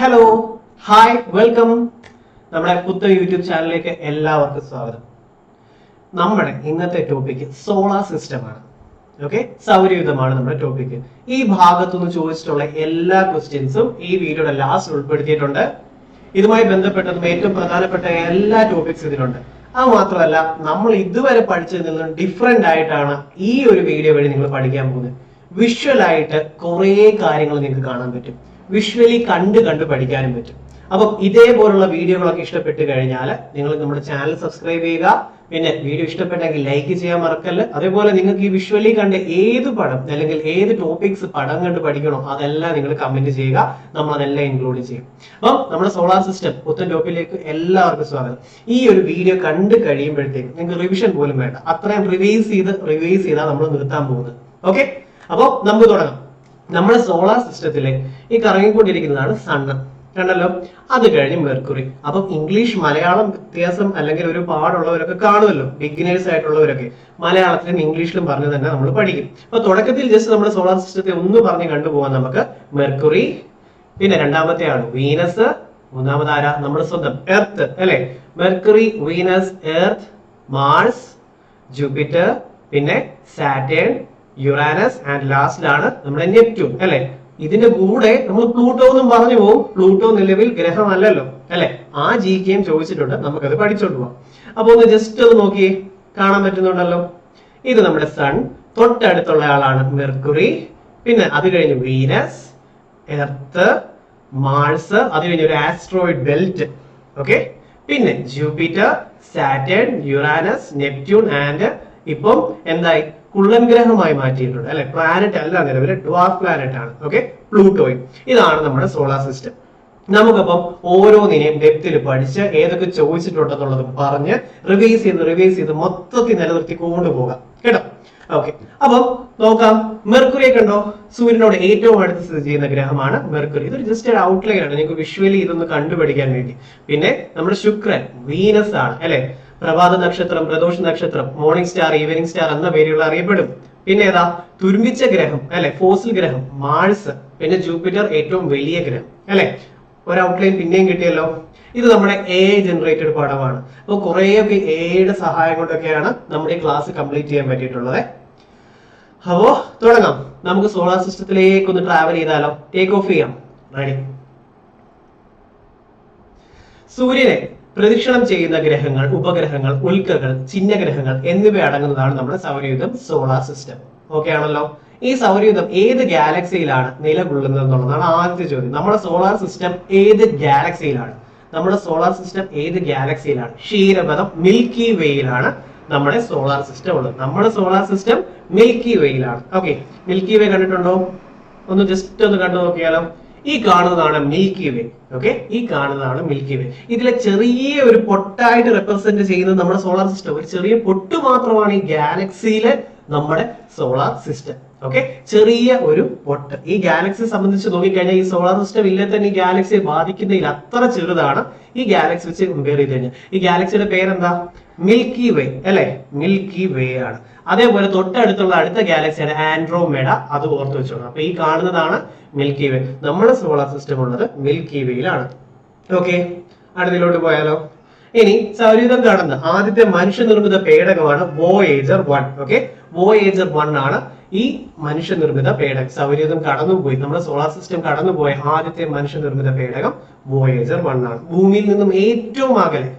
Hello hi welcome നമ്മുടെ പുത്തൻ YouTube ചാനലിലേക്ക് എല്ലാവർക്കും സ്വാഗതം. നമ്മുടെ ഇന്നത്തെ ടോപ്പിക് സോളാർ സിസ്റ്റം ആണ്. ഓക്കെ, സൗരയൂഥമാണ് നമ്മുടെ ടോപ്പിക്. ഈ ഭാഗത്തുനിന്ന് ചോദിച്ചിട്ടുള്ള എല്ലാ ക്വസ്റ്റ്യൻസും ഈ വീഡിയോയുടെ ലാസ്റ്റ് ഉൾപ്പെടുത്തിയിട്ടുണ്ട്. ഇതുമായി ബന്ധപ്പെട്ടതും ഏറ്റവും പ്രധാനപ്പെട്ട എല്ലാ ടോപ്പിക്സ് ഇതിലുണ്ട്. അത് മാത്രമല്ല, നമ്മൾ ഇതുവരെ പഠിച്ചതിൽ നിന്നും ഡിഫറെന്റ് ആയിട്ടാണ് ഈ ഒരു വീഡിയോ വഴി നിങ്ങൾ പഠിക്കാൻ പോകുന്നത്. വിഷ്വൽ ആയിട്ട് കുറേ കാര്യങ്ങൾ നിങ്ങൾക്ക് കാണാൻ പറ്റും. വിഷ്വലി കണ്ട് പഠിക്കാനും പറ്റും. അപ്പം ഇതേപോലുള്ള വീഡിയോകളൊക്കെ ഇഷ്ടപ്പെട്ട് കഴിഞ്ഞാൽ നിങ്ങൾ നമ്മുടെ ചാനൽ സബ്സ്ക്രൈബ് ചെയ്യുക. പിന്നെ വീഡിയോ ഇഷ്ടപ്പെട്ടെങ്കിൽ ലൈക്ക് ചെയ്യാൻ മറക്കല്ല. അതേപോലെ നിങ്ങൾക്ക് ഈ വിഷ്വലി കണ്ട് ഏത് പടം അല്ലെങ്കിൽ ഏത് ടോപ്പിക്സ് പടം കണ്ട് പഠിക്കണോ അതെല്ലാം നിങ്ങൾ കമന്റ് ചെയ്യുക. നമ്മൾ അതെല്ലാം ഇൻക്ലൂഡ് ചെയ്യും. അപ്പം നമ്മുടെ സോളാർ സിസ്റ്റം പുത്തൻ ടോപ്പിലേക്ക് എല്ലാവർക്കും സ്വാഗതം. ഈ ഒരു വീഡിയോ കണ്ട് കഴിയുമ്പോഴത്തേക്കും നിങ്ങൾക്ക് റിവിഷൻ പോലും വേണ്ട, അത്രയും റിവൈസ് ചെയ്താൽ നമ്മൾ നിർത്താൻ പോകുന്നത്. ഓക്കെ, അപ്പോൾ നമുക്ക് തുടങ്ങാം. നമ്മുടെ സോളാർ സിസ്റ്റത്തിലെ ഈ കറങ്ങിക്കൊണ്ടിരിക്കുന്നതാണ് സണ്ണ്, കണ്ടല്ലോ. അത് കഴിഞ്ഞ് മെർക്കുറി. അപ്പം ഇംഗ്ലീഷ് മലയാളം വ്യത്യാസം അല്ലെങ്കിൽ ഒരു പാടുള്ളവരൊക്കെ കാണുമല്ലോ, ബിഗിനേഴ്സ് ആയിട്ടുള്ളവരൊക്കെ മലയാളത്തിലും ഇംഗ്ലീഷിലും പറഞ്ഞു തന്നെ നമ്മൾ പഠിക്കും. അപ്പൊ തുടക്കത്തിൽ ജസ്റ്റ് നമ്മുടെ സോളാർ സിസ്റ്റത്തെ ഒന്ന് പറഞ്ഞ് കണ്ടുപോകാൻ നമുക്ക് മെർക്കുറി, പിന്നെ രണ്ടാമത്തെ ആണ് വീനസ്, മൂന്നാമത് ആരാ? നമ്മുടെ സ്വന്തം എർത്ത് അല്ലെ. Mercury, Venus, Earth, Mars, Jupiter, പിന്നെ സാറ്റേൺ, യുറാനസ് ആൻഡ് ലാസ്റ്റിലാണ് നമ്മുടെ നെപ്റ്റ്യൂൺ അല്ലെ. ഇതിന്റെ കൂടെ നമ്മൾ പ്ലൂട്ടോ എന്നും പറഞ്ഞു പോകും. പ്ലൂട്ടോ നിലവിൽ ഗ്രഹമല്ലല്ലോ അല്ലെ. ആ GK ചോദിച്ചിട്ടുണ്ട്, നമുക്കത് പഠിച്ചോണ്ട് പോവാം. അപ്പൊ ഒന്ന് ജസ്റ്റ് ഒന്ന് നോക്കിയേ, കാണാൻ പറ്റുന്നുണ്ടല്ലോ. ഇത് നമ്മുടെ സൺ, തൊട്ടടുത്തുള്ള ആളാണ് മെർക്കുറി, പിന്നെ അത് കഴിഞ്ഞ് വീനസ്, എർത്ത്, മാർസ്, അത് കഴിഞ്ഞ് ഒരു ആസ്ട്രോയിഡ് ബെൽറ്റ്. ഓക്കെ, പിന്നെ Jupiter, Saturn, Uranus, Neptune and ഇപ്പം എന്തായി കുള്ളൻ ഗ്രഹമായി മാറ്റിയിട്ടുണ്ട് അല്ലെ. പ്ലാനറ്റ് അല്ല, നിലവിലെ ഡ്വാർഫ് പ്ലാനറ്റ് ആണ്. ഓക്കെ, പ്ലൂട്ടോയും. ഇതാണ് നമ്മുടെ സോളാർ സിസ്റ്റം. നമുക്കപ്പം ഓരോന്നിനെയും ഡെപ്തിൽ പഠിച്ച് ഏതൊക്കെ ചോദിച്ചിട്ടുണ്ടെന്നുള്ളതും പറഞ്ഞ് റിവൈസ് ചെയ്ത് മൊത്തത്തിൽ നിലനിർത്തി കൊണ്ടുപോകാം കേട്ടോ. ഓക്കെ, അപ്പം നോക്കാം. മെർക്കുറിയെ കണ്ടോ? സൂര്യനോട് ഏറ്റവും അടുത്ത് സ്ഥിതി ചെയ്യുന്ന ഗ്രഹമാണ് മെർക്കുറി. ഇതൊരു ജസ്റ്റ് ഒരു ഔട്ട്ലൈൻ ആണ്, നിങ്ങൾക്ക് വിഷ്വലി ഇതൊന്ന് കണ്ടുപഠിക്കാൻ വേണ്ടി. പിന്നെ നമ്മുടെ ശുക്രൻ, വീനസ് ആണ് അല്ലെ. പ്രഭാത നക്ഷത്രം, പ്രദോഷ നക്ഷത്രം, മോർണിംഗ് സ്റ്റാർ, ഈവനിങ് സ്റ്റാർ എന്ന പേരുകൾ അറിയപ്പെടും. പിന്നെ ഏതാ? തുരുമ്പിച്ച ഗ്രഹം അല്ലെ, ഫോസിൽ ഗ്രഹം മാർസ്. പിന്നെ ജൂപ്പിറ്റർ, ഏറ്റവും വലിയ ഗ്രഹം അല്ലെ. ഒരു ഔട്ട്ലൈൻ പിന്നെയും കിട്ടിയല്ലോ. ഇത് നമ്മുടെ AI ജനറേറ്റഡ് പടമാണ്. അപ്പൊ കുറേയൊക്കെ AIയുടെ സഹായം കൊണ്ടൊക്കെയാണ് നമ്മുടെ ഈ ക്ലാസ് കംപ്ലീറ്റ് ചെയ്യാൻ പറ്റിയിട്ടുള്ളത്. അപ്പോ തുടങ്ങാം. നമുക്ക് സോളാർ സിസ്റ്റത്തിലേക്ക് ഒന്ന് ട്രാവൽ ചെയ്താലോ? ടേക്ക് ഓഫ് ചെയ്യാം. റെഡി. സൂര്യനെ പ്രദക്ഷിണം ചെയ്യുന്ന ഗ്രഹങ്ങൾ, ഉപഗ്രഹങ്ങൾ, ഉൽക്കകൾ, ചിഹ്നഗ്രഹങ്ങൾ എന്നിവ അടങ്ങുന്നതാണ് നമ്മുടെ സൗരയൂഥം, സോളാർ സിസ്റ്റം. ഓക്കെ ആണല്ലോ. ഈ സൗരയൂഥം ഏത് ഗാലക്സിയിലാണ് നിലകൊള്ളുന്നത് എന്നുള്ളതാണ് ആദ്യത്തെ ചോദ്യം. നമ്മുടെ സോളാർ സിസ്റ്റം ഏത് ഗാലക്സിയിലാണ്? ക്ഷീരപഥം മിൽക്കി വേയിലാണ് നമ്മുടെ സോളാർ സിസ്റ്റം ഉള്ളത്. നമ്മുടെ സോളാർ സിസ്റ്റം മിൽക്കി വേയിലാണ്. ഓക്കെ, മിൽക്കി വേ കണ്ടിട്ടുണ്ടോ? ഒന്ന് ജസ്റ്റ് ഒന്ന് കണ്ടു നോക്കിയാലോ. ഈ കാണുന്നതാണ് മിൽക്കി വേ. ഓക്കെ, ഈ കാണുന്നതാണ് മിൽക്കി വേ. ഇതിലെ ചെറിയ ഒരു പൊട്ടായിട്ട് റെപ്രസെന്റ് ചെയ്യുന്നത് നമ്മുടെ സോളാർ സിസ്റ്റം. ഒരു ചെറിയ പൊട്ട് മാത്രമാണ് ഈ ഗാലക്സിയിലെ നമ്മുടെ സോളാർ സിസ്റ്റം. ഓക്കെ, ചെറിയ ഒരു പൊട്ട്. ഈ ഗാലക്സിയെ സംബന്ധിച്ച് നോക്കിക്കഴിഞ്ഞാൽ ഈ സോളാർ സിസ്റ്റം ഇല്ലേ തന്നെ ഈ ഗാലക്സിയെ ബാധിക്കുന്നതിൽ അത്ര ചെറുതാണ് ഈ ഗാലക്സി വെച്ച് കമ്പയർ ചെയ്ത് കഴിഞ്ഞാൽ. ഈ ഗാലക്സിയുടെ പേരെന്താ? മിൽക്കി വേ അല്ലെ. മിൽക്കി വേ ആണ്. അതേപോലെ തൊട്ടടുത്തുള്ള അടുത്ത ഗാലക്സിയാണ് ആൻഡ്രോമേഡ, അത് ഓർത്ത് വെച്ചോളൂ. അപ്പൊ ഈ കാണുന്നതാണ് മിൽക്കി വേ. നമ്മുടെ സോളാർ സിസ്റ്റം ഉള്ളത് മിൽക്കി വേയിലാണ്. ഓക്കെ, അടുത്തിലോട്ട് പോയാലോ. ഇനി സൗരയൂഥം കടന്ന് ആദ്യത്തെ മനുഷ്യനിർമ്മിത പേടകമാണ് വോയേജർ 1. ഓക്കെ, വോയേജർ 1 ആണ് ഈ മനുഷ്യനിർമ്മിത പേടകം. സൗരയൂഥം കടന്നുപോയി, നമ്മുടെ സോളാർ സിസ്റ്റം കടന്നുപോയ ആദ്യത്തെ മനുഷ്യനിർമ്മിത പേടകം വോയേജർ 1 ആണ്. ഭൂമിയിൽ നിന്നും ഏറ്റവും അകലെ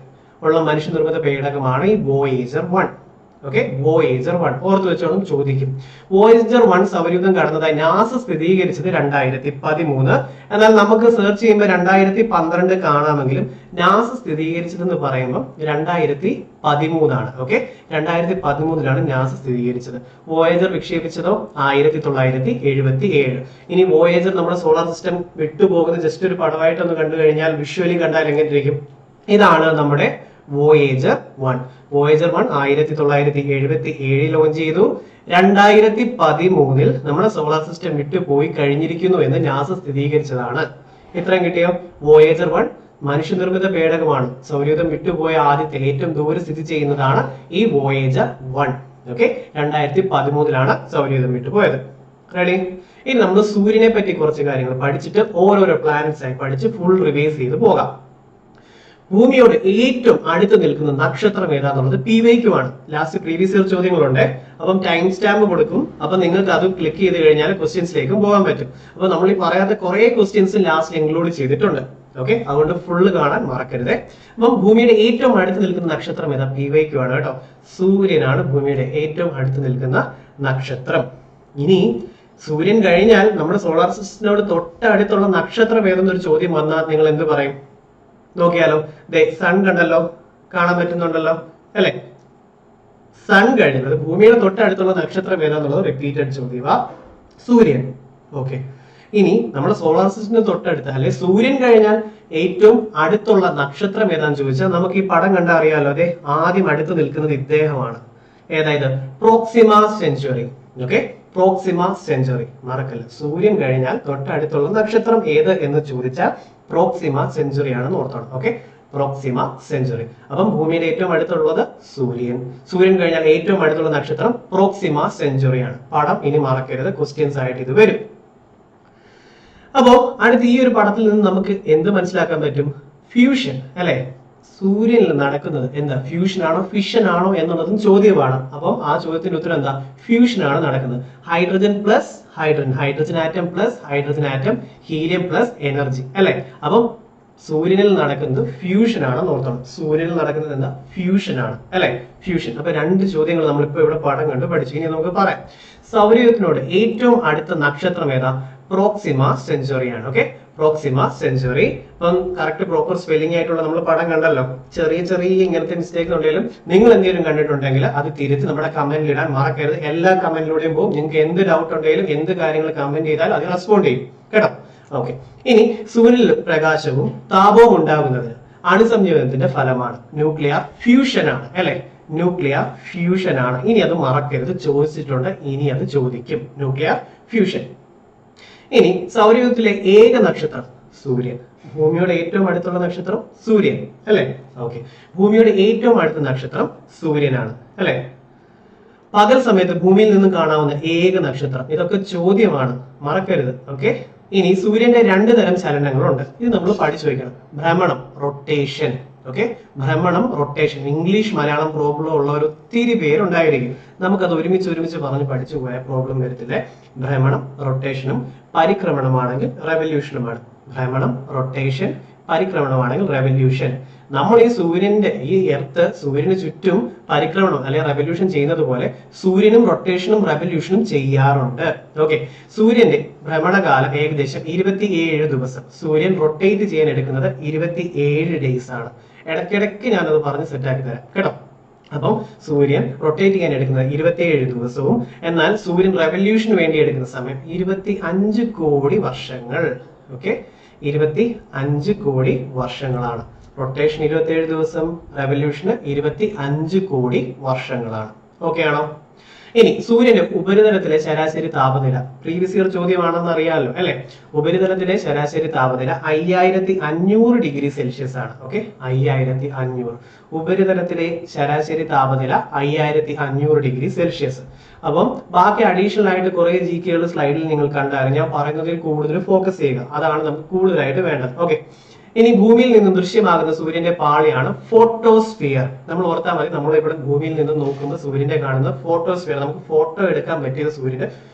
ഉള്ള മനുഷ്യനിർമ്മിത പേടകമാണ് ഈ വോയേജർ 1. ഓക്കെ, വോയേജർ 1 ഓർത്ത് വെച്ചോളും, ചോദിക്കും. വോയേജർ 1 സൗരയൂഥം കടന്നതായി നാസ സ്ഥിരീകരിച്ചത് 2013. എന്നാൽ നമുക്ക് സെർച്ച് ചെയ്യുമ്പോൾ 2012 കാണാമെങ്കിലും നാസ സ്ഥിരീകരിച്ചതെന്ന് പറയുമ്പോൾ 2013 ആണ്. ഓക്കെ, 2013 നാസ സ്ഥിരീകരിച്ചത്. വോയേജർ വിക്ഷേപിച്ചതോ 1977. ഇനി വോയേജർ നമ്മുടെ സോളാർ സിസ്റ്റം വിട്ടുപോകുന്ന ജസ്റ്റ് ഒരു പടമായിട്ടൊന്ന് കണ്ടു കഴിഞ്ഞാൽ വിഷ്വലി കണ്ടാൽ എങ്ങനെ ഇരിക്കും? ഇതാണ് നമ്മുടെ വോയേജർ 1. വോയേജർ 1 1977 ലോഞ്ച് ചെയ്തു. 2013 നമ്മുടെ സോളാർ സിസ്റ്റം വിട്ടുപോയി കഴിഞ്ഞിരിക്കുന്നു എന്ന് നാസ സ്ഥിരീകരിച്ചതാണ്. ഇത്രയും കിട്ടിയോ? വോയേജർ 1 മനുഷ്യനിർമ്മിത പേടകമാണ്. സൗരയൂഥം വിട്ടുപോയ ആദ്യത്തെ ഏറ്റവും ദൂരെ സ്ഥിതി ചെയ്യുന്നതാണ് ഈ വോയേജർ 1. ഓക്കെ, 2013 സൗരയൂഥം വിട്ടുപോയത്. റെഡി. ഇനി നമ്മൾ സൂര്യനെ പറ്റി കുറച്ച് കാര്യങ്ങൾ പഠിച്ചിട്ട് ഓരോരോ പ്ലാനറ്റ്സ് ആയി പഠിച്ച് ഫുൾ റിവൈസ് ചെയ്ത് പോകാം. ഭൂമിയോട് ഏറ്റവും അടുത്ത് നിൽക്കുന്ന നക്ഷത്രം ഏതാന്നുള്ളത് PYQ ആണ്. ലാസ്റ്റ് പ്രീവിയസ് ഇയർ ചോദ്യങ്ങളുണ്ട്. അപ്പം ടൈം സ്റ്റാമ്പ് കൊടുക്കും. അപ്പൊ നിങ്ങൾക്ക് അത് ക്ലിക്ക് ചെയ്ത് കഴിഞ്ഞാൽ ക്വസ്റ്റ്യൻസിലേക്കും പോകാൻ പറ്റും. അപ്പൊ നമ്മൾ ഈ പറയാത്ത കുറെ ക്വസ്റ്റ്യൻസ് ലാസ്റ്റ് ഇൻക്ലൂഡ് ചെയ്തിട്ടുണ്ട്. ഓക്കെ, അതുകൊണ്ട് ഫുള്ള് കാണാൻ മറക്കരുത്. അപ്പം ഭൂമിയുടെ ഏറ്റവും അടുത്ത് നിൽക്കുന്ന നക്ഷത്രം ഏതാ? PYQ ആണ് കേട്ടോ. സൂര്യനാണ് ഭൂമിയുടെ ഏറ്റവും അടുത്ത് നിൽക്കുന്ന നക്ഷത്രം. ഇനി സൂര്യൻ കഴിഞ്ഞാൽ നമ്മുടെ സോളാർ സിസ്റ്റത്തിനോട് തൊട്ടടുത്തുള്ള നക്ഷത്രം ഏതെന്നൊരു ചോദ്യം വന്നാൽ നിങ്ങൾ എന്ത് പറയും? നോക്കിയാലോ, സൺ കണ്ടല്ലോ, കാണാൻ പറ്റുന്നുണ്ടല്ലോ അല്ലെ? സൺ കഴിഞ്ഞത് ഭൂമിയുടെ തൊട്ടടുത്തുള്ള നക്ഷത്രം ഏതാന്നുള്ളത് റിപ്പീറ്റഡ് ചോദ്യമാ, സൂര്യൻ. ഓക്കെ, ഇനി നമ്മുടെ സോളാർ സിസ്റ്റത്തിന് തൊട്ടടുത്ത് അല്ലെ സൂര്യൻ കഴിഞ്ഞാൽ ഏറ്റവും അടുത്തുള്ള നക്ഷത്രം ഏതാന്ന് ചോദിച്ചാൽ നമുക്ക് ഈ പടം കണ്ടാൽ അറിയാലോ. അതെ, ആദ്യം അടുത്ത് നിൽക്കുന്നത് ഇദ്ദേഹമാണ്. ഏതായത് Proxima Centauri. Okay, Proxima Centauri മറക്കല്ല. സൂര്യൻ കഴിഞ്ഞാൽ തൊട്ടടുത്തുള്ള നക്ഷത്രം ഏത് എന്ന് ചോദിച്ചാൽ പ്രോക്സിമ സെഞ്ചുറി ആണെന്ന് ഓർത്തോണം. Okay, Proxima Centauri. അപ്പം ഭൂമിയുടെ ഏറ്റവും അടുത്തുള്ളത് സൂര്യൻ. സൂര്യൻ കഴിഞ്ഞാൽ ഏറ്റവും അടുത്തുള്ള നക്ഷത്രം പ്രോക്സിമ സെഞ്ചുറി ആണ്. പടം ഇനി മറക്കരുത്, ക്വസ്റ്റ്യൻസ് ആയിട്ട് ഇത് വരും. അപ്പോ അടുത്ത ഈ ഒരു പടത്തിൽ നിന്ന് നമുക്ക് എന്ത് മനസ്സിലാക്കാൻ പറ്റും? ഫ്യൂഷൻ അല്ലെ? സൂര്യനിൽ നടക്കുന്നത് എന്താ? ഫ്യൂഷൻ ആണോ ഫിഷൻ ആണോ എന്നുള്ളതും ചോദ്യമാണ്. അപ്പം ആ ചോദ്യത്തിന്റെ ഉത്തരം എന്താ? ഫ്യൂഷൻ ആണ് നടക്കുന്നത്. Hydrogen plus hydrogen, hydrogen atom plus hydrogen atom, helium plus energy അല്ലെ? അപ്പം സൂര്യനിൽ നടക്കുന്നത് ഫ്യൂഷൻ ആണെന്ന് ഓർത്തോണം. സൂര്യനിൽ നടക്കുന്നത് എന്താ? ഫ്യൂഷൻ ആണ് അല്ലെ? ഫ്യൂഷൻ. അപ്പൊ രണ്ട് ചോദ്യങ്ങൾ നമ്മളിപ്പോ ഇവിടെ പടം കണ്ട് പഠിച്ചു. ഇനി നമുക്ക് പറയാം, സൗരയൂഥത്തിനോട് ഏറ്റവും അടുത്ത നക്ഷത്രം ഏതാ? പ്രോക്സിമ സെഞ്ചുറി ആണ്. Okay, Proxima Centauri. അപ്പം കറക്റ്റ് പ്രോപ്പർ സ്പെല്ലിംഗ് ആയിട്ടുള്ള നമ്മൾ പടം കണ്ടല്ലോ. ചെറിയ ചെറിയ ഇങ്ങനത്തെ മിസ്റ്റേക്ക് ഉണ്ടെങ്കിലും നിങ്ങൾ എന്തെങ്കിലും കണ്ടിട്ടുണ്ടെങ്കിൽ അത് തിരുത്തി നമ്മുടെ കമന്റിൽ ഇടാൻ മറക്കരുത്. എല്ലാ കമന്റിലൂടെയും പോകും. നിങ്ങൾക്ക് എന്ത് ഡൗട്ട് ഉണ്ടെങ്കിലും എന്ത് കാര്യങ്ങൾ കമന്റ് ചെയ്താൽ അത് റെസ്പോണ്ട് ചെയ്യും കേട്ടോ. ഓക്കെ, ഇനി സൂര്യനിൽ പ്രകാശവും താപവും ഉണ്ടാകുന്നത് അണുസംയോജനത്തിന്റെ ഫലമാണ്. ന്യൂക്ലിയർ ഫ്യൂഷൻ ആണ് അല്ലെ? ന്യൂക്ലിയർ ഫ്യൂഷൻ ആണ്. ഇനി അത് മറക്കരുത്, ചോദിച്ചിട്ടുണ്ട്, ഇനി അത് ചോദിക്കും. Nuclear fusion. ഇനി സൗരയൂഥത്തിലെ ഏക നക്ഷത്രം സൂര്യൻ. ഭൂമിയുടെ ഏറ്റവും അടുത്തുള്ള നക്ഷത്രം സൂര്യൻ അല്ലെ? ഓക്കെ, ഭൂമിയുടെ ഏറ്റവും അടുത്ത നക്ഷത്രം സൂര്യനാണ് അല്ലെ? പകൽ സമയത്ത് ഭൂമിയിൽ നിന്നും കാണാവുന്ന ഏക നക്ഷത്രം. ഇതൊക്കെ ചോദ്യമാണ്, മറക്കരുത്. ഓക്കെ, ഇനി സൂര്യന്റെ രണ്ട് തരം ചലനങ്ങളുണ്ട്. ഇത് നമ്മൾ പഠിച്ചു വെക്കണം. ഭ്രമണം, റൊട്ടേഷൻ. ഓക്കെ, ഭ്രമണം, റൊട്ടേഷൻ. ഇംഗ്ലീഷ് മലയാളം പ്രോബ്ലം ഉള്ള ഒത്തിരി പേരുണ്ടായിരിക്കും. നമുക്കത് ഒരുമിച്ച് പറഞ്ഞ് പഠിച്ചു പോയാൽ പ്രോബ്ലം വരത്തില്ല. ഭ്രമണം, റൊട്ടേഷനും പരിക്രമണമാണെങ്കിൽ റെവല്യൂഷനുമാണ്. ഭ്രമണം, റൊട്ടേഷൻ, പരിക്രമണമാണെങ്കിൽ റെവല്യൂഷൻ. നമ്മൾ ഈ സൂര്യന്റെ ഈ എർത്ത് സൂര്യന് ചുറ്റും പരിക്രമണം അല്ലെങ്കിൽ റെവല്യൂഷൻ ചെയ്യുന്നത് പോലെ സൂര്യനും റൊട്ടേഷനും റെവല്യൂഷനും ചെയ്യാറുണ്ട്. ഓക്കെ, സൂര്യന്റെ ഭ്രമണകാലം ഏകദേശം 27 ദിവസം. സൂര്യൻ റൊട്ടേറ്റ് ചെയ്യാൻ എടുക്കുന്നത് 27 ഡേയ്സ് ആണ്. ഇടയ്ക്കിടയ്ക്ക് ഞാനത് പറഞ്ഞ് സെറ്റാക്കി തരാം കേട്ടോ. അപ്പം സൂര്യൻ റൊട്ടേറ്റ് ചെയ്യാൻ എടുക്കുന്നത് 27 ദിവസവും, എന്നാൽ സൂര്യൻ റെവല്യൂഷന് വേണ്ടി എടുക്കുന്ന സമയം 25 കോടി വർഷങ്ങൾ. ഓക്കെ, 25 കോടി വർഷങ്ങളാണ്. റൊട്ടേഷൻ 27 ദിവസം, റെവല്യൂഷന് 25 കോടി വർഷങ്ങളാണ്. ഓക്കെ ആണോ? ഇനി സൂര്യന്റെ ഉപരിതലത്തിലെ ശരാശരി താപനില പ്രീവിയസ് ഇയർ ചോദ്യമാണെന്ന് അറിയാമല്ലോ അല്ലെ? ഉപരിതലത്തിലെ ശരാശരി താപനില 5500 ഡിഗ്രി സെൽഷ്യസ് ആണ്. ഓക്കെ, 5500. ഉപരിതലത്തിലെ ശരാശരി താപനില 5500 ഡിഗ്രി സെൽഷ്യസ്. അപ്പം ബാക്കി അഡീഷണൽ ആയിട്ട് കുറെ GK സ്ലൈഡിൽ നിങ്ങൾ കണ്ടായിരുന്നു. ഞാൻ പറയുന്നതിൽ കൂടുതൽ ഫോക്കസ് ചെയ്യുക, അതാണ് നമുക്ക് കൂടുതലായിട്ട് വേണ്ടത്. ഓക്കെ, ഇനി ഭൂമിയിൽ നിന്നും ദൃശ്യമാകുന്ന സൂര്യന്റെ പാളിയാണ് ഫോട്ടോസ്ഫിയർ. നമ്മൾ ഓർത്താൽ മതി, നമ്മൾ ഇവിടെ ഭൂമിയിൽ നിന്ന് നോക്കുമ്പോൾ സൂര്യന്റെ കാണുന്ന ഫോട്ടോസ്ഫിയർ, നമുക്ക് ഫോട്ടോ എടുക്കാൻ പറ്റിയത് സൂര്യന്റെ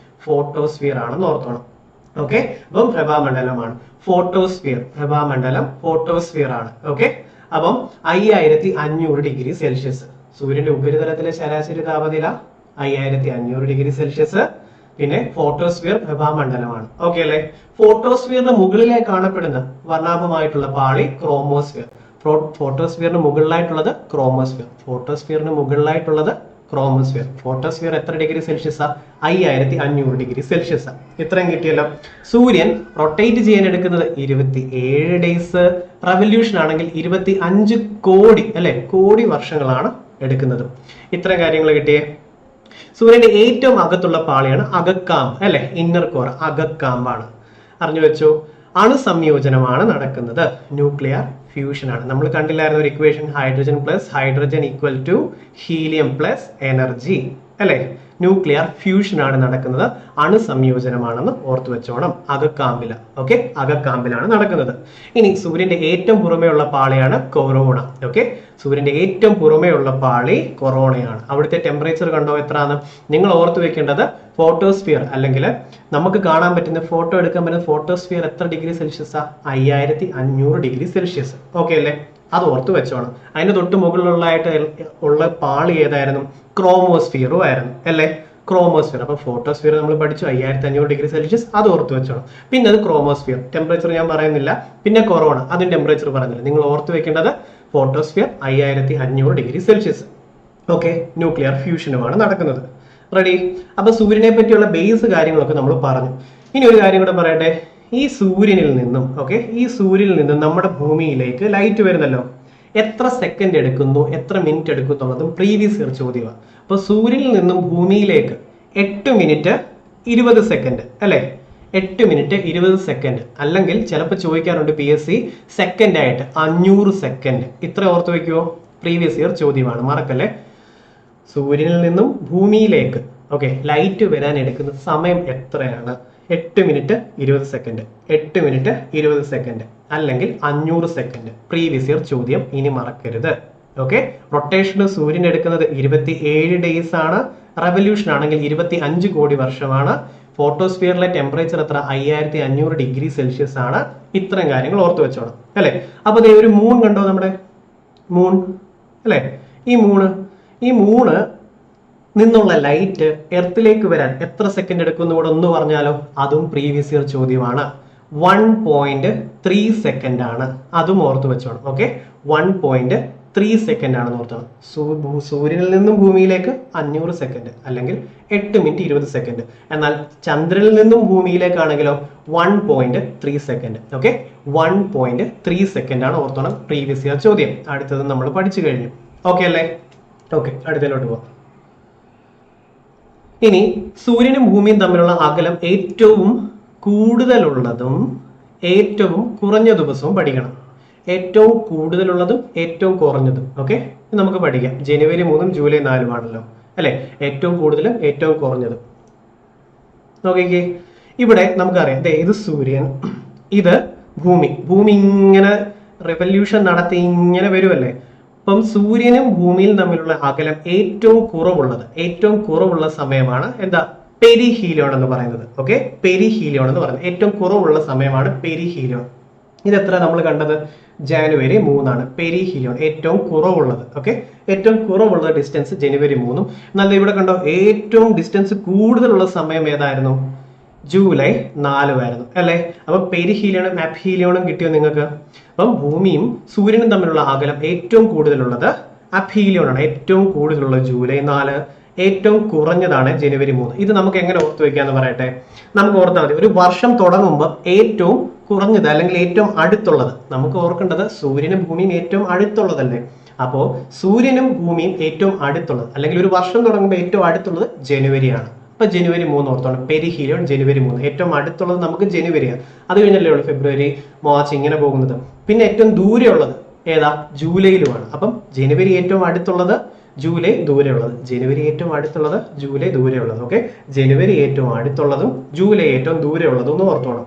ഫോട്ടോസ്ഫിയർ ആണെന്ന് ഓർത്തോണം. ഓക്കെ, അപ്പം പ്രഭാമണ്ഡലമാണ് ഫോട്ടോസ്ഫിയർ. പ്രഭാമണ്ഡലം ഫോട്ടോസ്ഫിയർ ആണ്. ഓക്കെ, അപ്പം 5500 ഡിഗ്രി സെൽഷ്യസ്. സൂര്യന്റെ ഉപരിതലത്തിലെ ശരാശരി താപനില 5500 ഡിഗ്രി സെൽഷ്യസ്. പിന്നെ ഫോട്ടോസ്ഫിയർ പ്രഭാമണ്ഡലമാണ്. ഓക്കെ അല്ലെ? ഫോട്ടോസ്ഫിയറിന് മുകളിലായി കാണപ്പെടുന്ന വർണ്ണാഭമായിട്ടുള്ള പാളി ക്രോമോസ്ഫിയർ. ഫോട്ടോസ്ഫിയറിന് മുകളിലായിട്ടുള്ളത് ക്രോമോസ്ഫിയർ. ഫോട്ടോസ്ഫിയറിന് മുകളിലായിട്ടുള്ളത് ക്രോമോസ്ഫിയർ. ഫോട്ടോസ്ഫിയർ എത്ര ഡിഗ്രി സെൽഷ്യസാ? 5500 ഡിഗ്രി സെൽഷ്യസാ. ഇത്രയും കിട്ടിയല്ലോ. സൂര്യൻ റൊട്ടേറ്റ് ചെയ്യാൻ എടുക്കുന്നത് 27 ഡേയ്സ്. റെവല്യൂഷൻ ആണെങ്കിൽ 25 കോടി അല്ലെ? കോടി വർഷങ്ങളാണ് എടുക്കുന്നത്. ഇത്രയും കാര്യങ്ങൾ കിട്ടിയേ. സൂര്യന്റെ ഏറ്റവും അകത്തുള്ള പാളിയാണ് അകക്കാമ്പ് അല്ലെ? ഇന്നർ കോർ അകക്കാമ്പാണ്. അറിഞ്ഞു വെച്ചോ. അണുസംയോജനമാണ് നടക്കുന്നത്. ന്യൂക്ലിയർ ഫ്യൂഷൻ ആണ്. നമ്മൾ കണ്ടില്ലായിരുന്ന ഒരു equation, hydrogen plus hydrogen equal to helium plus energy. അല്ലെ? ന്യൂക്ലിയർ ഫ്യൂഷൻ ആണ് നടക്കുന്നത്, അണുസംയോജനമാണെന്ന് ഓർത്തു വെച്ചോണം. അകക്കാമ്പില. ഓക്കെ, അകക്കാമ്പിലാണ് നടക്കുന്നത്. ഇനി സൂര്യന്റെ ഏറ്റവും പുറമേ ഉള്ള പാളിയാണ് കൊറോണ. ഓക്കെ, സൂര്യന്റെ ഏറ്റവും പുറമേ ഉള്ള പാളി കൊറോണയാണ്. അവിടുത്തെ ടെമ്പറേച്ചർ കണ്ടോ എത്രയാണ്? നിങ്ങൾ ഓർത്തു വെക്കേണ്ടത് ഫോട്ടോസ്ഫിയർ അല്ലെങ്കിൽ നമുക്ക് കാണാൻ പറ്റുന്ന ഫോട്ടോ എടുക്കാൻ പറ്റുന്ന ഫോട്ടോസ്ഫിയർ എത്ര ഡിഗ്രി സെൽഷ്യസാ? 5500 degree Celsius. ഓക്കെ അല്ലേ? അത് ഓർത്ത് വെച്ചോണം. അതിന് തൊട്ട് മുകളിലുള്ളതായിട്ട് ഉള്ള പാളി ഏതായിരുന്നു? ക്രോമോസ്ഫിയറും ആയിരുന്നു അല്ലേ? ക്രോമോസ്ഫിയർ. അപ്പൊ ഫോട്ടോസ്ഫിയർ നമ്മൾ പഠിച്ചു 5500 ഡിഗ്രി സെൽഷ്യസ്, അത് ഓർത്ത് വെച്ചോണം. പിന്നെ അത് ക്രോമോസ്ഫിയർ, ടെമ്പറേച്ചർ ഞാൻ പറയുന്നില്ല. പിന്നെ കൊറോണ, അതിന് ടെമ്പറേച്ചർ പറഞ്ഞില്ല. നിങ്ങൾ ഓർത്ത് വെക്കേണ്ടത് photosphere 5500 degree Celsius. Okay, nuclear ഫ്യൂഷനുമാണ് നടക്കുന്നത്. റെഡി? അപ്പൊ സൂര്യനെ പറ്റിയുള്ള ബേസ് കാര്യങ്ങളൊക്കെ നമ്മൾ പറഞ്ഞു. ഇനി ഒരു കാര്യം കൂടെ പറയട്ടെ. ഈ സൂര്യനിൽ നിന്നും ഈ സൂര്യനിൽ നിന്നും നമ്മുടെ ഭൂമിയിലേക്ക് ലൈറ്റ് വരുന്നല്ലോ, എത്ര സെക്കൻഡ് എടുക്കുന്നു, എത്ര മിനിറ്റ് എടുക്കുന്നു എന്നുള്ളതും പ്രീവിയസ് ഇയർ ചോദ്യമാണ്. അപ്പൊ സൂര്യനിൽ നിന്നും ഭൂമിയിലേക്ക് 8 മിനിറ്റ് 20 സെക്കൻഡ് അല്ലെ? 8 മിനിറ്റ് 20 സെക്കൻഡ്. അല്ലെങ്കിൽ ചിലപ്പോൾ ചോദിക്കാറുണ്ട് PSC സെക്കൻഡ് ആയിട്ട് 500 സെക്കൻഡ്. ഇത്ര ഓർത്ത് വെക്കുവോ? പ്രീവിയസ് ഇയർ ചോദ്യമാണ്, മറക്കല്ലേ. സൂര്യനിൽ നിന്നും ഭൂമിയിലേക്ക് ലൈറ്റ് വരാൻ എടുക്കുന്ന സമയം എത്രയാണ്? 8 മിനിറ്റ് 20 സെക്കൻഡ്. 8 മിനിറ്റ് 20 സെക്കൻഡ് അല്ലെങ്കിൽ 500 സെക്കൻഡ്. പ്രീവിയസ് ഇയർ ചോദ്യം, ഇനി മറക്കരുത്. ഓക്കെ, റൊട്ടേഷൻ സൂര്യൻ എടുക്കുന്നത് 27 ഡേയ്സ് ആണ്. റെവല്യൂഷൻ ആണെങ്കിൽ 25 കോടി വർഷമാണ്. ഫോട്ടോസ്ഫിയറിലെ ടെമ്പറേച്ചർ എത്ര? 5500 ഡിഗ്രി സെൽഷ്യസ് ആണ്. ഇത്രയും കാര്യങ്ങൾ ഓർത്ത് വെച്ചോണം അല്ലെ? അപ്പൊ ദേ ഒരു മൂൺ കണ്ടോ, നമ്മുടെ മൂൺ അല്ലെ? ഈ മൂണ് നിന്നുള്ള ലൈറ്റ് എർത്തിലേക്ക് വരാൻ എത്ര സെക്കൻഡ് എടുക്കും കൂടെ ഒന്ന് പറഞ്ഞാലോ? അതും പ്രീവിയസ് ഇയർ ചോദ്യമാണ്. 1.3 സെക്കൻഡ് ആണ്. അതും ഓർത്ത് വെച്ചോണം. ഓക്കെ, 1.3 സെക്കൻഡ് ആണെന്ന് ഓർത്തോണം. സൂര്യനിൽ നിന്നും ഭൂമിയിലേക്ക് 500 സെക്കൻഡ് അല്ലെങ്കിൽ 8 മിനിറ്റ് 20 സെക്കൻഡ്. എന്നാൽ ചന്ദ്രനിൽ നിന്നും ഭൂമിയിലേക്കാണെങ്കിലോ 1.3 സെക്കൻഡ്. ഓക്കെ, 1.3 സെക്കൻഡ് ആണ് ഓർത്തോണം. പ്രീവിയസ് ഇയർ ചോദ്യം. അടുത്തത് നമ്മൾ പഠിച്ചു കഴിഞ്ഞു. ഓക്കെ അല്ലേ? ഓക്കെ, അടുത്തതിലോട്ട് പോവാം. ഇനി സൂര്യനും ഭൂമിയും തമ്മിലുള്ള അകലം ഏറ്റവും കൂടുതലുള്ളതും ഏറ്റവും കുറഞ്ഞ ദിവസവും പഠിക്കണം. ഏറ്റവും കൂടുതലുള്ളതും ഏറ്റവും കുറഞ്ഞതും. ഓക്കെ, നമുക്ക് പഠിക്കാം. ജനുവരി 3 ജൂലൈ 4 ആണല്ലോ അല്ലെ? ഏറ്റവും കൂടുതലും ഏറ്റവും കുറഞ്ഞതും. നോക്കിക്കേ, ഇവിടെ നമുക്കറിയാം ഇത് സൂര്യൻ, ഇത് ഭൂമി. ഭൂമി ഇങ്ങനെ റെവല്യൂഷൻ നടത്തി ഇങ്ങനെ വരുമല്ലേ? അപ്പം സൂര്യനും ഭൂമിയും തമ്മിലുള്ള അകലം ഏറ്റവും കുറവുള്ള സമയമാണ് എന്താ? പെരിഹീലിയോൺ എന്ന് പറയുന്നത്. ഓക്കെ, പെരിഹീലിയോൺ എന്ന് പറയുന്നത് ഏറ്റവും കുറവുള്ള സമയമാണ് പെരിഹീലിയോൺ. ഇതെത്ര നമ്മൾ കണ്ടത്? ജനുവരി 3 ആണ് പെരിഹീലിയോൺ ഏറ്റവും കുറവുള്ളത്. ഓക്കെ, ഏറ്റവും കുറവുള്ള ഡിസ്റ്റൻസ് ജനുവരി 3. എന്നാൽ ഇവിടെ കണ്ടോ, ഏറ്റവും ഡിസ്റ്റൻസ് കൂടുതലുള്ള സമയം ഏതായിരുന്നു? ജൂലൈ 4 ആയിരുന്നു അല്ലെ? അപ്പൊ പെരിഹീലിയോണും അപ്ഹീലിയോണും കിട്ടിയോ നിങ്ങൾക്ക്? അപ്പം ഭൂമിയും സൂര്യനും തമ്മിലുള്ള അകലം ഏറ്റവും കൂടുതലുള്ളത് അപ്ഹീലിയോൺ ആണ്. ഏറ്റവും കൂടുതലുള്ള ജൂലൈ 4, ഏറ്റവും കുറഞ്ഞതാണ് ജനുവരി 3. ഇത് നമുക്ക് എങ്ങനെ ഓർത്ത് വെക്കാന്ന് പറയട്ടെ. നമുക്ക് ഓർത്താൽ മതി, ഒരു വർഷം തുടങ്ങുമ്പോൾ ഏറ്റവും കുറഞ്ഞത് അല്ലെങ്കിൽ ഏറ്റവും അടുത്തുള്ളത് നമുക്ക് ഓർക്കേണ്ടത് സൂര്യനും ഭൂമിയും ഏറ്റവും അടുത്തുള്ളതല്ലേ? അപ്പോൾ സൂര്യനും ഭൂമിയും ഏറ്റവും അടുത്തുള്ളത് അല്ലെങ്കിൽ ഒരു വർഷം തുടങ്ങുമ്പോൾ ഏറ്റവും അടുത്തുള്ളത് ജനുവരിയാണ്. അപ്പൊ ജനുവരി 3 ഓർത്തോണം. പെരിഹീലിയോൺ ജനുവരി 3. ഏറ്റവും അടുത്തുള്ളത് നമുക്ക് ജനുവരിയാണ്. അത് കഴിഞ്ഞല്ലേ ഉള്ളൂ ഫെബ്രുവരി, മാർച്ച് ഇങ്ങനെ പോകുന്നത്. പിന്നെ ഏറ്റവും ദൂരെയുള്ളത് ഏതാ? ജൂലൈയിലുമാണ്. അപ്പം ജനുവരി ഏറ്റവും അടുത്തുള്ളത്, ജൂലൈ ദൂരെയുള്ളത്. ജനുവരി ഏറ്റവും അടുത്തുള്ളത്, ജൂലൈ ദൂരെയുള്ളത്. ഓക്കെ, ജനുവരി ഏറ്റവും അടുത്തുള്ളതും ജൂലൈ ഏറ്റവും ദൂരെയുള്ളതും ഒന്ന് ഓർത്തോണം.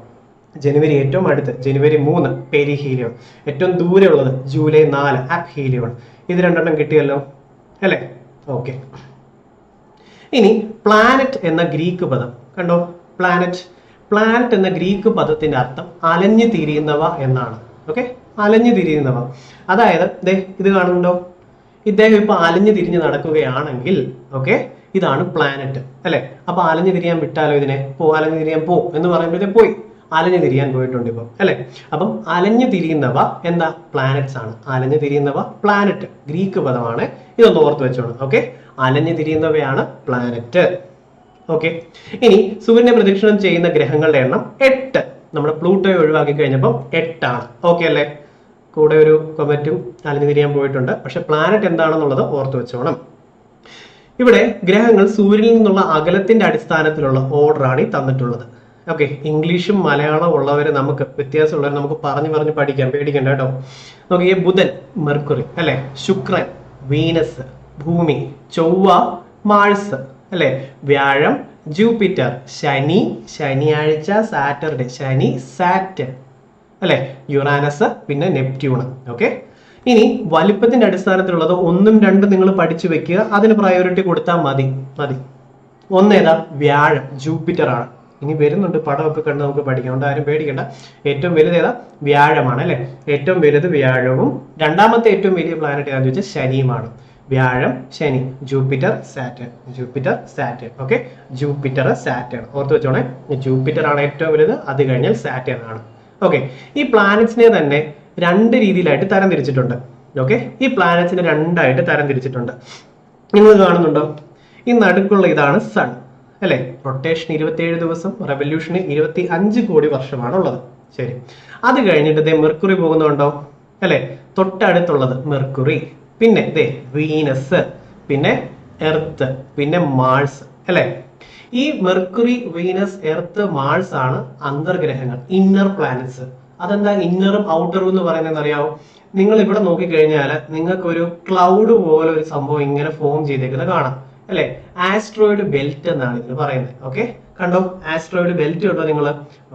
ജനുവരി ഏറ്റവും അടുത്ത് ജനുവരി 3 പെരിഹീലിയോൺ, ഏറ്റവും ദൂരെയുള്ളത് ജൂലൈ 4 അപ്ഹീലിയോൺ. ഇത് രണ്ടെണ്ണം കിട്ടിയല്ലോ അല്ലെ? ഓക്കെ, ഇനി പ്ലാനറ്റ് എന്ന ഗ്രീക്ക് പദം കണ്ടോ? പ്ലാനറ്റ് എന്ന ഗ്രീക്ക് പദത്തിന്റെ അർത്ഥം അലഞ്ഞു തിരിയുന്നവ എന്നാണ്. ഓക്കെ, അലഞ്ഞു തിരിയുന്നവ. അതായത് ഇത് കാണുന്നുണ്ടോ? ഇദ്ദേഹം ഇപ്പൊ അലഞ്ഞു തിരിഞ്ഞ് നടക്കുകയാണെങ്കിൽ ഓക്കെ, ഇതാണ് പ്ലാനറ്റ് അല്ലെ? അപ്പൊ അലഞ്ഞു തിരിയാൻ വിട്ടാലോ ഇതിനെ? അലഞ്ഞു തിരിയാൻ പോ എന്ന് പറയുമ്പോഴേ പോയി അലഞ്ഞു തിരിയാൻ പോയിട്ടുണ്ട് ഇപ്പം അല്ലെ? അപ്പം അലഞ്ഞു തിരിയുന്നവ എന്താ? പ്ലാനറ്റ്സ് ആണ്. അലഞ്ഞു തിരിയുന്നവ പ്ലാനറ്റ് ഗ്രീക്ക് പദമാണ്. ഇതൊന്ന് ഓർത്ത് വെച്ചോണം. ഓക്കെ, അലഞ്ഞു തിരിയുന്നവയാണ് പ്ലാനറ്റ്. ഓക്കെ, ഇനി സൂര്യനെ പ്രദക്ഷിണം ചെയ്യുന്ന ഗ്രഹങ്ങളുടെ എണ്ണം 8. നമ്മുടെ പ്ലൂട്ടോയെ ഒഴിവാക്കി കഴിഞ്ഞപ്പോൾ 8 ആണ്. ഓക്കെ അല്ലേ? കൂടെ ഒരു കൊമറ്റും അലഞ്ഞു തിരിയാൻ പോയിട്ടുണ്ട്. പക്ഷെ പ്ലാനറ്റ് എന്താണെന്നുള്ളത് ഓർത്ത് വെച്ചോണം. ഇവിടെ ഗ്രഹങ്ങൾ സൂര്യനിൽ നിന്നുള്ള അകലത്തിന്റെ അടിസ്ഥാനത്തിലുള്ള ഓർഡറാണ് ഈ തന്നിട്ടുള്ളത്. ഓക്കെ, ഇംഗ്ലീഷും മലയാളം ഉള്ളവരെ നമുക്ക് വ്യത്യാസമുള്ളവരെ നമുക്ക് പറഞ്ഞു പഠിക്കാം, പേടിക്കണ്ട കേട്ടോ. നോക്കിയേ, ബുധൻ, മെർക്കുറി അല്ലെ? ശുക്രൻ, വീനസ്, ഭൂമി, ചൊവ്വ, മാഴ്സ് അല്ലെ? വ്യാഴം, ജൂപ്പിറ്റർ, ശനി, ശനിയാഴ്ച, സാറ്റർഡേ, ശനി, സാറ്റൻ, അല്ലെ? യുറാനസ്, പിന്നെ നെപ്റ്റ്യൂൺ. ഓക്കെ, ഇനി വലിപ്പത്തിന്റെ അടിസ്ഥാനത്തിലുള്ളത് 1ഉം 2ഉം നിങ്ങൾ പഠിച്ചു വെക്കുക, അതിന് പ്രയോറിറ്റി കൊടുത്താൽ മതി. ഒന്നേതാ? വ്യാഴം, ജൂപ്പിറ്റർ ആണ്. ഇനി വരുന്നുണ്ട്, പടമൊക്കെ കണ്ട് നമുക്ക് പഠിക്കാം, അതുകൊണ്ട് ആരും പേടിക്കണ്ട. ഏറ്റവും വലുത് ഏതാ? വ്യാഴമാണ്, അല്ലെ? ഏറ്റവും വലുത് വ്യാഴവും രണ്ടാമത്തെ ഏറ്റവും വലിയ പ്ലാനറ്റ് ഏതാണെന്ന് ചോദിച്ചാൽ ശനിയുമാണ്. വ്യാഴം, ശനി, Jupiter, Saturn, Jupiter, Saturn. Okay, Jupiter, Saturn ഓർത്ത് വെച്ചോണേ. ജൂപ്പിറ്റർ ആണ് ഏറ്റവും വലുത്, അത് കഴിഞ്ഞാൽ സാറ്റേൺ ആണ്. ഓക്കെ, ഈ പ്ലാനറ്റ്സിനെ തന്നെ 2 രീതിയിലായിട്ട് തരം തിരിച്ചിട്ടുണ്ട്. ഓക്കെ, ഈ പ്ലാനറ്റ്സിനെ 2ആയിട്ട് തരം തിരിച്ചിട്ടുണ്ട്. നിങ്ങൾ കാണുന്നുണ്ടോ? ഈ നടുക്കുള്ള ഇതാണ് സൺ, അല്ലെ? റൊട്ടേഷൻ 27 ദിവസം, റെവല്യൂഷന് 25 കോടി വർഷമാണ് ഉള്ളത്. ശരി, അത് കഴിഞ്ഞിട്ട് മെർക്കുറി പോകുന്നുണ്ടോ? അല്ലെ? തൊട്ടടുത്തുള്ളത് മെർക്കുറി, പിന്നെ വീനസ്, പിന്നെ എർത്ത്, പിന്നെ മാഴ്സ്, അല്ലെ? ഈ മെർക്കുറി, വീനസ്, എർത്ത്, മാഴ്സ് ആണ് അന്തർഗ്രഹങ്ങൾ, ഇന്നർ പ്ലാനറ്റ്സ്. അതെന്താ ഇന്നറും ഔട്ടറും എന്ന് പറയുന്നത് അറിയാവോ? നിങ്ങൾ ഇവിടെ നോക്കിക്കഴിഞ്ഞാൽ നിങ്ങൾക്ക് ഒരു ക്ലൗഡ് പോലെ ഒരു സംഭവം ഇങ്ങനെ ഫോം ചെയ്തേക്കുന്നത് കാണാം, അല്ലെ? ആസ്ട്രോയിഡ് ബെൽറ്റ് എന്നാണ് ഇതിന് പറയുന്നത്. ഓക്കെ, കണ്ടോ? ആസ്ട്രോയിഡ് ബെൽറ്റ് ഉണ്ടോ നിങ്ങൾ?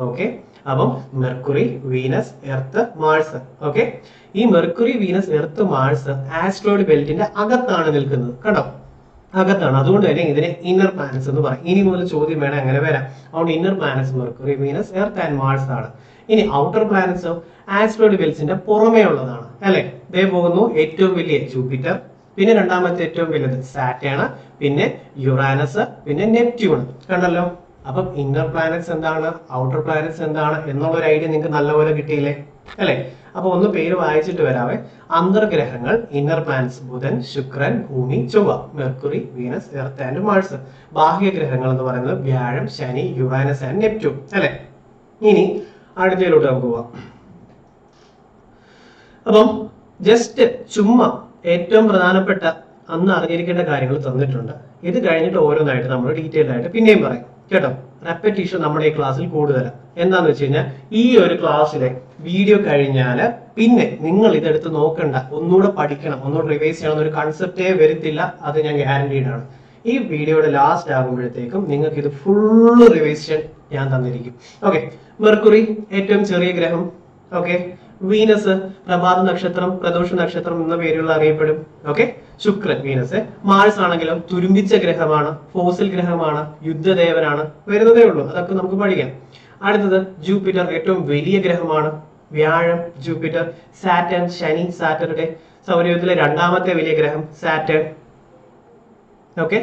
ഓക്കെ, അപ്പം Mercury, Venus, Earth, Mars. Okay, ഈ Mercury, Venus, Earth, Mars asteroid ബെൽറ്റിന്റെ അകത്താണ് നിൽക്കുന്നത്, കണ്ടോ? അകത്താണ്. അതുകൊണ്ട് തന്നെ ഇതിനെ ഇന്നർ പ്ലാനറ്റ്സ് എന്ന് പറയും. ഇനി മുതൽ ചോദ്യം വേണം അങ്ങനെ വരാം. അതുകൊണ്ട് inner planets Mercury, Venus, Earth and Mars ആണ്. ഇനി ഔട്ടർ പ്ലാനറ്റ്സോ ആസ്ട്രോയിഡ് ബെൽറ്റ്സിന്റെ പുറമേ ഉള്ളതാണ്, അല്ലെ? ഇതേ പോകുന്നു ഏറ്റവും വലിയ ജൂപ്പിറ്റർ, പിന്നെ രണ്ടാമത്തെ ഏറ്റവും വലുത് സാറ്റേൺ, പിന്നെ യുറാനസ്, പിന്നെ നെപ്റ്റ്യൂൺ. കണ്ടല്ലോ? അപ്പം ഇന്നർ പ്ലാനറ്റ്സ് എന്താണ്, ഔട്ടർ പ്ലാനറ്റ്സ് എന്താണ് എന്നുള്ള ഒരു ഐഡിയ നിങ്ങൾക്ക് നല്ലപോലെ കിട്ടിയില്ലേ, അല്ലെ? അപ്പൊ ഒന്ന് പേര് വായിച്ചിട്ട് വരാവേ. അന്തർഗ്രഹങ്ങൾ, ഇന്നർ പ്ലാനറ്റ്സ്, ബുധൻ, ശുക്രൻ, ഭൂമി, ചൊവ്വ, Mercury, Venus, Earth and Mars. ബാഹ്യഗ്രഹങ്ങൾ എന്ന് പറയുന്നത് വ്യാഴം, ശനി, യുറാനസ് ആൻഡ് നെപ്റ്റ്യൂൺ, അല്ലെ? ഇനി അടുത്തയിലോട്ട് നമുക്ക് പോവാം. അപ്പം ജസ്റ്റ് ചുമ്മാ ഏറ്റവും പ്രധാനപ്പെട്ട അന്ന് അറിഞ്ഞിരിക്കേണ്ട കാര്യങ്ങൾ തന്നിട്ടുണ്ട്. ഇത് കഴിഞ്ഞിട്ട് ഓരോന്നായിട്ട് നമ്മൾ ഡീറ്റെയിൽ ആയിട്ട് പിന്നെയും പറയും, കേട്ടോ? റെപ്പറ്റീഷൻ നമ്മുടെ ഈ ക്ലാസ്സിൽ കൂടുതലാണ്. എന്താന്ന് വെച്ച് കഴിഞ്ഞാൽ ഈ ഒരു ക്ലാസ്സിലെ വീഡിയോ കഴിഞ്ഞാൽ പിന്നെ നിങ്ങൾ ഇതെടുത്ത് നോക്കണ്ട, ഒന്നുകൂടെ പഠിക്കണം, ഒന്നുകൂടെ റിവൈസ് ചെയ്യണം എന്നൊരു കൺസെപ്റ്റേ വരത്തില്ല. അത് ഞാൻ ഗ്യാരണ്ടീഡ് ആണ്. ഈ വീഡിയോയുടെ ലാസ്റ്റ് ആകുമ്പോഴത്തേക്കും നിങ്ങൾക്ക് ഇത് ഫുള്ള് റിവൈഷൻ ഞാൻ തന്നിരിക്കും. ഓക്കെ, മെർക്കുറി ഏറ്റവും ചെറിയ ഗ്രഹം. ഓക്കെ, വീനസ് പ്രഭാത നക്ഷത്രം, പ്രദോഷ നക്ഷത്രം എന്ന പേരുകൾ അറിയപ്പെടും. ഓക്കെ, ശുക്രൻ, വീനസ്. മാഴ്സ് ആണെങ്കിലും തുരുമ്പിച്ച ഗ്രഹമാണ്, ഫോസിൽ ഗ്രഹമാണ്, യുദ്ധദേവനാണ്. വരുന്നതേ ഉള്ളൂ, അതൊക്കെ നമുക്ക് പഠിക്കാം. അടുത്തത് ജൂപ്പിറ്റർ, ഏറ്റവും വലിയ ഗ്രഹമാണ്. വ്യാഴം, ജൂപ്പിറ്റർ. സാറ്റേൺ, ശനി, സാറ്റർഡേ. സൗരയൂഥത്തിലെ രണ്ടാമത്തെ വലിയ ഗ്രഹം സാറ്റേൺ. ഓക്കെ,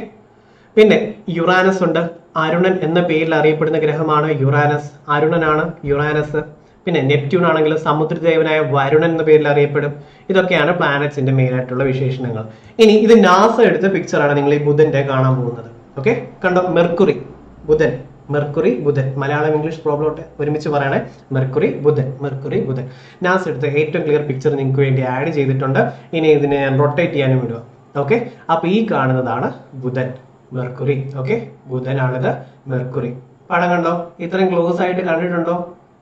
പിന്നെ യുറാനസ് ഉണ്ട്. അരുണൻ എന്ന പേരിൽ അറിയപ്പെടുന്ന ഗ്രഹമാണ് യുറാനസ്. അരുണനാണ് യുറാനസ്. പിന്നെ നെപ്റ്റ്യൂൺ ആണെങ്കിൽ സമുദ്രദേവനായ വരുണൻ എന്ന പേരിൽ അറിയപ്പെടും. ഇതൊക്കെയാണ് പ്ലാനറ്റ്സിന്റെ മെയിൻ ആയിട്ടുള്ള വിശേഷണങ്ങൾ. ഇനി ഇത് നാസ എടുത്ത പിക്ചറാണ് നിങ്ങൾ ഈ ബുധന്റെ കാണാൻ പോകുന്നത്. ഓക്കെ, കണ്ടോ? മെർക്കുറി, ബുധൻ, മെർക്കുറി, ബുധൻ. മലയാളം ഇംഗ്ലീഷ് പ്രോബ്ലം ഒരുമിച്ച് പറയണേ. മെർക്കുറി, ബുധൻ, മെർക്കുറി, ബുധൻ. നാസ എടുത്ത ഏറ്റവും ക്ലിയർ പിക്ചർ നിങ്ങൾക്ക് വേണ്ടി ആഡ് ചെയ്തിട്ടുണ്ട്. ഇനി ഇതിനെ ഞാൻ റൊട്ടേറ്റ് ചെയ്യാനും വിടുക. ഓക്കെ, അപ്പൊ ഈ കാണുന്നതാണ് ബുധൻ, മെർക്കുറി. Okay, ബുധനാണിത്, mercury. പടം കണ്ടോ? ഇത്രയും ക്ലോസ് ആയിട്ട് കണ്ടിട്ടുണ്ടോ?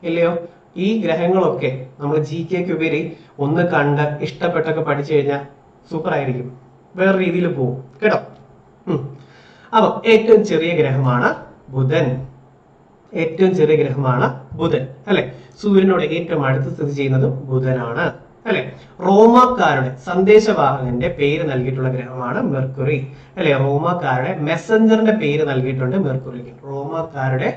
ഇല്ലയോ? ഈ ഗ്രഹങ്ങളൊക്കെ നമ്മൾ GK ഉപരി ഒന്ന് കണ്ട് ഇഷ്ടപ്പെട്ടൊക്കെ പഠിച്ചു കഴിഞ്ഞാൽ സൂപ്പർ ആയിരിക്കും, വേറെ രീതിയിൽ പോകും, കേട്ടോ? അപ്പൊ ഏറ്റവും ചെറിയ ഗ്രഹമാണ് ബുധൻ. ഏറ്റവും ചെറിയ ഗ്രഹമാണ് ബുധൻ, അല്ലെ? സൂര്യനോട് ഏറ്റവും അടുത്ത് സ്ഥിതി ചെയ്യുന്നത് ബുധനാണ്, അല്ലെ? റോമാക്കാരുടെ സന്ദേശവാഹകന്റെ പേര് നൽകിയിട്ടുള്ള ഗ്രഹമാണ് മെർക്കുറി, അല്ലെ? റോമാക്കാരുടെ മെസ്സഞ്ചറിന്റെ പേര് നൽകിയിട്ടുണ്ട് മെർക്കുറിക്ക്. റോമാക്കാരുടെ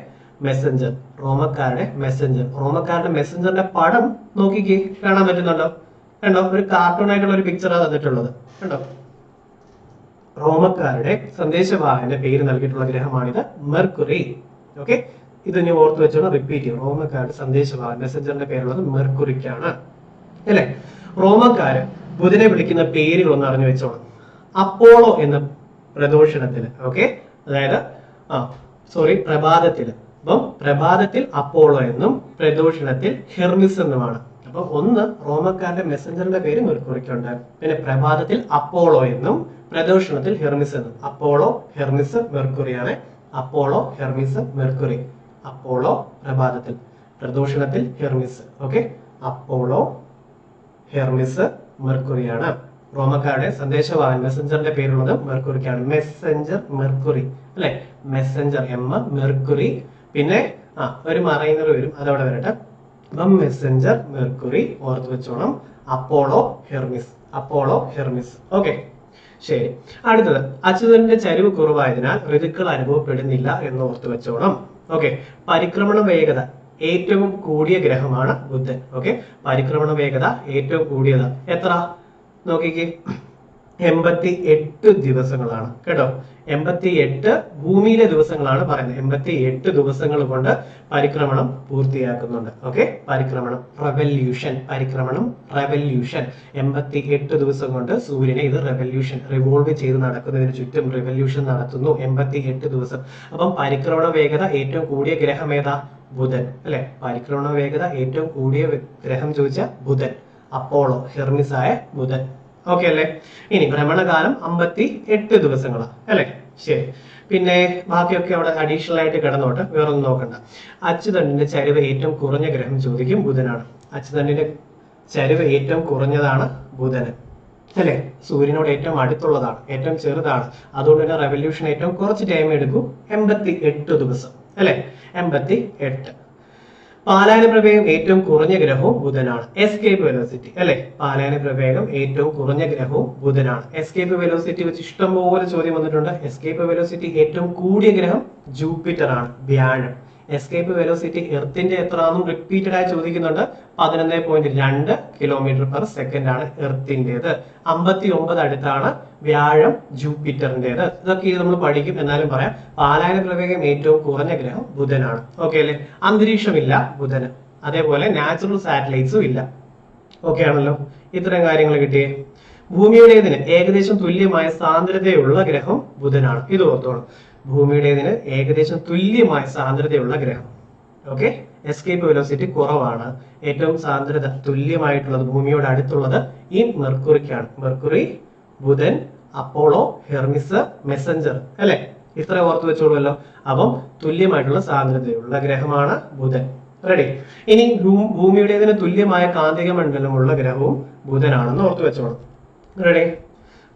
മെസ്സഞ്ചർ, റോമക്കാരുടെ മെസ്സഞ്ചർ. റോമക്കാരുടെ മെസ്സഞ്ചറിന്റെ പടം നോക്കിക്കേ, കാണാൻ പറ്റുന്നുണ്ടോ? കണ്ടോ? ഒരു കാർട്ടൂൺ ആയിട്ടുള്ള ഒരു പിക്ചറാണ് തന്നിട്ടുള്ളത്, കണ്ടോ? റോമക്കാരുടെ സന്ദേശവാഹന്റെ പേര് നൽകിയിട്ടുള്ള ഗ്രഹമാണിത്, മെർക്കുറി. ഓക്കെ, ഇത് ഇനി ഓർത്ത് വെച്ചോണം, റിപ്പീറ്റ് ചെയ്യും. റോമക്കാരുടെ സന്ദേശവാഹൻ മെസ്സഞ്ചറിന്റെ പേരുള്ളത് മെർക്കുറിക്കാണ്, അല്ലെ? റോമക്കാര് ബുധനെ വിളിക്കുന്ന പേരുകൾ ഒന്ന് അറിഞ്ഞു വെച്ചോണം. അപ്പോളോ എന്ന പ്രദോഷണത്തില്, ഓക്കെ, അതായത് പ്രഭാതത്തില്. അപ്പം പ്രഭാതത്തിൽ അപ്പോളോ എന്നും പ്രദോഷണത്തിൽ ഹെർമിസ് എന്നുമാണ്. അപ്പൊ ഒന്ന് റോമക്കാരുടെ മെസ്സഞ്ചറിന്റെ പേര് മെർക്കുറിക്കുണ്ട്. പിന്നെ പ്രഭാതത്തിൽ അപ്പോളോ എന്നും പ്രദോഷണത്തിൽ ഹെർമിസ് എന്നും. അപ്പോളോ, ഹെർമിസ്, മെർക്കുറിയാണ്. Apollo, Hermes, Mercury. അപ്പോളോ പ്രഭാതത്തിൽ, പ്രദോഷണത്തിൽ ഹെർമിസ്. ഓക്കെ, അപ്പോളോ, ഹെർമിസ്, മെർക്കുറിയാണ്. റോമക്കാരുടെ സന്ദേശവാഹൻ മെസ്സഞ്ചറിന്റെ പേരുള്ളത് മെർക്കുറിക്കാണ്. മെസ്സഞ്ചർ മെർക്കുറി അല്ലെ, മെസ്സഞ്ചർ എം, മെർക്കുറി, പിന്നെ ഒരു മറൈനർ വരും, അതവിടെ വരട്ടെ. അപ്പം മെസ്സഞ്ചർ മെർക്കുറി ഓർത്ത് വെച്ചോണം. Apollo Hermes, Apollo Hermes. Okay, ശരി. അടുത്തത്, അച്യുതന്റെ ചരിവ് കുറവായതിനാൽ ഋതുക്കൾ അനുഭവപ്പെടുന്നില്ല എന്ന് ഓർത്ത് വെച്ചോണം. ഓക്കെ, പരിക്രമണ വേഗത ഏറ്റവും കൂടിയ ഗ്രഹമാണ് ബുധൻ. ഓക്കെ, പരിക്രമണ വേഗത ഏറ്റവും കൂടിയത് എത്ര നോക്കിക്കേ, 88 ദിവസങ്ങളാണ് കേട്ടോ. 88 ഭൂമിയിലെ ദിവസങ്ങളാണ് പറയുന്നത്. 88 ദിവസങ്ങൾ കൊണ്ട് പരിക്രമണം പൂർത്തിയാക്കുന്നുണ്ട്. ഓക്കെ, പരിക്രമണം റെവല്യൂഷൻ, പരിക്രമണം റെവല്യൂഷൻ 88 ദിവസം കൊണ്ട് സൂര്യനെ ഇത് റെവല്യൂഷൻ റിവോൾവ് ചെയ്ത് നടക്കുന്നതിന് ചുറ്റും റിവല്യൂഷൻ നടത്തുന്നു 88 ദിവസം. അപ്പം പരിക്രമണ വേഗത ഏറ്റവും കൂടിയ ഗ്രഹം ഏതാ? ബുധൻ അല്ലെ. പരിക്രമണ വേഗത ഏറ്റവും കൂടിയ ഗ്രഹം ചോദിച്ചാൽ ബുധൻ, അപ്പോളോ ഹെർമിസ് ആയ ബുധൻ. ഓക്കെ അല്ലേ. ഇനി ഭ്രമണകാലം 58 ദിവസങ്ങളാണ് അല്ലെ. ശരി, പിന്നെ ബാക്കിയൊക്കെ അവിടെ അഡീഷണൽ ആയിട്ട് കിടന്നോട്ടെ, വേറൊന്നും നോക്കണ്ട. അച്യുതണ്ടിന്റെ ചരിവ് ഏറ്റവും കുറഞ്ഞ ഗ്രഹം ചോദിക്കും ബുധനാണ്. അച്യുതണ്ടിന്റെ ചരിവ് ഏറ്റവും കുറഞ്ഞതാണ് ബുധന് അല്ലെ. സൂര്യനോട് ഏറ്റവും അടുത്തുള്ളതാണ്, ഏറ്റവും ചെറുതാണ്. അതുകൊണ്ട് തന്നെ റെവല്യൂഷൻ ഏറ്റവും കുറച്ച് ടൈം എടുക്കും, 88 ദിവസം അല്ലെ. 88. പാലായന പ്രവേഗം ഏറ്റവും കുറഞ്ഞ ഗ്രഹവും ബുധനാണ്. എസ്കേപ്പ് വെലോസിറ്റി അല്ലെ, പാലായന പ്രവേഗം ഏറ്റവും കുറഞ്ഞ ഗ്രഹവും ബുധനാണ്. എസ്കേപ്പ് വെലോസിറ്റി വെച്ച് ഇഷ്ടംപോലെ ചോദ്യം വന്നിട്ടുണ്ട്. എസ്കേപ്പ് വെലോസിറ്റി ഏറ്റവും കൂടിയ ഗ്രഹം ജൂപ്പിറ്റർ ആണ്, വ്യാഴം. എസ്കേപ്പ് വെലോസിറ്റി എർത്തിന്റെ എത്രയാണെന്നും റിപ്പീറ്റഡ് ആയി ചോദിക്കുന്നുണ്ട്. 11.2 km/s ആണ് എർത്തിൻ്റെത്. 59 അടുത്താണ് വ്യാഴം ജൂപ്പിറ്ററിൻ്റെത്. ഇതൊക്കെ ഇത് നമ്മൾ പഠിക്കും, എന്നാലും പറയാം. പാലായന പ്രവേഗം ഏറ്റവും കുറഞ്ഞ ഗ്രഹം ബുധനാണ്. ഓക്കെ അല്ലെ. അന്തരീക്ഷമില്ല ബുധന്, അതേപോലെ നാച്ചുറൽ സാറ്റലൈറ്റ്സും ഇല്ല. ഓക്കെ ആണല്ലോ. ഇത്തരം കാര്യങ്ങൾ കിട്ടിയേ. ഭൂമിയുടേതിന് ഏകദേശം തുല്യമായ സാന്ദ്രതയുള്ള ഗ്രഹം ബുധനാണ്. ഇത് ഓർത്തോണം, ഭൂമിയുടേതിന് ഏകദേശം തുല്യമായ സാന്ദ്രതയുള്ള ഗ്രഹം. ഓക്കെ, എസ്കേപ്പ് വെലോസിറ്റി കുറവാണ്. ഏറ്റവും സാന്ദ്രത തുല്യമായിട്ടുള്ളത് ഭൂമിയോട് അടുത്തുള്ളത് ഈ മെർക്കുറിക്കാണ്. മെർക്കുറി, ബുധൻ, അപ്പോളോ, ഹെർമിസ്, മെസ്സഞ്ചർ അല്ലെ. ഇത്ര ഓർത്ത് വെച്ചോളൂല്ലോ. അപ്പം തുല്യമായിട്ടുള്ള സാന്ദ്രതയുള്ള ഗ്രഹമാണ് ബുധൻ. റെഡി. ഇനി ഭൂമിയുടേതിന് തുല്യമായ കാന്തിക മണ്ഡലമുള്ള ഗ്രഹവും ബുധനാണെന്ന് ഓർത്ത് വെച്ചോളൂ. റെഡി,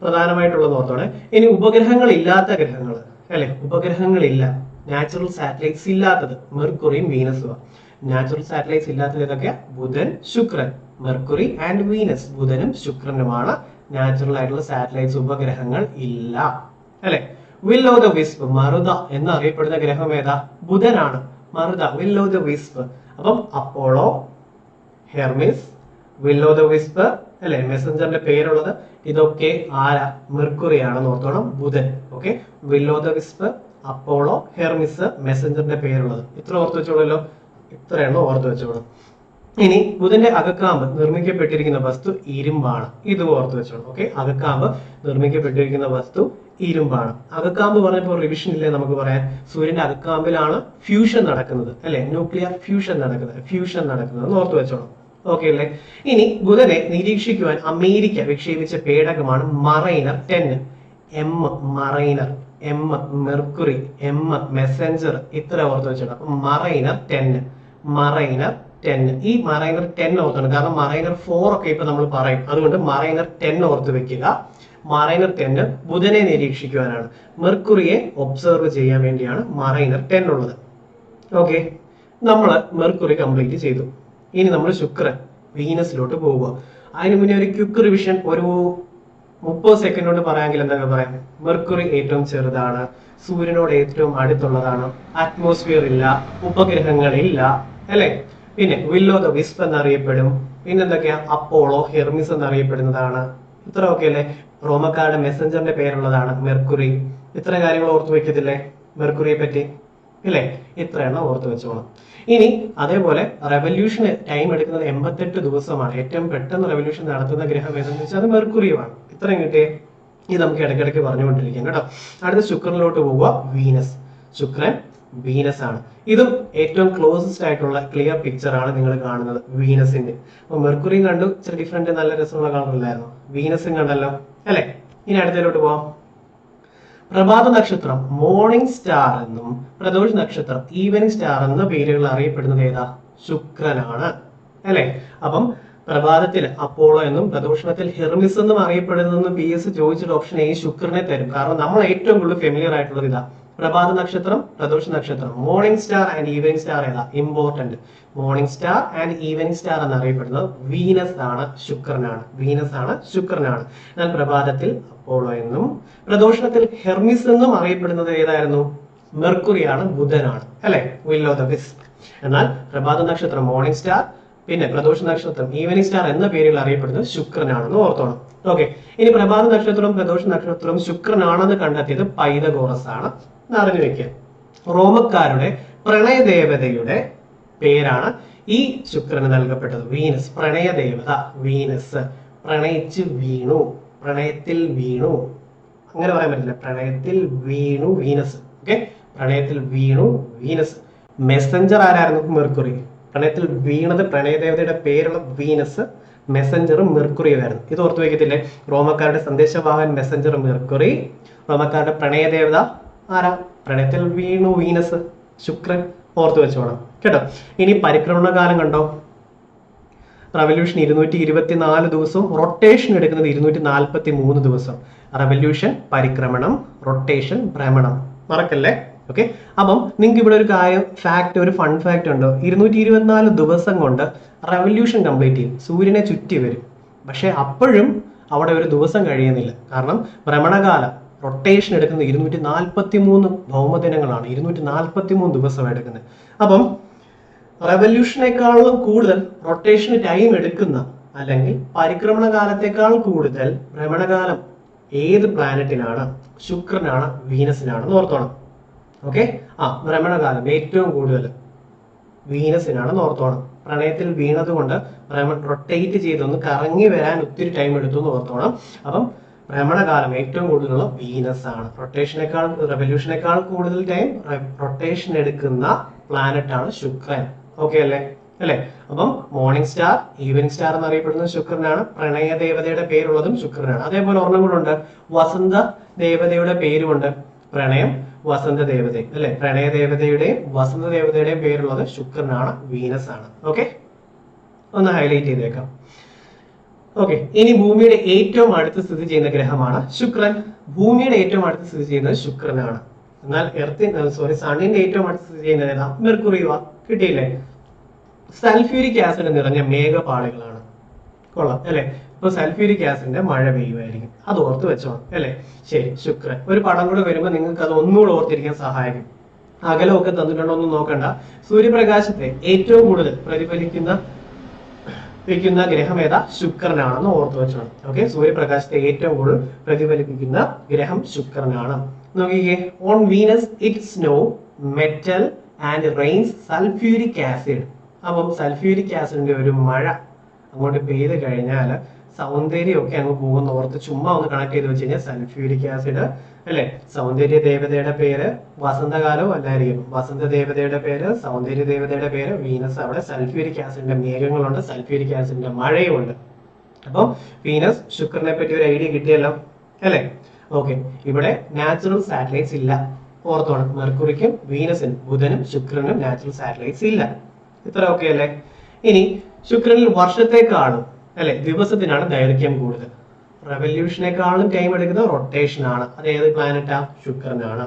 പ്രധാനമായിട്ടുള്ളത് ഓർത്തോണെ. ഇനി ഉപഗ്രഹങ്ങൾ ഇല്ലാത്ത ഗ്രഹങ്ങൾ അല്ലെ, ഉപഗ്രഹങ്ങളില്ല, നാച്ചുറൽ സാറ്റലൈറ്റ്സ് ഇല്ലാത്തത് മെർക്കുറിയും വീനസും. നാച്ചുറൽ സാറ്റലൈറ്റ്സ് ഇല്ലാത്തത് ഏതൊക്കെയാ? ബുധൻ, ശുക്രൻ. മെർക്കുറി ആൻഡ് വീനസ്, ബുധനും ശുക്രനുമാണ്. നാച്ചുറൽ ആയിട്ടുള്ള സാറ്റലൈറ്റ്സ് ഉപഗ്രഹങ്ങൾ ഇല്ല അല്ലെ. വിൽ ഓഫ് ദ വിസ്പ്, മറുത എന്നറിയപ്പെടുന്ന ഗ്രഹം ഏതാ? ബുധനാണ്. മറുത, വിൽ ഓഫ് ദ വിസ്പ്. അപ്പം Apollo, Hermes, will of the wisp അല്ലെ, മെസ്സഞ്ചറിന്റെ പേരുള്ളത്. ഇതൊക്കെ ആരാ? മെർക്കുറി ആണെന്ന് ഓർത്തോണം, ബുധൻ. Okay, will of the wisp, Apollo, Hermes, മെസ്സഞ്ചറിന്റെ പേരുള്ളത്. ഇത്ര ഓർത്ത് വെച്ചോളൂല്ലോ. ഇത്രയാണോ ഓർത്ത് വെച്ചോളൂ. ഇനി ബുധന്റെ അകക്കാമ്പ് നിർമ്മിക്കപ്പെട്ടിരിക്കുന്ന വസ്തു ഇരുമ്പാണ്. ഇത് ഓർത്ത് വെച്ചോളൂ. ഓക്കെ, അകക്കാമ്പ് നിർമ്മിക്കപ്പെട്ടിരിക്കുന്ന വസ്തു ഇരുമ്പാണ്. അകക്കാമ്പ് പറഞ്ഞപ്പോൾ റിവിഷൻ ഇല്ലേ നമുക്ക് പറയാൻ. സൂര്യന്റെ അകക്കാമ്പിലാണ് ഫ്യൂഷൻ നടക്കുന്നത് അല്ലെ, ന്യൂക്ലിയർ ഫ്യൂഷൻ നടക്കുന്നത് ഓർത്ത് വെച്ചോളൂ. ഓക്കെ അല്ലേ. ഇനി ബുധനെ നിരീക്ഷിക്കുവാൻ അമേരിക്ക വിക്ഷേപിച്ച പേടകമാണ് Mariner 10. M Mariner, M Mercury, M messenger. ഇത്ര ഓർത്ത് വെച്ചോളൂ. Mariner 10, Mariner 10. ഈ മറൈനർ 10 ഓർത്തോണം, കാരണം മറൈനർ 4 ഒക്കെ ഇപ്പൊ നമ്മൾ പറയും. അതുകൊണ്ട് മറൈനർ 10 ഓർത്ത് വെക്കുക. മറൈനർ 10 ബുധനെ നിരീക്ഷിക്കുവാനാണ്, മെർക്കുറിയെ ഒബ്സർവ് ചെയ്യാൻ വേണ്ടിയാണ് മറൈനർ 10 ഉള്ളത്. ഓക്കെ, നമ്മൾ മെർക്കുറി കംപ്ലീറ്റ് ചെയ്തു. ഇനി നമ്മൾ ശുക്രൻ, വീനസിലോട്ട് പോവുക. അതിന് മുന്നേ ഒരു ക്വിക്ക് റിവിഷൻ, ഒരു 30 സെക്കൻഡ് കൊണ്ട് പറയാമെങ്കിൽ എന്തൊക്കെ പറയാം? മെർക്കുറി ഏറ്റവും ചെറുതാണ്, സൂര്യനോട് ഏറ്റവും അടുത്തുള്ളതാണ്, അറ്റ്മോസ്ഫിയർ ഇല്ല, ഉപഗ്രഹങ്ങളില്ല അല്ലെ. പിന്നെ വിൽ ഓഫ് ദ വിസ്പ് എന്നറിയപ്പെടും. പിന്നെന്തൊക്കെയാ? അപ്പോളോ, ഹെർമിസ് എന്നറിയപ്പെടുന്നതാണ്. ഇത്ര ഓക്കെ അല്ലെ. റോമക്കാരുടെ മെസ്സഞ്ചറിന്റെ പേരുള്ളതാണ് മെർക്കുറി. ഇത്ര കാര്യങ്ങൾ ഓർത്തു വെക്കത്തില്ലേ മെർക്കുറിയെ പറ്റി ഇല്ലേ? ഇത്രയെണ്ണം ഓർത്ത് വെച്ചോളാം. ഇനി അതേപോലെ റെവല്യൂഷന് ടൈം എടുക്കുന്നത് 88 ദിവസമാണ്. ഏറ്റവും പെട്ടെന്ന് റെവല്യൂഷൻ നടത്തുന്ന ഗ്രഹം ഏതെന്ന് വെച്ചാൽ അത് മെർക്കുറിയുമാണ്. ഇത്രയും കിട്ടിയേ. ഇത് നമുക്ക് ഇടയ്ക്കിടയ്ക്ക് പറഞ്ഞുകൊണ്ടിരിക്കാം കേട്ടോ. അടുത്ത ശുക്രനിലോട്ട് പോവുക, വീനസ്. ശുക്രൻ വീനസ് ആണ്. ഇതും ഏറ്റവും ക്ലോസസ്റ്റ് ആയിട്ടുള്ള ക്ലിയർ പിക്ചർ ആണ് നിങ്ങൾ കാണുന്നത് വീനസിന്റെ. അപ്പൊ മെർക്കുറിയും കണ്ടു, ഇച്ചിരി ഡിഫറെന്റ്, നല്ല രസമുള്ള കളറില്ലായിരുന്നു. വീനസും കണ്ടല്ലോ അല്ലെ. ഇനി അടുത്തതിലോട്ട് പോവാം. പ്രഭാത നക്ഷത്രം മോർണിംഗ് സ്റ്റാർ എന്നും പ്രദോഷ നക്ഷത്രം ഈവനിങ് സ്റ്റാർ എന്ന പേരുകൾ അറിയപ്പെടുന്നത് ഏതാ? ശുക്രനാണ് അല്ലെ. അപ്പം പ്രഭാതത്തിൽ അപ്പോളോ എന്നും പ്രദോഷണത്തിൽ ഹെർമിസ് എന്നും അറിയപ്പെടുന്നതെന്നും PS ചോദിച്ചിട്ട് ഓപ്ഷൻ എ ശുക്രനെ തരും. കാരണം നമ്മൾ ഏറ്റവും കൂടുതൽ ഫെമിലിയർ ആയിട്ടുള്ളത് ഇതാ, പ്രഭാത നക്ഷത്രം, പ്രദോഷ നക്ഷത്രം. Morning star and evening star ഏതാ important? Morning star and evening star എന്നറിയപ്പെടുന്നത് വീനസ് ആണ്, ശുക്രനാണ്. വീനസ് ആണ്, ശുക്രനാണ്. എന്നാൽ പ്രഭാതത്തിൽ അപ്പോളോ എന്നും പ്രദോഷണത്തിൽ ഹെർമിസ് എന്നും അറിയപ്പെടുന്നത് ഏതായിരുന്നു? മെർക്കുറിയാണ്, ബുധനാണ്, അല്ലെ? Will of the wisp. എന്നാൽ പ്രഭാത നക്ഷത്രം മോർണിംഗ് സ്റ്റാർ, പിന്നെ പ്രദോഷ നക്ഷത്രം ഈവനിംഗ് സ്റ്റാർ എന്ന പേരിൽ അറിയപ്പെടുന്നത് ശുക്രനാണെന്ന് ഓർത്തോണം. ഓക്കെ, ഇനി പ്രഭാത നക്ഷത്രവും പ്രദോഷ നക്ഷത്രവും ശുക്രനാണെന്ന് കണ്ടെത്തിയത് പൈതഗോറസ് ആണ്. അറിഞ്ഞു വെക്കുക. റോമക്കാരുടെ പ്രണയദേവതയുടെ പേരാണ് ഈ ശുക്രന് നൽകപ്പെട്ടത്, വീനസ്. പ്രണയദേവത വീനസ്. പ്രണയിച്ച് വീണു, പ്രണയത്തിൽ വീണു, അങ്ങനെ പറയാൻ പറ്റില്ല. പ്രണയത്തിൽ വീണു വീനസ്. ഓക്കെ, പ്രണയത്തിൽ വീണു വീനസ്. മെസ്സഞ്ചർ ആരായിരുന്നു? മെർക്കുറി. പ്രണയത്തിൽ വീണത് പ്രണയദേവതയുടെ പേരുള്ള വീനസ്, മെസ്സഞ്ചർ മെർക്കുറിയായിരുന്നു. ഇത് ഓർത്തു വയ്ക്കത്തില്ലേ? റോമക്കാരുടെ സന്ദേശവാഹൻ മെസ്സഞ്ചർ മെർക്കുറി, റോമക്കാരുടെ പ്രണയദേവത ആരാ? പ്രണയത്തിൽ വീണു വീനസ്, ശുക്രൻ. ഓർത്തു വെച്ചോണം കേട്ടോ. ഇനി പരിക്രമണ കാലം കണ്ടോ. റവല്യൂഷൻ 224 ദിവസവും റൊട്ടേഷൻ എടുക്കുന്നത് 243 ദിവസം. റവല്യൂഷൻ, പരിക്രമണം, റൊട്ടേഷൻ, ഭ്രമണം. മറക്കല്ലേ? ഓക്കെ, അപ്പം നിങ്ങൾക്ക് ഇവിടെ ഒരു കാര്യം ഫാക്ട്, ഒരു ഫൺ ഫാക്ട് ഉണ്ടോ? 224 ദിവസം കൊണ്ട് റവല്യൂഷൻ കംപ്ലീറ്റ് ചെയ്യും, സൂര്യനെ ചുറ്റി വരും. പക്ഷെ അപ്പോഴും അവിടെ ഒരു ദിവസം കഴിയുന്നില്ല. കാരണം ഭ്രമണകാലം, റൊട്ടേഷൻ എടുക്കുന്നത് 243 ഭൗമദിനങ്ങളാണ്, 243 ദിവസമാണ് എടുക്കുന്നത്. അപ്പം റെവല്യൂഷനേക്കാളും കൂടുതൽ റൊട്ടേഷന് ടൈം എടുക്കുന്ന, അല്ലെങ്കിൽ പരിക്രമണ കാലത്തേക്കാൾ കൂടുതൽ ഭ്രമണകാലം ഏത് പ്ലാനറ്റിനാണ്? ശുക്രനാണ്, വീനസിനാണെന്ന് ഓർത്തോണം. ഓക്കെ, ഭ്രമണകാലം ഏറ്റവും കൂടുതൽ വീനസിനാണെന്ന് ഓർത്തോണം. പ്രണയത്തിൽ വീണത് കൊണ്ട് റൊട്ടേറ്റ് ചെയ്തൊന്ന് കറങ്ങി വരാൻ ഒത്തിരി ടൈം എടുത്തു എന്ന് ഓർത്തോണം. അപ്പം ഭ്രമണകാലം ഏറ്റവും കൂടുതലുള്ള വീനസ് ആണ്. റെവല്യൂഷനേക്കാൾ കൂടുതൽ ടൈം റൊട്ടേഷൻ എടുക്കുന്ന പ്ലാനറ്റ് ആണ് ശുക്രൻ. ഓക്കെ അല്ലേ? അപ്പം മോർണിംഗ് സ്റ്റാർ, ഈവനിങ് സ്റ്റാർ എന്നറിയപ്പെടുന്നത് ശുക്രനാണ്. പ്രണയ ദേവതയുടെ പേരുള്ളതും ശുക്രനാണ്. അതേപോലെ ഒരെണ്ണം കൂടെ ഉണ്ട്, വസന്ത ദേവതയുടെ പേരുമുണ്ട്. പ്രണയം, വസന്ത ദേവത, അല്ലെ? പ്രണയ ദേവതയുടെയും വസന്ത ദേവതയുടെയും പേരുള്ളത് ശുക്രനാണ്, വീനസ് ആണ്. ഓക്കെ, ഒന്ന് ഹൈലൈറ്റ് ചെയ്തേക്കാം. ഓക്കെ, ഇനി ഭൂമിയുടെ ഏറ്റവും അടുത്ത് സ്ഥിതി ചെയ്യുന്ന ഗ്രഹമാണ് ശുക്രൻ. ഭൂമിയുടെ ഏറ്റവും അടുത്ത് സ്ഥിതി ചെയ്യുന്നത് ശുക്രനാണ്. എന്നാൽ സണ്ണിന്റെ ഏറ്റവും അടുത്ത് സ്ഥിതി ചെയ്യുന്നത് ഏതാ? മെർക്കുറി. കിട്ടിയില്ലേ? സൾഫ്യൂരിക് ആസിഡ് നിറഞ്ഞ മേഘപാളികളാണ്. കൊള്ളാം അല്ലെ? ഇപ്പൊ സൾഫ്യൂരിക് ആസിഡിന്റെ മഴ പെയ്യുമായിരിക്കും, അത് ഓർത്ത് വെച്ചോണം അല്ലെ? ശരി, ശുക്രൻ. ഒരു പടം കൂടെ വരുമ്പോൾ നിങ്ങൾക്ക് അത് ഒന്നുകൂടെ ഓർത്തിരിക്കാൻ സഹായിക്കും. അകലമൊക്കെ തന്നിട്ടുണ്ടോ ഒന്നും നോക്കണ്ട. സൂര്യപ്രകാശത്തെ ഏറ്റവും കൂടുതൽ പ്രതിഫലിക്കുന്ന ഗ്രഹം ഏതാ? ശുക്രനാണെന്ന് ഓർത്തു വെച്ചോണം. ഓക്കെ, സൂര്യപ്രകാശത്തെ ഏറ്റവും കൂടുതൽ പ്രതിഫലിപ്പിക്കുന്ന ഗ്രഹം ശുക്രനാണ്. നോക്കിക്കേ, on Venus it snow, metal and rains sulphuric acid. അപ്പം സൾഫ്യൂരിക് ആസിഡിന്റെ ഒരു മഴ അങ്ങോട്ട് പെയ്ത് കഴിഞ്ഞാൽ സൗന്ദര്യമൊക്കെ അങ്ങ് പോകുന്ന ഓർത്ത് ചുമ്മാ ഒന്ന് കണക്ട് ചെയ്ത് വെച്ച് കഴിഞ്ഞാൽ സൾഫ്യൂരിക് ആസിഡ് അല്ലെ? സൗന്ദര്യ ദേവതയുടെ പേര് വസന്തകാലവും അല്ലായിരിക്കും. വസന്ത ദേവതയുടെ പേര്, സൗന്ദര്യ ദേവതയുടെ പേര് വീനസ്. അവിടെ സൾഫ്യൂരിക് ആസിഡിന്റെ മേഘങ്ങളുണ്ട്, സൾഫ്യൂരിക് ആസിഡിന്റെ മഴയുമുണ്ട്. അപ്പം വീനസ്, ശുക്രനെ പറ്റി ഒരു ഐഡിയ കിട്ടിയല്ലോ അല്ലെ? ഓക്കെ, ഇവിടെ നാച്ചുറൽ സാറ്റലൈറ്റ്സ് ഇല്ല, ഓർത്തോണം. മെർക്കുറിക്കും വീനസിനും, ബുധനും ശുക്രനും നാച്ചുറൽ സാറ്റലൈറ്റ്സ് ഇല്ല. ഇത്ര ഓക്കെ അല്ലേ? ഇനി ശുക്രനിൽ വർഷത്തെക്കാളും അല്ലെ ദിവസത്തിനാണ് ദൈർഘ്യം കൂടുതൽ. റെവല്യൂഷനേക്കാളും ടൈം എടുക്കുന്നത് റൊട്ടേഷൻ ആണ്. അത് ഏത് പ്ലാനറ്റാ? ശുക്രനാണ്.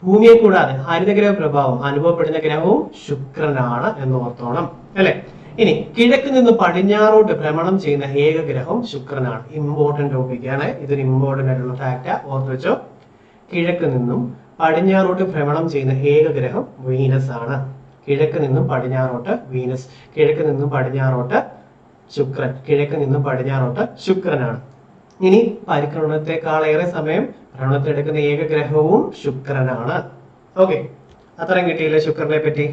ഭൂമിയെ കൂടാതെ ഹരിതഗ്രഹ പ്രഭാവം അനുഭവപ്പെടുന്ന ഗ്രഹവും ശുക്രനാണ് എന്ന് ഓർത്തോണം അല്ലെ? ഇനി കിഴക്ക് നിന്ന് പടിഞ്ഞാറോട്ട് ഭ്രമണം ചെയ്യുന്ന ഏക ഗ്രഹം ശുക്രനാണ്. ഇമ്പോർട്ടന്റ് ടോപ്പിക് ആണ്, ഇതൊരു ഇമ്പോർട്ടന്റ് ആയിട്ടുള്ള ഫാക്റ്റാ, ഓർത്ത് വെച്ചോ. കിഴക്ക് നിന്നും പടിഞ്ഞാറോട്ട് ഭ്രമണം ചെയ്യുന്ന ഏക ഗ്രഹം വീനസ് ആണ്. കിഴക്ക് നിന്നും പടിഞ്ഞാറോട്ട് വീനസ്, കിഴക്ക് നിന്നും പടിഞ്ഞാറോട്ട് ശുക്രൻ, കിഴക്ക് നിന്നും പടിഞ്ഞാറോട്ട് ശുക്രനാണ്. ഇനി പരിക്രമണത്തെക്കാളേറെ സമയം ഭ്രമണത്തിലെടുക്കുന്ന ഏക ഗ്രഹവും ശുക്രനാണ്. ഓക്കെ, അത്രയും കിട്ടിയില്ലേ ശുക്രനെ പറ്റി?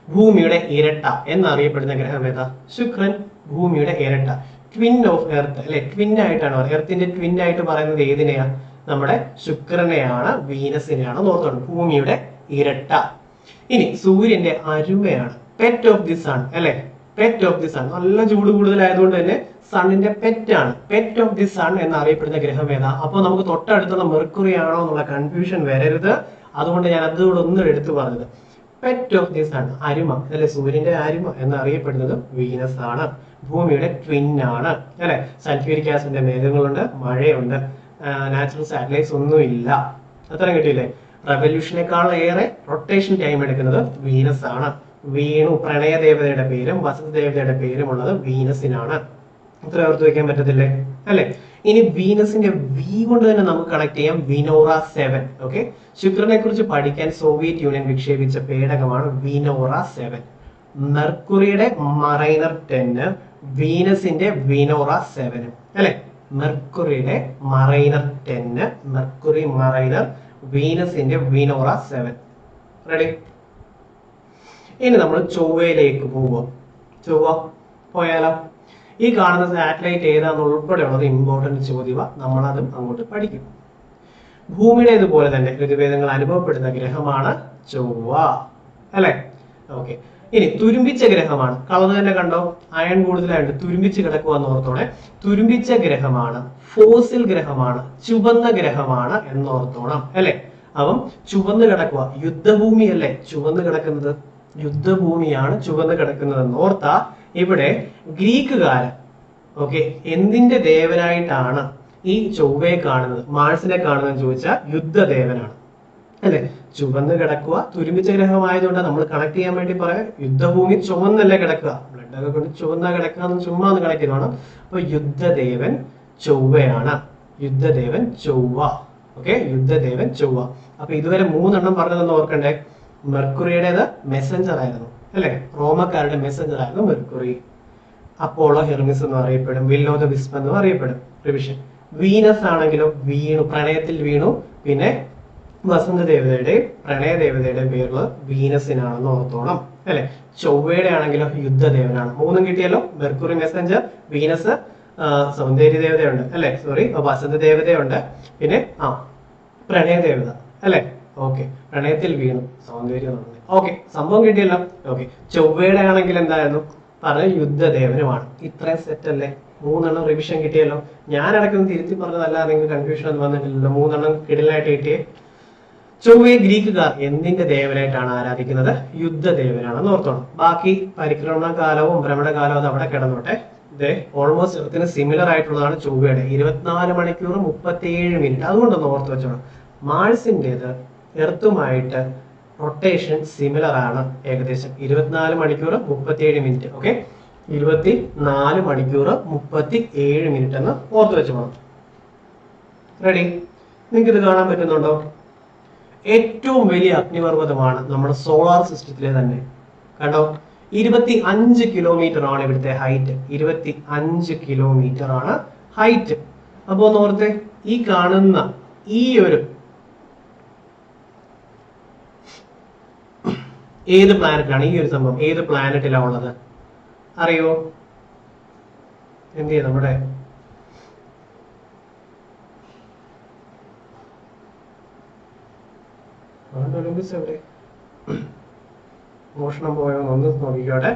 ഭൂമിയുടെ ഇരട്ട എന്നറിയപ്പെടുന്ന ഗ്രഹം ഏതാ? ശുക്രൻ, ഭൂമിയുടെ ഇരട്ട. ട്വിൻ ഓഫ് എർത്ത് അല്ലെ? ട്വിൻ ആയിട്ടാണ്, എർത്തിന്റെ ട്വിൻ ആയിട്ട് പറയുന്നത് ഏതിനെയാ? നമ്മുടെ ശുക്രനെയാണ്, വീനസിനെയാണ് ഓർത്തോണം. ഭൂമിയുടെ ഇരട്ട. ഇനി സൂര്യന്റെ അരുമയാണ്, പെറ്റ് ഓഫ് ദി സൺ അല്ലെ? Pet of the sun. നല്ല ചൂട് കൂടുതലായതുകൊണ്ട് തന്നെ സണ്ണിന്റെ പെറ്റാണ്. പെറ്റ് ഓഫ് ദി സൺ എന്നറിയപ്പെടുന്ന ഗ്രഹം ഏതാ? അപ്പൊ നമുക്ക് തൊട്ടടുത്തുള്ള മെർക്കുറി ആണോ എന്നുള്ള കൺഫ്യൂഷൻ വരരുത്. അതുകൊണ്ട് ഞാൻ അതുകൂടെ ഒന്നും എടുത്തു പറഞ്ഞത്. പെറ്റ് ഓഫ് ദി സൺ, അരുമ അല്ലെ, സൂര്യന്റെ അരുമ എന്നറിയപ്പെടുന്നത് വീനസ് ആണ്. ഭൂമിയുടെ ട്വിൻ ആണ് അല്ലെ. സൾഫ്യൂരിക് ആസിഡിന്റെ മേഘങ്ങളുണ്ട്, മഴയുണ്ട്, നാച്ചുറൽ സാറ്റലൈറ്റ്സ് ഒന്നും ഇല്ല. അത്രയും കിട്ടിയില്ലേ? റെവല്യൂഷനേക്കാൾ ഏറെ റൊട്ടേഷൻ ടൈം എടുക്കുന്നത് വീനസ് ആണ്. വീണു പ്രണയദേവതയുടെ പേരും വസന്ത ദേവതയുടെ പേരും ഉള്ളത് വീനസിനാണ്. ഇത്ര ഓർത്ത് വെക്കാൻ പറ്റത്തില്ലേ അല്ലെ? ഇനി വീനസിന്റെ വി കൊണ്ട് തന്നെ നമുക്ക് കണക്ട് ചെയ്യാം, വിനോറ 7. ഓക്കെ, ശുക്രനെ കുറിച്ച് പഠിക്കാൻ സോവിയറ്റ് യൂണിയൻ വിക്ഷേപിച്ച പേടകമാണ് വിനോറ 7. മെർക്കുറിയുടെ മറൈനർ 10, വീനസിന്റെ വിനോറ 7 അല്ലെ. മെർക്കുറിയുടെ മറൈനർ 10, മെർക്കുറി മറൈനർ, വീനസിന്റെ വിനോറ 7. റെഡി? ഇനി നമ്മൾ ചൊവ്വയിലേക്ക് പോവാം. ചൊവ്വ പോയാലോ? ഈ കാണുന്ന സാറ്റലൈറ്റ് ഏതാന്ന് ഉൾപ്പെടെയുള്ളത് ഇമ്പോർട്ടന്റ് ചോദ്യമാണ്, നമ്മളതും അങ്ങോട്ട് പഠിക്കും. ഭൂമിയുടെ ഇതുപോലെ തന്നെ ഋതുഭേദങ്ങൾ അനുഭവപ്പെടുന്ന ഗ്രഹമാണ് ചൊവ്വ അല്ലെ. ഓക്കെ, ഇനി തുരുമ്പിച്ച ഗ്രഹമാണ്. കളർ തന്നെ കണ്ടോ, അയൺ കൂടുതലായിട്ട് തുരുമ്പിച്ച് കിടക്കുവാന്ന് ഓർത്തോടെ. തുരുമ്പിച്ച ഗ്രഹമാണ്, ഫോസിൽ ഗ്രഹമാണ്, ചുവന്ന ഗ്രഹമാണ് എന്നോർത്തോണം അല്ലെ. അപ്പം ചുവന്ന് കിടക്കുക, യുദ്ധഭൂമി അല്ലേ ചുവന്ന് കിടക്കുന്നത്, യുദ്ധഭൂമിയാണ് ചുവന്ന് കിടക്കുന്നത് എന്ന് ഓർത്താ. ഇവിടെ ഗ്രീക്കുകാരൻ ഓക്കെ എന്തിന്റെ ദേവനായിട്ടാണ് ഈ ചൊവ്വയെ കാണുന്നത്, മാഴ്സിനെ കാണുന്നത് ചോദിച്ചാൽ യുദ്ധദേവനാണ് അല്ലെ. ചുവന്ന് കിടക്കുക, തുരുമ്പിച്ച ഗ്രഹമായതുകൊണ്ട് നമ്മൾ കണക്ട് ചെയ്യാൻ വേണ്ടി പറയാം, യുദ്ധഭൂമി ചുവന്നല്ലേ കിടക്കുക, ബ്ലഡ് ഒക്കെ കൊണ്ട് ചുവന്ന കിടക്കുക ചുമ്മാ ഒന്ന് കണക്ട് ചെയ്തോണം. അപ്പൊ യുദ്ധദേവൻ ചൊവ്വയാണ്, യുദ്ധദേവൻ ചൊവ്വ. ഓക്കെ, യുദ്ധദേവൻ ചൊവ്വ. അപ്പൊ ഇതുവരെ 3 പറഞ്ഞതെന്ന് ഓർക്കണ്ടേ. മെർക്കുറിയുടേത് മെസ്സഞ്ചർ ആയിരുന്നു അല്ലെ, റോമക്കാരുടെ മെസ്സഞ്ചർ ആയിരുന്നു മെർക്കുറി. അപ്പോളോ ഹെർമിസ് എന്ന് അറിയപ്പെടും, വിൽ ഓഫ് ദ വിസ്പ് എന്നും അറിയപ്പെടും. റിവിഷൻ. വീനസ് ആണെങ്കിലും വീണു, പ്രണയത്തിൽ വീണു. പിന്നെ വസന്ത ദേവതയുടെയും പ്രണയദേവതയുടെയും പേരുള്ള വീനസിനാണെന്ന് ഓർത്തോണം അല്ലെ. ചൊവ്വയുടെ ആണെങ്കിലും യുദ്ധദേവനാണ്. 3 കിട്ടിയല്ലോ, മെർക്കുറി മെസ്സഞ്ചർ, വീനസ് സൗന്ദര്യ ദേവതയുണ്ട് അല്ലെ, സോറി വസന്ത ദേവതയുണ്ട്, പിന്നെ പ്രണയദേവത അല്ലെ. ഓക്കെ, പ്രണയത്തിൽ വീണു, സൗന്ദര്യം. ഓക്കെ, സംഭവം കിട്ടിയല്ലോ. ഓക്കെ, ചൊവ്വയുടെ ആണെങ്കിൽ എന്തായിരുന്നു പറഞ്ഞ, യുദ്ധദേവനുമാണ്. ഇത്രയും സെറ്റ് അല്ലേ? 3 റിവിഷൻ കിട്ടിയല്ലോ. ഞാൻ ഇടയ്ക്കൊന്ന് തിരുത്തി പറഞ്ഞതല്ല, നിങ്ങൾക്ക് കൺഫ്യൂഷൻ ഒന്നും വന്നിട്ടില്ലല്ലോ. 3 കിടലായിട്ട് കിട്ടിയേ. ചൊവ്വയെ ഗ്രീക്കുകാർ എന്തിന്റെ ദേവനായിട്ടാണ് ആരാധിക്കുന്നത്, യുദ്ധദേവനാണെന്ന് ഓർത്തോണം. ബാക്കി പരിക്രമണ കാലവും ഭ്രമണകാലവും അത് അവിടെ കിടന്നോട്ടെ. ഇത് ഓൾമോസ്റ്റ് എർത്തിന് സിമിലർ ആയിട്ടുള്ളതാണ് ചൊവ്വയുടെ. 24 മണിക്കൂർ 37 മിനിറ്റ്. അതുകൊണ്ടൊന്ന് ഓർത്ത് വെച്ചോണം. മാഴ്സിൻ്റെത് എർത്തുമായിട്ട് റൊട്ടേഷൻ സിമിലർ ആണ്, ഏകദേശം 24 മണിക്കൂർ 37 മിനിറ്റ്. ഓക്കെ, 24 മണിക്കൂർ 37 മിനിറ്റ് എന്ന് ഓർത്ത് വെച്ചോണം. റെഡി? നിങ്ങൾക്ക് ഇത് കാണാൻ പറ്റുന്നുണ്ടോ? ഏറ്റവും വലിയ അഗ്നിപർവ്വതമാണ് നമ്മുടെ സോളാർ സിസ്റ്റത്തിലെ തന്നെ. കണ്ടോ, 25 കിലോമീറ്റർ ആണ് ഇവിടുത്തെ ഹൈറ്റ്. 25 കിലോമീറ്റർ ആണ് ഹൈറ്റ്. അപ്പൊ ഒന്ന് ഓർത്തെ, ഈ കാണുന്ന ഈ ഒരു ഏത് പ്ലാനറ്റിലാണ് ഈ ഒരു സംഭവം, ഏത് പ്ലാനറ്റിലാണ് ഉള്ളത് അറിയോ? എന്ത് ചെയ്യാം, നമ്മുടെ ഒളിമ്പിക്സ് എവിടെ? മോഷണം പോയോ ഒന്ന് നോക്കിക്കോട്ടെ.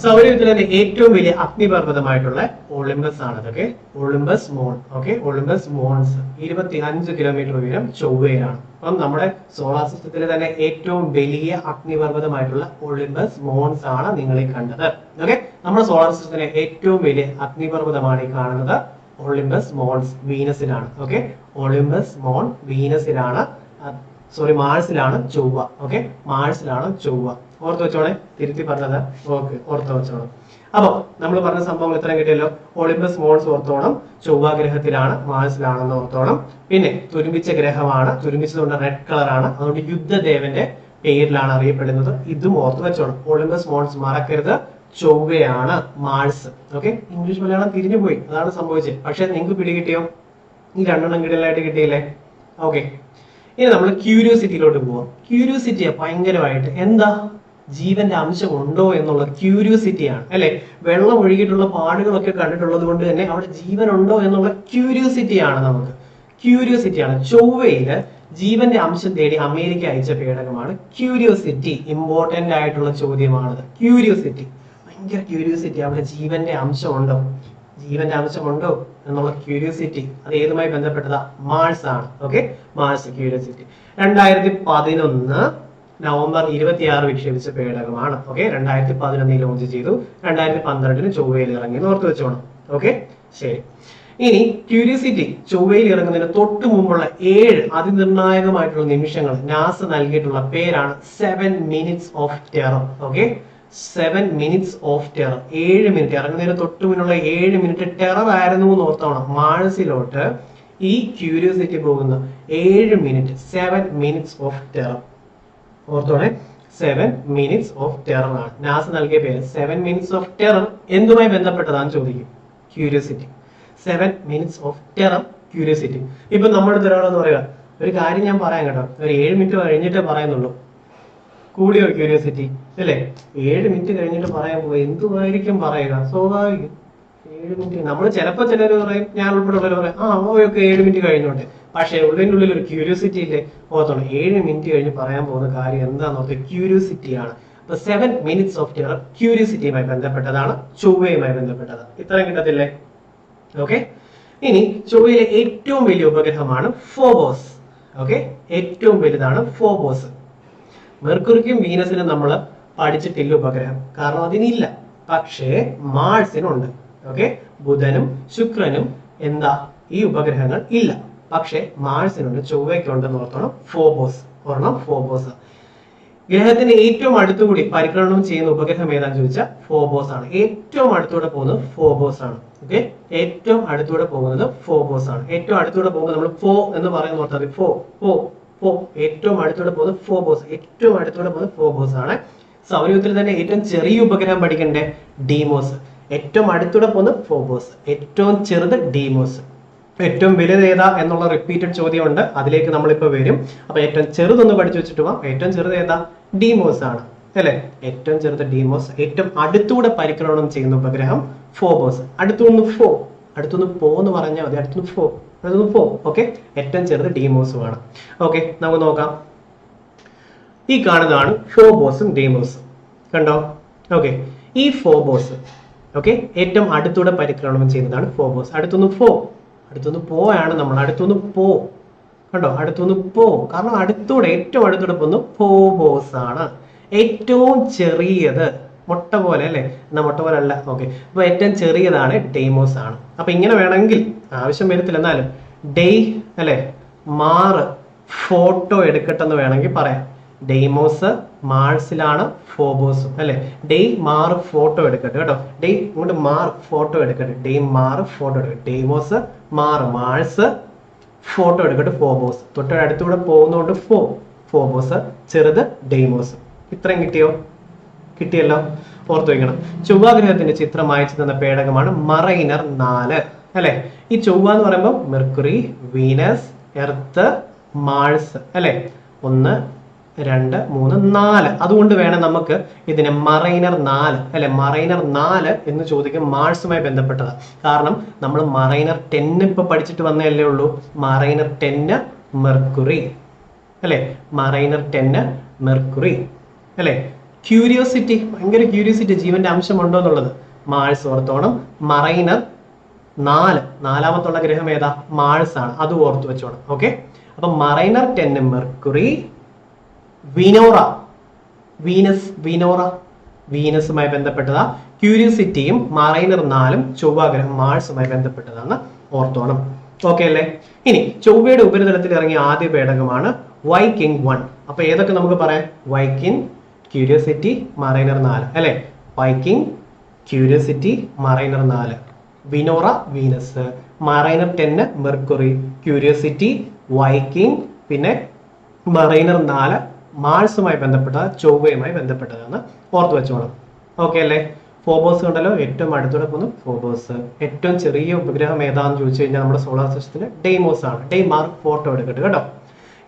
സൗരയൂഥത്തിലെ ഏറ്റവും വലിയ അഗ്നിപർവ്വതമായിട്ടുള്ള ഒളിമ്പസ് ആണ് അതൊക്കെ. ഒളിമ്പസ് മോൺ. ഓക്കെ, ഒളിമ്പസ് മോൺസ് 25 കിലോമീറ്റർ ഉയരം ചൊവ്വയിലാണ്. അപ്പം നമ്മുടെ സോളാർ സിസ്റ്റത്തിലെ തന്നെ ഏറ്റവും വലിയ അഗ്നിപർവ്വതമായിട്ടുള്ള ഒളിമ്പസ് മോൺസ് ആണ് നിങ്ങൾ ഈ കണ്ടത്. ഓക്കെ, നമ്മുടെ സോളാർ സിസ്റ്റത്തിലെ ഏറ്റവും വലിയ അഗ്നിപർവ്വതമാണ് ഈ കാണുന്നത് ഒളിമ്പസ് മോൺസ്, വീനസിലാണ്. ഓക്കെ, ഒളിമ്പസ് മോൺ വീനസിലാണ്, സോറി മാഴ്സിലാണ് ചൊവ്വ. ഓക്കെ, മാഴ്സിലാണ് ചൊവ്വ. ഓർത്ത് വെച്ചോണേ, തിരുത്തി പറഞ്ഞത്. ഓക്കെ, ഓർത്ത് വെച്ചോണം. അപ്പൊ നമ്മൾ പറഞ്ഞ സംഭവങ്ങൾ ഇത്രയും കിട്ടിയല്ലോ. ഒളിമ്പസ് മോൺസ് ഓർത്തോണം, ചൊവ്വ ഗ്രഹത്തിലാണ്, മാഴ്സിലാണെന്ന് ഓർത്തോണം. പിന്നെ തുരുമ്പിച്ച ഗ്രഹമാണ്, തുരുമ്പിച്ചതുകൊണ്ട് റെഡ് കളർ ആണ്, അതുകൊണ്ട് യുദ്ധദേവന്റെ പേരിലാണ് അറിയപ്പെടുന്നത്. ഇതും ഓർത്ത് വെച്ചോണം. ഒളിമ്പസ് മോൺസ് മറക്കരുത്, ചൊവ്വയാണ് മാഴ്സ്. ഓക്കെ, ഇംഗ്ലീഷ് മലയാളം തിരിഞ്ഞു പോയി, അതാണ് സംഭവിച്ചത്. പക്ഷെ നിങ്ങൾക്ക് പിടികിട്ടിയോ? ഈ 2 കിടലായിട്ട് കിട്ടിയില്ലേ? ഓക്കെ, ഇനി നമ്മൾ ക്യൂരിയോസിറ്റിയിലോട്ട് പോവാം. ക്യൂരിയോസിറ്റി ഭയങ്കരമായിട്ട് എന്താ, ജീവന്റെ അംശം ഉണ്ടോ എന്നുള്ള ക്യൂരിയോസിറ്റിയാണ് അല്ലെ. വെള്ളം ഒഴുകിയിട്ടുള്ള പാടുകളൊക്കെ കണ്ടിട്ടുള്ളത് കൊണ്ട് തന്നെ അവിടെ ജീവൻ ഉണ്ടോ എന്നുള്ള ക്യൂരിയോസിറ്റിയാണ്. നമുക്ക് ക്യൂരിയോസിറ്റിയാണ്. ചൊവ്വയില് ജീവന്റെ അംശം തേടി അമേരിക്ക അയച്ച പേടകമാണ് ക്യൂരിയോസിറ്റി. ഇമ്പോർട്ടന്റ് ആയിട്ടുള്ള ചോദ്യമാണത്. ക്യൂരിയോസിറ്റി ഭയങ്കര ക്യൂരിയോസിറ്റി. അവിടെ ജീവന്റെ അംശം ഉണ്ടോ, ജീവന്റെ അംശം ഉണ്ടോ എന്നുള്ള ക്യൂരിയോസിറ്റി അത് ഏതുമായി ബന്ധപ്പെട്ടതാ? മാർസ് ആണ്. ഓക്കെ, മാർസ് ക്യൂരിയോസിറ്റി 2011 നവംബർ 26 വിക്ഷേപിച്ച പേടകമാണ്. ഓക്കെ, 2011 ലോഞ്ച് ചെയ്തു, 2012 ചൊവ്വയിൽ ഇറങ്ങി എന്ന് ഓർത്ത് വെച്ചോണം. ഓക്കെ, ശരി. ഇനി ക്യൂരിയോസിറ്റി ചൊവ്വയിൽ ഇറങ്ങുന്നതിന് തൊട്ട് മുമ്പുള്ള 7 അതിനിർണായകമായിട്ടുള്ള നിമിഷങ്ങൾ നാസ നൽകിയിട്ടുള്ള പേരാണ് 7 minutes of terror. Okay, 7 minutes of terror. 7 minute ഇറങ്ങുന്നതിന് തൊട്ട് മുന്നുള്ള 7 മിനിറ്റ് ടെറർ ആയിരുന്നു എന്ന് ഓർത്തോണം. മാർസിലോട്ട് ഈ ക്യൂരിയോസിറ്റി പോകുന്ന 7 മിനിറ്റ് 7 മിനിറ്റ്സ് ഓഫ് ടെറർ ഓർത്തോണെ. 7 മിനിറ്റ്സ് ഓഫ് ടെറർ ആണ് നാസ നൽകിയ പേര്. 7 മിനിറ്റ്സ് ഓഫ് ടെറർ എന്തുമായി ബന്ധപ്പെട്ടതാണെന്ന് ചോദിക്കും. Curiosity. 7 minutes of terror Curiosity. ഇപ്പൊ നമ്മുടെ ഒരാളെന്ന് പറയുക, ഒരു കാര്യം ഞാൻ പറയാം കേട്ടോ, ഒരു 7 മിനിറ്റ് കഴിഞ്ഞിട്ടേ പറയുന്നുള്ളൂ. കൂടിയോ ക്യൂരിയോസിറ്റി? അല്ലേ? 7 മിനിറ്റ് കഴിഞ്ഞിട്ട് പറയാൻ പോകുക, എന്തുമായിരിക്കും പറയുക? സ്വാഭാവികം 7 മിനിറ്റ്. നമ്മൾ ചിലപ്പോൾ ചിലർ പറയും, ഞാൻ ഉൾപ്പെടെ ഉള്ളവർ പറയും, ഓക്കെ 7 മിനിറ്റ് കഴിഞ്ഞോട്ടെ. പക്ഷേ ഉള്ളിൻ്റെ ഉള്ളിൽ ഒരു ക്യൂരിയോസിറ്റി ഇല്ലേ? ഓർത്തോണം, 7 മിനിറ്റ് കഴിഞ്ഞ് പറയാൻ പോകുന്ന കാര്യം എന്താണെന്നോർത്ത് ക്യൂരിയോസിറ്റിയാണ്. അപ്പൊ 7 മിനിറ്റ്സ് ഓഫ് ടെറർ ക്യൂരിയോസിറ്റിയുമായി ബന്ധപ്പെട്ടതാണ്, ചൊവ്വയുമായി ബന്ധപ്പെട്ടതാണ്. ഇത്രയും കിട്ടത്തില്ലേ? ഓക്കെ, ഇനി ചൊവ്വയിലെ ഏറ്റവും വലിയ ഉപഗ്രഹമാണ് ഫോബോസ്. ഓക്കെ, ഏറ്റവും വലുതാണ് ഫോബോസ്. മെർക്കുറിക്കും വീനസിനും നമ്മൾ പഠിച്ചിട്ടില്ല ഉപഗ്രഹം, കാരണം അതിനില്ല. പക്ഷേ മാർസിനുണ്ട്. ഓക്കെ, ബുധനും ശുക്രനും എന്താ ഈ ഉപഗ്രഹങ്ങൾ ഇല്ല. പക്ഷേ മാർസിനുണ്ട്, ചൊവ്വയ്ക്കുണ്ടെന്ന് ഓർത്തോണം. ഫോബോസ് ഒരെണ്ണം ഫോബോസ്. ഗ്രഹത്തിന് ഏറ്റവും അടുത്തുകൂടി പരിക്രമണം ചെയ്യുന്ന ഉപഗ്രഹം ഏതാന്ന് ചോദിച്ചാൽ ഫോബോസ് ആണ്. ഏറ്റവും അടുത്തൂടെ പോകുന്നത് ഫോബോസ് ആണ്. ഓക്കെ, ഏറ്റവും അടുത്തൂടെ പോകുന്നത് ഫോബോസ് ആണ്. ഏറ്റവും അടുത്തൂടെ പോകുമ്പോൾ നമ്മൾ ഫോ എന്ന് പറയുന്ന ഓർത്താൽ ഫോ ഫോ ഫോ. ഏറ്റവും അടുത്തൂടെ പോകുന്നത് ഫോബോസ്. ഏറ്റവും അടുത്തൂടെ പോകുന്നത് ഫോബോസ് ആണ്. സൗരയൂഥത്തിൽ തന്നെ ഏറ്റവും ചെറിയ ഉപഗ്രഹം പഠിക്കണ്ടേ? ഡീമോസ്. ഏറ്റവും അടുത്തൂടെ പോകുന്നത് ഫോബോസ്, ഏറ്റവും ചെറുത് ഡീമോസ്. ഏറ്റവും വലുത് ഏതാ എന്നുള്ള റിപ്പീറ്റഡ് ചോദ്യമുണ്ട്, അതിലേക്ക് നമ്മളിപ്പോൾ വരും. അപ്പൊ ഏറ്റവും ചെറുതൊന്ന് പഠിച്ചു വെച്ചിട്ട് പോവാം. ഏറ്റവും ചെറുത് ഏതാ? ഡീമോസ് ആണ്, അല്ലെ? ഏറ്റവും ചെറുത് ഡീമോസ്. ഏറ്റവും അടുത്തൂടെ പരിക്രമണം ചെയ്യുന്ന ഉപഗ്രഹം ഫോബോസ്. അടുത്തുനിന്ന് ഫോ, അടുത്തുനിന്ന് പോ എന്ന് പറഞ്ഞാൽ മതി. അടുത്തുനിന്ന് ഫോ, അടുത്തുനിന്ന് ഫോ. ഓക്കെ, ഏറ്റവും ചെറുത് ഡീമോസുമാണ്. ഓക്കെ, നമുക്ക് നോക്കാം. ഈ കാണുന്നതാണ് ഫോബോസും ഡീമോസും. കണ്ടോ? ഓക്കെ, ഈ ഫോബോസ് ഓക്കെ ഏറ്റവും അടുത്തൂടെ പരിക്രമണം ചെയ്യുന്നതാണ് ഫോബോസ്. അടുത്തുനിന്ന് ഫോ, അടുത്തുനിന്ന് പോയാണ് നമ്മൾ. അടുത്തുനിന്ന് പോ, കണ്ടോ? അടുത്തുനിന്ന് പോ, കാരണം അടുത്തൂടെ ഏറ്റവും അടുത്തൂടെ പോകുന്നു ഫോബോസ് ആണ്. ഏറ്റവും ചെറിയത് മുട്ട പോലെ അല്ലേ? എന്നാ മുട്ട പോലെ അല്ല. ഓക്കെ, അപ്പൊ ഏറ്റവും ചെറിയതാണ് ഡെയ്മോസ് ആണ്. അപ്പൊ ഇങ്ങനെ വേണമെങ്കിൽ ആവശ്യം വരത്തില്ല, എന്നാലും ഡെയ് അല്ലെ മാറ് ഫോട്ടോ എടുക്കട്ടെന്ന് വേണമെങ്കിൽ പറയാം. ഡെയ്മോസ് മാർസിലാണ്, ഫോബോസും അല്ലെ. ഡെയ് മാറ് ഫോട്ടോ എടുക്കട്ടെ കേട്ടോ. ഡെയ് ഇങ്ങോട്ട് മാർ ഫോട്ടോ എടുക്കട്ടെ. ഡെയ് മാറ് ഫോട്ടോ എടുക്കട്ടെ. ഡെയ്മോസ് മാറ്, മാർസ് ഫോട്ടോ എടുക്കട്ടെ. ഫോബോസ് തൊട്ട് അടുത്തൂടെ പോകുന്നതുകൊണ്ട് ഫോ, ഫോബോസ് ചെറുത് ഡെയ്മോസ്. ഇത്രയും കിട്ടിയോ? കിട്ടിയല്ലോ, ഓർത്തു വയ്ക്കണം. ചൊവ്വാഗ്രഹത്തിന്റെ ചിത്രം അയച്ചു തന്ന പേടകമാണ് മറൈനർ 4 അല്ലെ. ഈ ചൊവ്വ എന്ന് പറയുമ്പോൾ മെർക്കുറി, വീനസ്, എർത്ത്, മാഴ്സ് അല്ലെ. 1 2 3 4. അതുകൊണ്ട് വേണം നമുക്ക് ഇതിനെ മറൈനർ 4 അല്ലെ. മറൈനർ 4 എന്ന് ചോദിക്കും, മാർസുമായി ബന്ധപ്പെട്ടതാണ്. കാരണം നമ്മൾ മറൈനർ 10 ഇപ്പൊ പഠിച്ചിട്ട് വന്നതല്ലേ ഉള്ളൂ. മറൈനർ 10 മെർക്കുറി അല്ലെ. മറൈനർ 10 മെർക്കുറി അല്ലെ. ക്യൂരിയോസിറ്റി, ഭയങ്കര ക്യൂരിയോസിറ്റി, ജീവന്റെ അംശമുണ്ടോ എന്നുള്ളത്. മാഴ്സ് ഓർത്തോണം. മറൈനർ 4, നാലാമത്തുള്ള ഗ്രഹം ഏതാ? മാഴ്സ് ആണ്, അത് ഓർത്തു വെച്ചോണം. ഓക്കെ, അപ്പൊ മറൈനർ 10 മെർക്കുറി, വിനോറ വീനസ്, വിനോറ വീനസുമായി ബന്ധപ്പെട്ടതാ. ക്യൂരിയോസിറ്റിയും മറൈനർ 4 ചൊവ്വാഗ്രഹം മാർസുമായി ബന്ധപ്പെട്ടതാണ്, ഓർത്തോണം. ഓക്കെ അല്ലേ? ഇനി ചൊവ്വയുടെ ഉപരിതലത്തിൽ ഇറങ്ങിയ ആദ്യ പേടകമാണ് വൈക്കിംഗ് 1. അപ്പൊ ഏതൊക്കെ നമുക്ക് പറയാം? വൈക്കിംഗ്, ക്യൂരിയോസിറ്റി, മറൈനർ 4 അല്ലെ. Viking, Curiosity, Mariner 4, Venera Venus, Mariner 10 Mercury, Curiosity, Viking, പിന്നെ മറൈനർ 4 മാർസുമായി ബന്ധപ്പെട്ട, ചൊവ്വയുമായി ബന്ധപ്പെട്ടതാണ്, ഓർത്തു വെച്ചോണം. ഓക്കെ അല്ലേ? ഫോബോസ് കണ്ടല്ലോ, ഏറ്റവും അടുത്തൂടെ പോകുന്നു ഫോബോസ്. ഏറ്റവും ചെറിയ ഉപഗ്രഹം ഏതാണെന്ന് ചോദിച്ചു കഴിഞ്ഞാൽ നമ്മുടെ സോളാർ സിസ്റ്റത്തിന് ഡെയ്മോസ് ആണ്. ഡെയ്മാർ ഫോട്ടോ എടുക്കട്ടെ കേട്ടോ.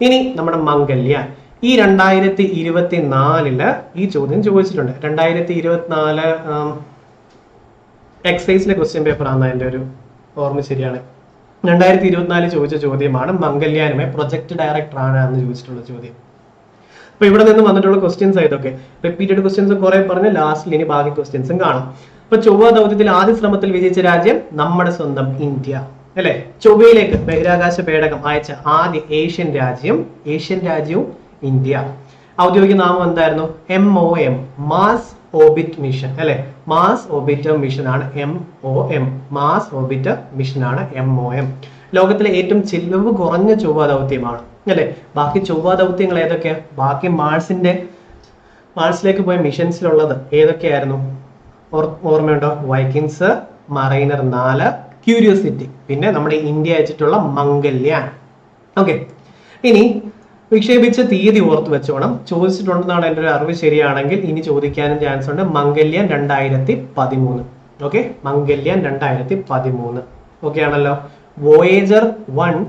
ഇനി നമ്മുടെ മംഗല്യാൻ. ഈ 2024 ഈ ചോദ്യം ചോദിച്ചിട്ടുണ്ട്. 2024 എക്സൈസിലെ ക്വസ്റ്റ്യൻ പേപ്പർ ആണ് എൻ്റെ ഒരു ഓർമ്മ ശരിയാണ്. 2024 ചോദിച്ച ചോദ്യമാണ് മംഗല്യാനുമായി പ്രൊജക്ട് ഡയറക്ടർ ആണെന്ന് ചോദിച്ചിട്ടുള്ള ചോദ്യം. അപ്പൊ ഇവിടെ നിന്ന് വന്നിട്ടുള്ള ക്വസ്റ്റ്യൻസ് ആയതൊക്കെ റിപ്പീറ്റഡ് ക്വസ്റ്റ്യൻസ് കുറെ പറഞ്ഞ് ലാസ്റ്റിൽ ഇനി ബാക്കി ക്വസ്റ്റ്യൻസും കാണാം. ഇപ്പൊ ചൊവ്വ ദൗത്യത്തിൽ ആദ്യ ശ്രമത്തിൽ വിജയിച്ച രാജ്യം നമ്മുടെ സ്വന്തം ഇന്ത്യ അല്ലെ. ചൊവ്വയിലേക്ക് ബഹിരാകാശ പേടകം അയച്ച ആദ്യ ഏഷ്യൻ രാജ്യവും ഇന്ത്യ. ഔദ്യോഗിക നാമം എന്തായിരുന്നു? MOM, മാസ് ഓർബിറ്റ് മിഷൻ അല്ലെ. മാസ് ഓർബിറ്റർ മിഷൻ ആണ് MOM. മാസ് ഓർബിറ്റർ മിഷൻ ആണ് MOM. ലോകത്തിലെ ഏറ്റവും ചിലവ് കുറഞ്ഞ ചൊവ്വ ദൗത്യമാണ് അല്ലെ. ബാക്കി ചൊവ്വ ദൗത്യങ്ങൾ ഏതൊക്കെയാ? ബാക്കി മാർസിലേക്ക് പോയ മിഷൻസിലുള്ളത് ഏതൊക്കെയായിരുന്നു? ഓർമ്മയുണ്ടോ? വൈക്കിങ്സ്, മറൈനർ 4, ക്യൂരിയോസിറ്റി, പിന്നെ നമ്മുടെ ഇന്ത്യ അയച്ചിട്ടുള്ള മംഗല്യാൻ. ഓക്കെ, ഇനി വിക്ഷേപിച്ച തീയതി ഓർത്ത് വെച്ചോണം. ചോദിച്ചിട്ടുണ്ടെന്നാണ് എൻ്റെ ഒരു അറിവ് ശരിയാണെങ്കിൽ ഇനി ചോദിക്കാനും ചാൻസ് ഉണ്ട്. മംഗല്യാൻ 2013. ഓക്കെ, മംഗല്യാൻ 2013. ഓക്കെ ആണല്ലോ. വോയേജർ 1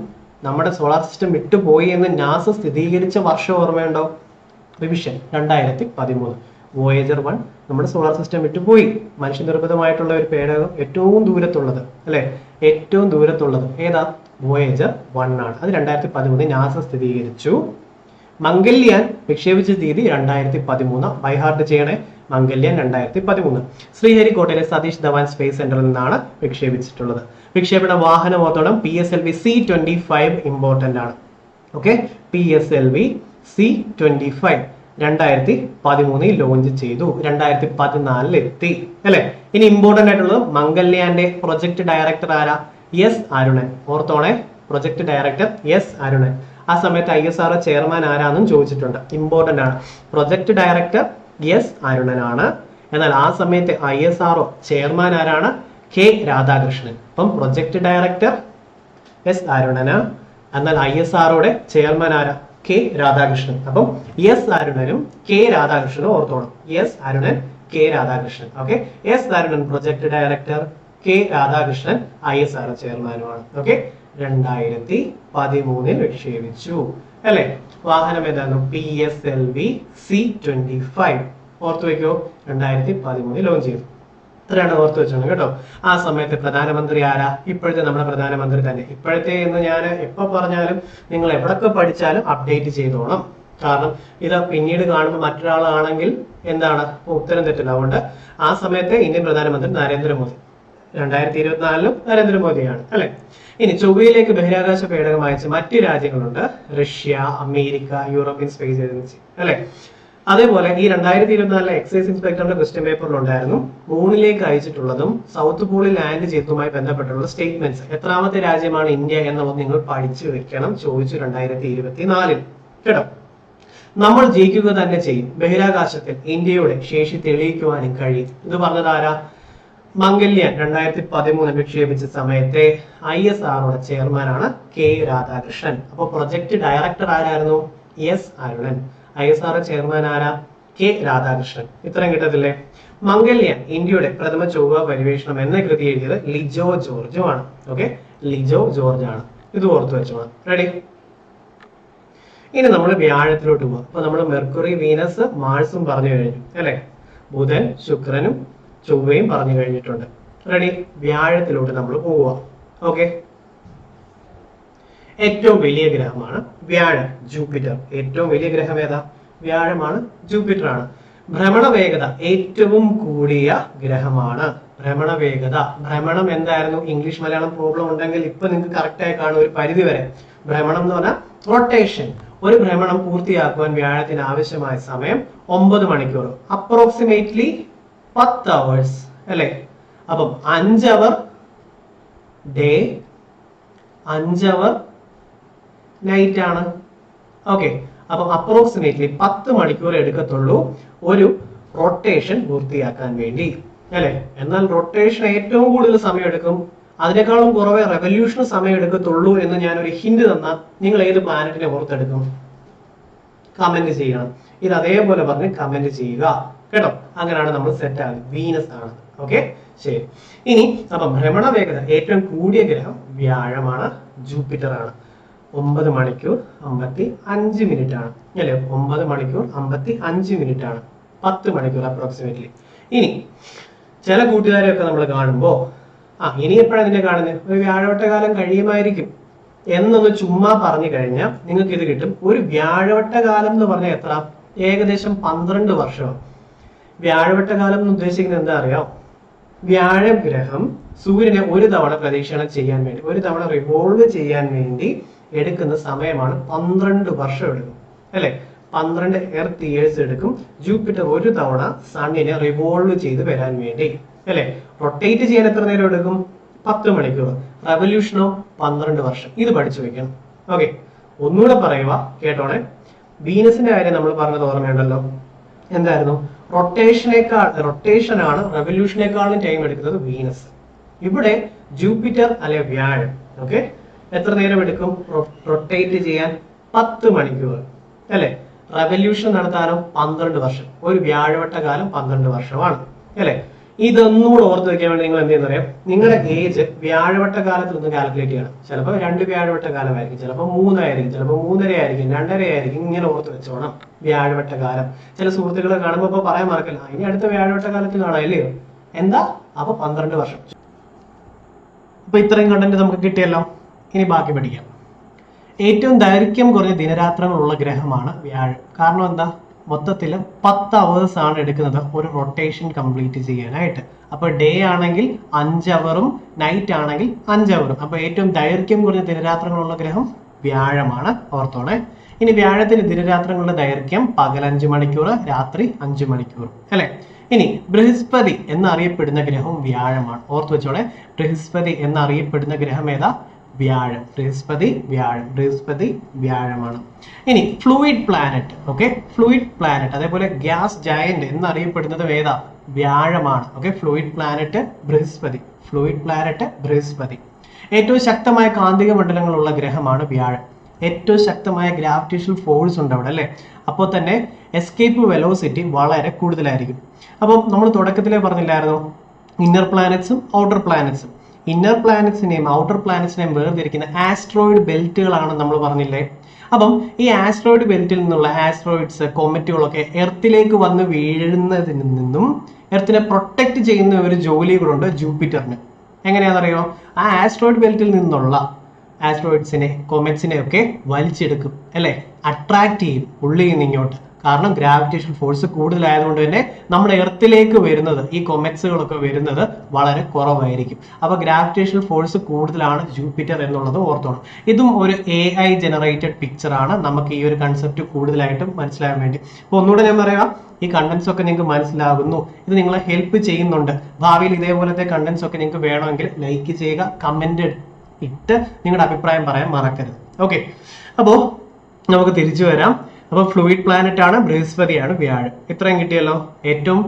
നമ്മുടെ സോളാർ സിസ്റ്റം വിട്ടുപോയി എന്ന് നാസ സ്ഥിരീകരിച്ച വർഷം ഓർമ്മയുണ്ടോ? റിവിഷൻ 2013. വോയേജർ 1 നമ്മുടെ സോളാർ സിസ്റ്റം വിട്ടുപോയി. മനുഷ്യനിർമ്മിതമായിട്ടുള്ള ഒരു പേടകം ഏറ്റവും ദൂരത്തുള്ളത് അല്ലെ. ഏറ്റവും ദൂരത്തുള്ളത് ഏതാ? വോയേജർ 1 ആണ്. അത് 2013 നാസ സ്ഥിരീകരിച്ചു. മംഗല്യാൻ വിക്ഷേപിച്ച തീയതി 2013. ബൈഹാർട്ട് ചെയ്യണേ. മംഗല്യാൻ 2013. ശ്രീഹരിക്കോട്ടയിലെ സതീഷ് ധവാൻ സ്പേസ് സെന്ററിൽ നിന്നാണ് വിക്ഷേപിച്ചിട്ടുള്ളത്. വിക്ഷേപണ വാഹനം ഓർത്തോണം PSLV C-25 ഇമ്പോർട്ടന്റ് ആണ്. ഓക്കെ, PSLV C-25 2013 ലോഞ്ച് ചെയ്തു. 2014 എത്തി അല്ലെ. ഇനി ഇമ്പോർട്ടന്റ് ആയിട്ടുള്ളത് മംഗല്യാന്റെ പ്രൊജക്ട് ഡയറക്ടർ ആരാ? എസ് അരുണൻ. ഓർത്തോണേ, പ്രൊജക്ട് ഡയറക്ടർ എസ് അരുണൻ. ആ സമയത്ത് ISRO ചെയർമാൻ ആരാന്നും ചോദിച്ചിട്ടുണ്ട്. ഇമ്പോർട്ടന്റ് ആണ്. പ്രൊജക്ട് ഡയറക്ടർ എസ് അരുണൻ ആണ്. എന്നാൽ ആ സമയത്ത് ISRO ചെയർമാൻ ആരാണ്? K രാധാകൃഷ്ണൻ. അപ്പം പ്രൊജക്ട് ഡയറക്ടർ എസ് അരുണന്, എന്നാൽ ISROയുടെ ചെയർമാൻ ആരാ? K രാധാകൃഷ്ണൻ. അപ്പം എസ് അരുണനും K രാധാകൃഷ്ണനും ഓർത്തോണം. S Arunan, K Radhakrishnan. Okay, S Arunan project director, K Radhakrishnan ISRO ചെയർമാനുമാണ്. ഓക്കെ, 2013 വിക്ഷേപിച്ചു അല്ലെ. വാഹനം ഏതായിരുന്നു? PSLV C-25. ഓർത്തു വെക്കോ, 2013 ലോഞ്ച് ചെയ്തു. ഇത്രയാണ് ഓർത്ത് വെച്ചോണം കേട്ടോ. ആ സമയത്ത് പ്രധാനമന്ത്രി ആരാ? ഇപ്പോഴത്തെ നമ്മുടെ പ്രധാനമന്ത്രി തന്നെ. ഇപ്പോഴത്തെ എന്ന് ഞാൻ എപ്പോ പറഞ്ഞാലും നിങ്ങൾ എവിടൊക്കെ പഠിച്ചാലും അപ്ഡേറ്റ് ചെയ്തോണം. കാരണം ഇത് പിന്നീട് കാണുമ്പോൾ മറ്റൊരാളാണെങ്കിൽ എന്താണ് ഉത്തരം തെറ്റില്ല. അതുകൊണ്ട് ആ സമയത്ത് ഇന്ത്യൻ പ്രധാനമന്ത്രി നരേന്ദ്രമോദി. 2024 നരേന്ദ്രമോദിയാണ് അല്ലെ. ഇനി ചൊവ്വയിലേക്ക് ബഹിരാകാശ പേടകം അയച്ച മറ്റു രാജ്യങ്ങളുണ്ട്. Russia, America, European space agency അല്ലെ. അതേപോലെ ഈ 2024 എക്സൈസ് ഇൻസ്പെക്ടറുടെ ക്വസ്റ്റ്യൻ പേപ്പറിൽ ഉണ്ടായിരുന്നു മൂണിലേക്ക് അയച്ചിട്ടുള്ളതും സൗത്ത് പോളിൽ ലാൻഡ് ചെയ്തതുമായി ബന്ധപ്പെട്ടുള്ള സ്റ്റേറ്റ്മെന്റ്സ്. എത്രാമത്തെ രാജ്യമാണ് ഇന്ത്യ എന്നുള്ളത് നിങ്ങൾ പഠിച്ചു വെക്കണം. ചോദിച്ചു 2024 കേട്ടോ. നമ്മൾ ജയിക്കുക തന്നെ ചെയ്യും. ബഹിരാകാശത്തിൽ ഇന്ത്യയുടെ ശേഷി തെളിയിക്കുവാനും കഴിയും. ഇത് പറഞ്ഞത് ആരാ? മംഗല്യാൻ 2013 വിക്ഷേപിച്ച സമയത്തെ ISROയുടെ ചെയർമാനാണ് K രാധാകൃഷ്ണൻ. അപ്പൊ പ്രൊജക്ട് ഡയറക്ടർ ആരായിരുന്നു? എസ് അരുണൻ. ISRO ചെയർമാൻ ആരാ? K രാധാകൃഷ്ണൻ. ഇത്രയും കിട്ടത്തില്ലേ? മംഗല്യാൻ ഇന്ത്യയുടെ പ്രഥമ ചൊവ്വ പര്യവേഷണം എന്ന കൃതി എഴുതിയത് ലിജോ ജോർജ് ആണ്. ഓക്കെ, ലിജോ ജോർജ് ആണ്. ഇത് ഓർത്തു വെച്ചോണം. റെഡി? ഇനി നമ്മൾ വ്യാഴത്തിലോട്ട് പോവാം. അപ്പൊ നമ്മൾ മെർക്കുറി, വീനസ്, മാഴ്സും പറഞ്ഞു കഴിഞ്ഞു അല്ലെ. ബുധൻ, ശുക്രനും ചൊവ്വയും പറഞ്ഞു കഴിഞ്ഞിട്ടുണ്ട്. റെഡി? വ്യാഴത്തിലോട്ട് നമ്മൾ പോവുക. ഓക്കെ, ഏറ്റവും വലിയ ഗ്രഹമാണ് വ്യാഴം, ജൂപ്പിറ്റർ. ഏറ്റവും വലിയ ഗ്രഹം ഏതാ? വ്യാഴമാണ്, ജൂപ്പിറ്റർ ആണ്. ഭ്രമണ വേഗത ഏറ്റവും കൂടിയ ഗ്രഹമാണ്. ഭ്രമണ വേഗത, ഭ്രമണം എന്തായിരുന്നു? ഇംഗ്ലീഷ് മലയാളം പ്രോബ്ലം ഉണ്ടെങ്കിൽ ഇപ്പൊ നിങ്ങൾക്ക് കറക്റ്റ് ആയി കാണും ഒരു പരിധി വരെ. ഭ്രമണം എന്ന് പറഞ്ഞാൽ റൊട്ടേഷൻ. ഒരു ഭ്രമണം പൂർത്തിയാക്കുവാൻ വ്യാഴത്തിന് ആവശ്യമായ സമയം 9 മണിക്കൂർ, അപ്രോക്സിമേറ്റ്ലി 10 hours അല്ലെ. അപ്പം 5 hour ഡേ, 5 hour നൈറ്റ് ആണ്. ഓക്കെ, അപ്പം അപ്രോക്സിമേറ്റ്ലി 10 മണിക്കൂർ എടുക്കത്തുള്ളൂ ഒരു റൊട്ടേഷൻ പൂർത്തിയാക്കാൻ വേണ്ടി അല്ലെ. എന്നാൽ റൊട്ടേഷൻ ഏറ്റവും കൂടുതൽ സമയം എടുക്കും. അതിനേക്കാളും കുറവേ റെവല്യൂഷന് സമയം എടുക്കത്തുള്ളൂ എന്ന് ഞാൻ ഒരു ഹിന്റ് തന്നാൽ നിങ്ങൾ ഏത് പ്ലാനറ്റിനെ ഓർത്തെടുക്കും? കമന്റ് ചെയ്യണം. ഇത് അതേപോലെ പറഞ്ഞ് കമന്റ് ചെയ്യുക കേട്ടോ. അങ്ങനെയാണ് നമ്മൾ സെറ്റ് ആകുന്നത്. വീനസ് ആണ്. ഓക്കെ, ശരി. ഇനി അപ്പം ഭ്രമണ വേഗത ഏറ്റവും കൂടിയ ഗ്രഹം വ്യാഴമാണ്, ജൂപ്പിറ്റർ ആണ്. 9 മണിക്കൂർ 55 മിനിറ്റ് ആണ് അല്ലെ. 9 മണിക്കൂർ 55 മിനിറ്റ് ആണ്. 10 മണിക്കൂർ അപ്രോക്സിമേറ്റ്ലി. ഇനി ചില കൂട്ടുകാരെയൊക്കെ നമ്മൾ കാണുമ്പോ ഇനി എപ്പോഴാണ് ഇതിനെ കാണുന്നത്? ഒരു വ്യാഴവട്ടകാലം കഴിയുമായിരിക്കും എന്നൊന്ന് ചുമ്മാ പറഞ്ഞു കഴിഞ്ഞാൽ നിങ്ങൾക്ക് ഇത് കിട്ടും. ഒരു വ്യാഴവട്ടകാലം എന്ന് പറഞ്ഞാൽ എത്ര? ഏകദേശം 12 വർഷം. വ്യാഴവട്ടകാലം എന്ന് ഉദ്ദേശിക്കുന്നത് എന്താ അറിയാം? വ്യാഴം ഗ്രഹം സൂര്യനെ ഒരു തവണ പ്രദക്ഷിണം ചെയ്യാൻ വേണ്ടി, ഒരു തവണ റിവോൾവ് ചെയ്യാൻ വേണ്ടി എടുക്കുന്ന സമയമാണ് 12 വർഷം എടുക്കും അല്ലെ. 12 എർത്ത് ഇയേഴ്സ് എടുക്കും ജൂപ്പിറ്റർ ഒരു തവണ സണ്ണിനെ റിവോൾവ് ചെയ്ത് വരാൻ വേണ്ടി അല്ലെ. റൊട്ടേറ്റ് ചെയ്യാൻ എത്ര നേരം എടുക്കും? 10 മണിക്കൂർ. റെവല്യൂഷനോ 12 വർഷം. ഇത് പഠിച്ചു വെക്കണം. ഓക്കെ, ഒന്നുകൂടെ പറയുക, കേട്ടോണെ. വീനസിന്റെ കാര്യം നമ്മൾ പറഞ്ഞത് ഓർമ്മയുണ്ടല്ലോ. എന്തായിരുന്നു? റൊട്ടേഷനാണ് റെവല്യൂഷനേക്കാളും ടൈം എടുക്കുന്നത് വീനസ്. ഇവിടെ ജൂപ്പിറ്റർ അല്ലെ വ്യാഴം, ഓക്കെ, എത്ര നേരം എടുക്കും റൊട്ടേറ്റ് ചെയ്യാൻ? 10 മണിക്കൂർ അല്ലെ. റെവല്യൂഷൻ നടത്താനോ 12 വർഷം. ഒരു വ്യാഴവട്ട കാലം 12 വർഷമാണ് അല്ലെ. ഇതൊന്നുകൂടെ ഓർത്ത് വെക്കാൻ വേണ്ടി നിങ്ങൾ എന്ത് ചെയ്യുന്നറിയാം, നിങ്ങളുടെ ഏജ് വ്യാഴവട്ട കാലത്തിൽ നിന്ന് കാൽക്കുലേറ്റ് ചെയ്യണം. ചിലപ്പോൾ 2 വ്യാഴവട്ട കാലമായിരിക്കും, ചിലപ്പോൾ 3 ആയിരിക്കും, ചിലപ്പോൾ 3.5 ആയിരിക്കും, 2.5 ആയിരിക്കും. ഇങ്ങനെ ഓർത്ത് വെച്ചോണം വ്യാഴവട്ട കാലം. ചില സുഹൃത്തുക്കളെ കാണുമ്പോൾ ഇപ്പൊ പറയാൻ മറക്കില്ല, ഇനി അടുത്ത വ്യാഴവട്ട കാലത്ത് കാണാം ഇല്ലയോ, എന്താ? അപ്പൊ 12 വർഷം. അപ്പൊ ഇത്രയും കണ്ടന്റ് നമുക്ക് കിട്ടിയല്ലോ. ഇനി ബാക്കി പഠിക്കാം. ഏറ്റവും ദൈർഘ്യം കുറഞ്ഞ ദിനരാത്രങ്ങളുള്ള ഗ്രഹമാണ് വ്യാഴം. കാരണം എന്താ? മൊത്തത്തിൽ 10 അവേഴ്സ് ആണ് എടുക്കുന്നത് ഒരു റൊട്ടേഷൻ കംപ്ലീറ്റ് ചെയ്യാനായിട്ട്. അപ്പൊ ഡേ ആണെങ്കിൽ 5 അവറും നൈറ്റ് ആണെങ്കിൽ 5 അവറും. അപ്പൊ ഏറ്റവും ദൈർഘ്യം കുറഞ്ഞ ദിനരാത്രങ്ങളുള്ള ഗ്രഹം വ്യാഴമാണ്, ഓർത്തോണെ. ഇനി വ്യാഴത്തിന് ദിനരാത്രങ്ങളുടെ ദൈർഘ്യം പകൽ 5 മണിക്കൂർ, രാത്രി 5 മണിക്കൂർ അല്ലെ. ഇനി ബൃഹസ്പതി എന്നറിയപ്പെടുന്ന ഗ്രഹവും വ്യാഴമാണ്, ഓർത്തു വെച്ചോളെ. ബൃഹസ്പതി എന്നറിയപ്പെടുന്ന ഗ്രഹം ഏതാ? വ്യാഴം. ബൃഹസ്പതി വ്യാഴമാണ്. ഇനി fluid planet, okay, fluid planet, അതേപോലെ ഗ്യാസ് ജയന്റ് എന്നറിയപ്പെടുന്നത് ഏതാ? വ്യാഴമാണ്. Okay, fluid planet Brihaspati. ഏറ്റവും ശക്തമായ കാന്തിക മണ്ഡലങ്ങളുള്ള ഗ്രഹമാണ് വ്യാഴം. ഏറ്റവും ശക്തമായ ഗ്രാവിറ്റേഷണൽ ഫോഴ്സ് ഉണ്ട് അവിടെ അല്ലെ. അപ്പോൾ തന്നെ എസ്കേപ്പ് വെലോസിറ്റി വളരെ കൂടുതലായിരിക്കും. അപ്പം നമ്മൾ തുടക്കത്തിലേ പറഞ്ഞില്ലായിരുന്നു ഇന്നർ പ്ലാനറ്റ്സും ഔട്ടർ പ്ലാനറ്റ്സും. ഇന്നർ പ്ലാനറ്റ്സിനെയും ഔട്ടർ പ്ലാനറ്റ്സിനെയും വേർതിരിക്കുന്ന ആസ്ട്രോയിഡ് ബെൽറ്റുകളാണ് നമ്മൾ പറഞ്ഞില്ലേ. അപ്പം ഈ ആസ്ട്രോയിഡ് ബെൽറ്റിൽ നിന്നുള്ള ആസ്ട്രോയിഡ്സ്, കോമറ്റുകളൊക്കെ എർത്തിലേക്ക് വന്ന് വീഴുന്നതിൽ നിന്നും എർത്തിനെ പ്രൊട്ടക്ട് ചെയ്യുന്ന ഒരു ജോലി കൂടെ ഉണ്ട് ജൂപ്പിറ്ററിന്. എങ്ങനെയാണെന്നറിയോ? ആ ആസ്ട്രോയിഡ് ബെൽറ്റിൽ നിന്നുള്ള ആസ്ട്രോയിഡ്സിനെ, കോമറ്റ്സിനെ ഒക്കെ വലിച്ചെടുക്കും അല്ലെ, അട്രാക്ട് ചെയ്യും ഉള്ളിൽ നിന്ന് ഇങ്ങോട്ട്. കാരണം ഗ്രാവിറ്റേഷൻ ഫോഴ്സ് കൂടുതലായതുകൊണ്ട് തന്നെ നമ്മുടെ എർത്തിലേക്ക് വരുന്നത്, ഈ കൊമറ്റ്സുകളൊക്കെ വരുന്നത് വളരെ കുറവായിരിക്കും. അപ്പൊ ഗ്രാവിറ്റേഷൻ ഫോഴ്സ് കൂടുതലാണ് ജൂപ്പിറ്റർ എന്നുള്ളത് ഓർത്തോണം. ഇതും ഒരു AI ജനറേറ്റഡ് പിക്ചർ ആണ്. നമുക്ക് ഈ ഒരു കൺസെപ്റ്റ് കൂടുതലായിട്ടും മനസ്സിലാകാൻ വേണ്ടി. അപ്പൊ ഒന്നുകൂടെ ഞാൻ പറയാം, ഈ കണ്ടന്റ്സ് ഒക്കെ നിങ്ങൾക്ക് മനസ്സിലാകുന്നു, ഇത് നിങ്ങളെ ഹെൽപ്പ് ചെയ്യുന്നുണ്ട്. ഭാവിയിൽ ഇതേപോലത്തെ കണ്ടന്റ്സ് ഒക്കെ നിങ്ങൾക്ക് വേണമെങ്കിൽ ലൈക്ക് ചെയ്യുക, കമന്റ് ഇട്ട് നിങ്ങളുടെ അഭിപ്രായം പറയാൻ മറക്കരുത്. ഓക്കെ, അപ്പോ നമുക്ക് തിരിച്ചു വരാം. അപ്പൊ ഫ്ലൂയിഡ് പ്ലാനറ്റ് ആണ്, ബൃഹസ്പതിയാണ് വ്യാഴം. ഇത്രയും കിട്ടിയല്ലോ. ഏറ്റവും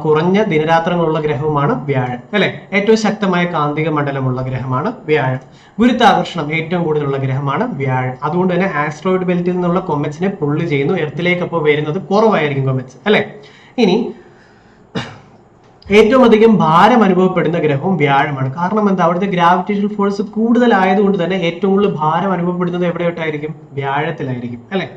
കുറഞ്ഞ ദിനരാത്രങ്ങളുള്ള ഗ്രഹവുമാണ് വ്യാഴം അല്ലെ. ഏറ്റവും ശക്തമായ കാന്തിക മണ്ഡലമുള്ള ഗ്രഹമാണ് വ്യാഴം. ഗുരുത്വാകർഷണം ഏറ്റവും കൂടുതലുള്ള ഗ്രഹമാണ് വ്യാഴം. അതുകൊണ്ട് തന്നെ ആസ്ട്രോയിഡ് ബെൽറ്റിൽ നിന്നുള്ള കൊമറ്റ്സിനെ പുള്ള് ചെയ്യുന്നു. എർത്തിലേക്ക് അപ്പോൾ വരുന്നത് കുറവായിരിക്കും കൊമറ്റ്സ് അല്ലെ. ഇനി ഏറ്റവും അധികം ഭാരം അനുഭവപ്പെടുന്ന ഗ്രഹവും വ്യാഴമാണ്. കാരണം എന്താ? അവിടുത്തെ ഗ്രാവിറ്റേഷൻ ഫോഴ്സ് കൂടുതലായതുകൊണ്ട് തന്നെ ഏറ്റവും കൂടുതൽ ഭാരം അനുഭവപ്പെടുന്നത് എവിടെയോട്ടായിരിക്കും? വ്യാഴത്തിലായിരിക്കും അല്ലെ.